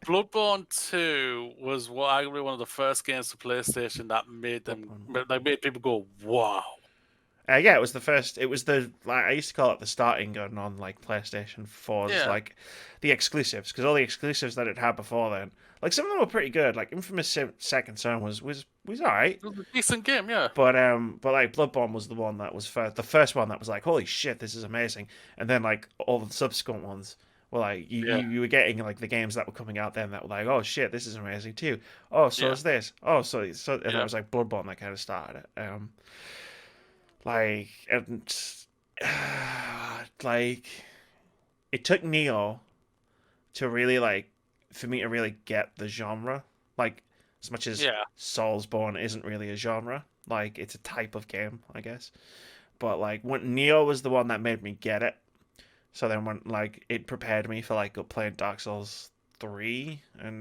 Bloodborne 2 was arguably one of the first games for PlayStation that made people go, wow. Yeah, it was the first. It was the I used to call it the starting gun on like PlayStation 4's Yeah. like the exclusives because all the exclusives that it had before then, like some of them were pretty good. Like Infamous Second Son was alright. It was a decent game, yeah. But like Bloodborne was the one that was the first one that was like, holy shit, this is amazing. And then like all the subsequent ones were like you were getting like the games that were coming out then that were like, oh shit, this is amazing too. Oh, so is this. Oh, so and it was like Bloodborne that kind of started it. Like and like it took Neo to really like for me to really get the genre. Like As much as Yeah. Soulsborne isn't really a genre, like it's a type of game, I guess. But like when Neo was the one that made me get it. So then when like it prepared me for like playing Dark Souls 3 and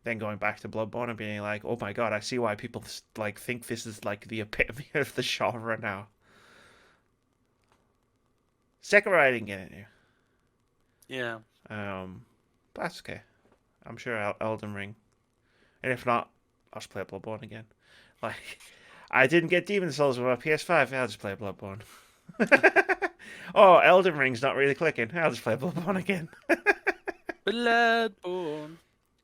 then going back to Bloodborne and being like, "Oh my god, I see why people like think this is like the epitome of the genre now." Sekiro I didn't get into. Yeah. But that's okay. I'm sure Elden Ring. And if not, I'll just play Bloodborne again. Like, I didn't get Demon Souls with my PS5. I'll just play Bloodborne. Oh, Elden Ring's not really clicking. I'll just play Bloodborne again. Bloodborne.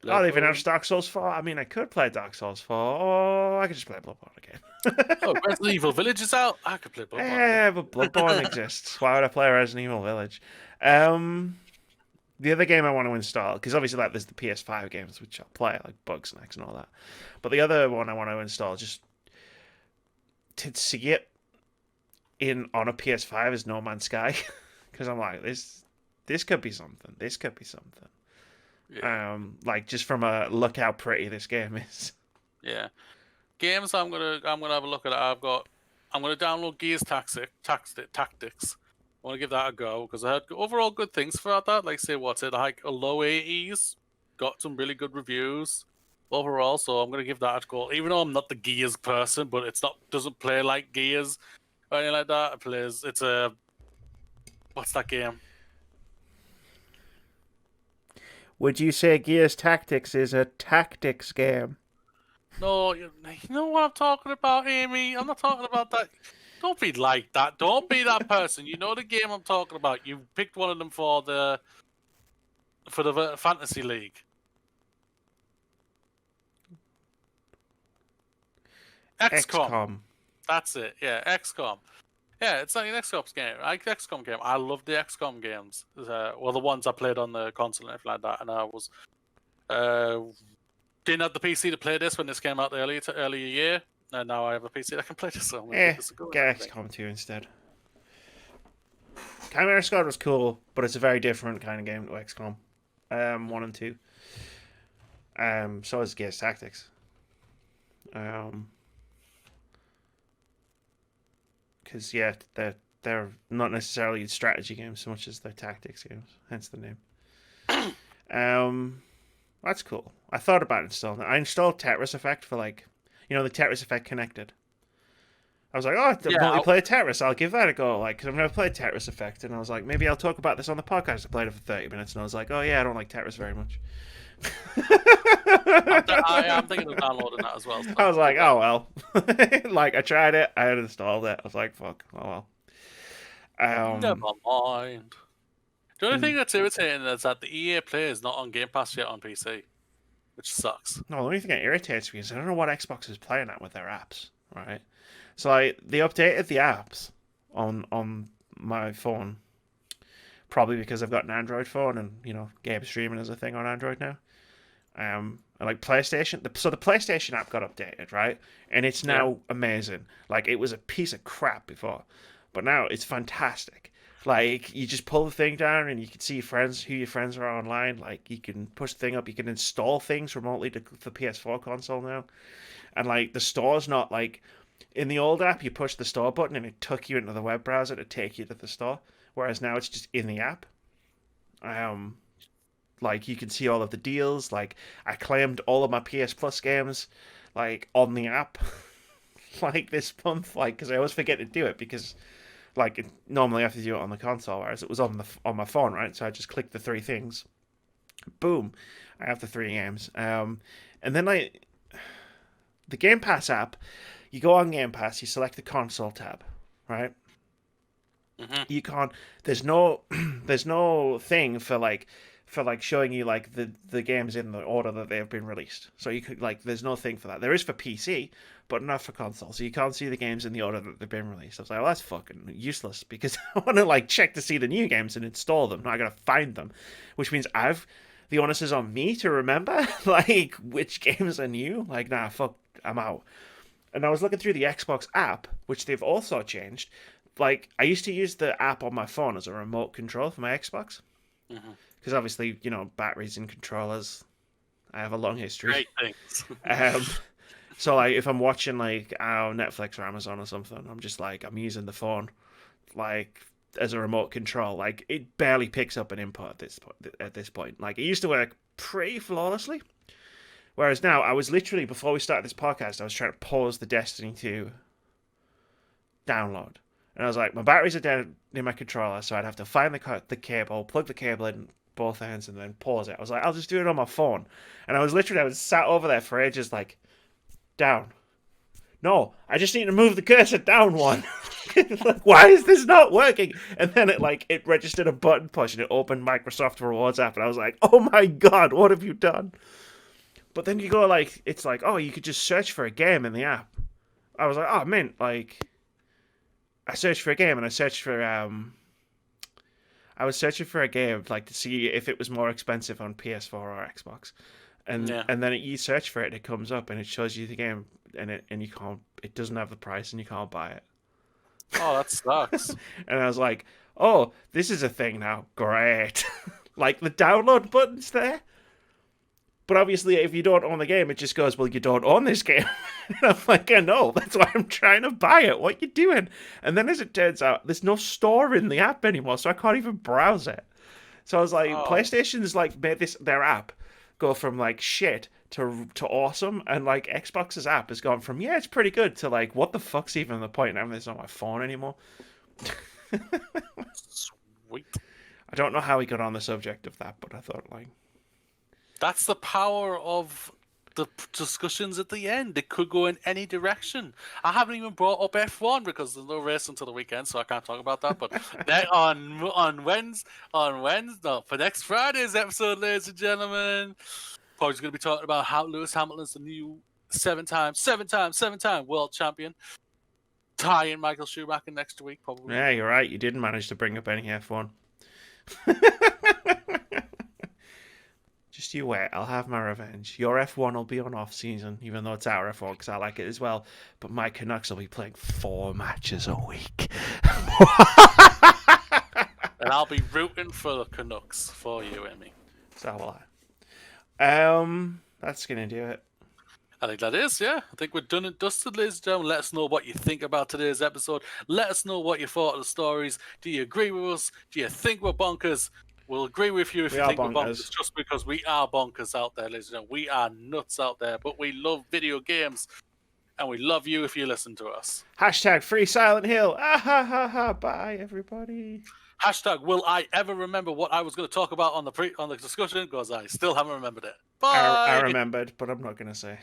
Oh, they've announced Bloodborne. Dark Souls 4. I mean, I could play Dark Souls 4, or I could just play Bloodborne again. Oh, Resident Evil Village is out. I could play Bloodborne Yeah, but Bloodborne exists. Why would I play Resident Evil Village? The other game I want to install, because obviously like there's the PS5 games which I'll play, like Bugsnax and all that. But the other one I want to install just to see it in on a PS5 is No Man's Sky, because I'm like this could be something. This could be something. Yeah. Like just from a look how pretty this game is. Yeah. Games I'm gonna have a look at. I'm gonna download Gears Tactics. I want to give that a go because I had overall good things for that. Like say what's it like a low 80s, got some really good reviews overall. So I'm gonna give that a go. Even though I'm not the Gears person, but doesn't play like Gears or anything like that. It's a what's that game? Would you say Gears Tactics is a tactics game? No, you know what I'm talking about, Amy. I'm not talking about that. Don't be like that. Don't be that person. You know the game I'm talking about. You picked one of them for the fantasy league. XCOM. That's it. Yeah, XCOM. Yeah, it's like an XCOM game. I like the XCOM game. I love the XCOM games. Well, the ones I played on the console and everything like that. And I was didn't have the PC to play this when this came out the earlier year. And now I have a PC that can play this. So I'm gonna give this a go. Get XCOM 2 instead. Chimera Squad was cool, but it's a very different kind of game to XCOM 1 and 2. So is Gears Tactics. Because yeah, they're not necessarily strategy games so much as they're tactics games, hence the name. That's cool. I thought about installing it. I installed Tetris Effect for like, the Tetris Effect connected. I was like, oh, the multiplayer Tetris, I'll give that a go. Like, because I've never played Tetris Effect, and I was like, maybe I'll talk about this on the podcast. I played it for 30 minutes, and I was like, oh yeah, I don't like Tetris very much. I'm thinking of downloading that as well. So I was like, oh well. Like, I tried it, I had installed it. I was like, fuck, oh well. Never mind. The only thing that's irritating is that the EA Play is not on Game Pass yet on PC, which sucks. No, the only thing that irritates me is I don't know what Xbox is playing at with their apps, right? So like they updated the apps on my phone, probably because I've got an Android phone and game streaming is a thing on Android now. And like PlayStation, so the PlayStation app got updated, right? And it's now amazing. Like it was a piece of crap before, but now it's fantastic. Like you just pull the thing down and you can see who your friends are online. Like you can push the thing up, you can install things remotely to the PS4 console now, and like the store's not like in the old app. You push the store button and it took you into the web browser to take you to the store, whereas now it's just in the app. Like you can see all of the deals. Like I claimed all of my PS Plus games, like on the app, like this month. Like because I always forget to do it because, like normally I have to do it on the console, whereas it was on my phone, right? So I just click the three things, boom, I have the 3 games. And then the Game Pass app, you go on Game Pass, you select the console tab, right? Mm-hmm. You can't. There's no thing for showing you like the games in the order that they've been released. So you could there's no thing for that. There is for PC, but not for console. So you can't see the games in the order that they've been released. I was like, well, that's fucking useless because I want to check to see the new games and install them. Now I gotta find them, which means the onus is on me to remember which games are new. Like, nah, fuck, I'm out. And I was looking through the Xbox app, which they've also changed. Like, I used to use the app on my phone as a remote control for my Xbox. Mm-hmm. Because obviously, batteries and controllers I have a long history. Great things. So like if I'm watching like Netflix or Amazon or something, I'm just like I'm using the phone like as a remote control. Like it barely picks up an input at this point. Like it used to work pretty flawlessly. Whereas now I was literally before we started this podcast, I was trying to pause the Destiny 2 download. And I was like, my batteries are down in my controller, so I'd have to find the cable, plug the cable in both ends, and then pause it. I was like, I'll just do it on my phone. And I was sat over there for ages, like, down. No, I just need to move the cursor down one. Like, why is this not working? And then it registered a button push and it opened Microsoft Rewards app, and I was like, oh my god, what have you done? But then you go it's like, oh, you could just search for a game in the app. I was like, oh, mint, like. I searched for a game and I searched for I was searching for a game like to see if it was more expensive on PS4 or Xbox, and then you search for it and it comes up and it shows you the game and you can't, it doesn't have the price and you can't buy it. Oh, that sucks. And I was like, oh, this is a thing now. Great. Like the download button's there. But obviously, if you don't own the game, it just goes, well, you don't own this game. And I'm like, I know, that's why I'm trying to buy it. What you doing? And then as it turns out, there's no store in the app anymore, so I can't even browse it. So I was like, PlayStation's like made their app go from like shit to awesome, and like Xbox's app has gone from it's pretty good to like what the fuck's even the point in having this on my phone anymore? Sweet. I don't know how we got on the subject of that, but I thought like. That's the power of the discussions at the end. It could go in any direction. I haven't even brought up F1 because there's no race until the weekend, so I can't talk about that. But for next Friday's episode, ladies and gentlemen, probably going to be talking about how Lewis Hamilton's the new seven-time world champion. Tying Michael Schumacher next week, probably. Yeah, you're right. You didn't manage to bring up any F1. Just you wait, I'll have my revenge. Your F1 will be on off-season, even though it's our F1, because I like it as well. But my Canucks will be playing 4 matches a week. And I'll be rooting for the Canucks for you, Emmy. So will I. That's going to do it. I think that is, yeah. I think we're done and dusted, ladies and gentlemen. Let us know what you think about today's episode. Let us know what you thought of the stories. Do you agree with us? Do you think we're bonkers? We'll agree with you if you think we're bonkers, just because we are bonkers out there, ladies and gentlemen. We are nuts out there, but we love video games, and we love you if you listen to us. Hashtag free Silent Hill. Ah ha ha ha. Bye, everybody. Hashtag will I ever remember what I was going to talk about on the discussion? Because I still haven't remembered it. Bye. I remembered, but I'm not going to say.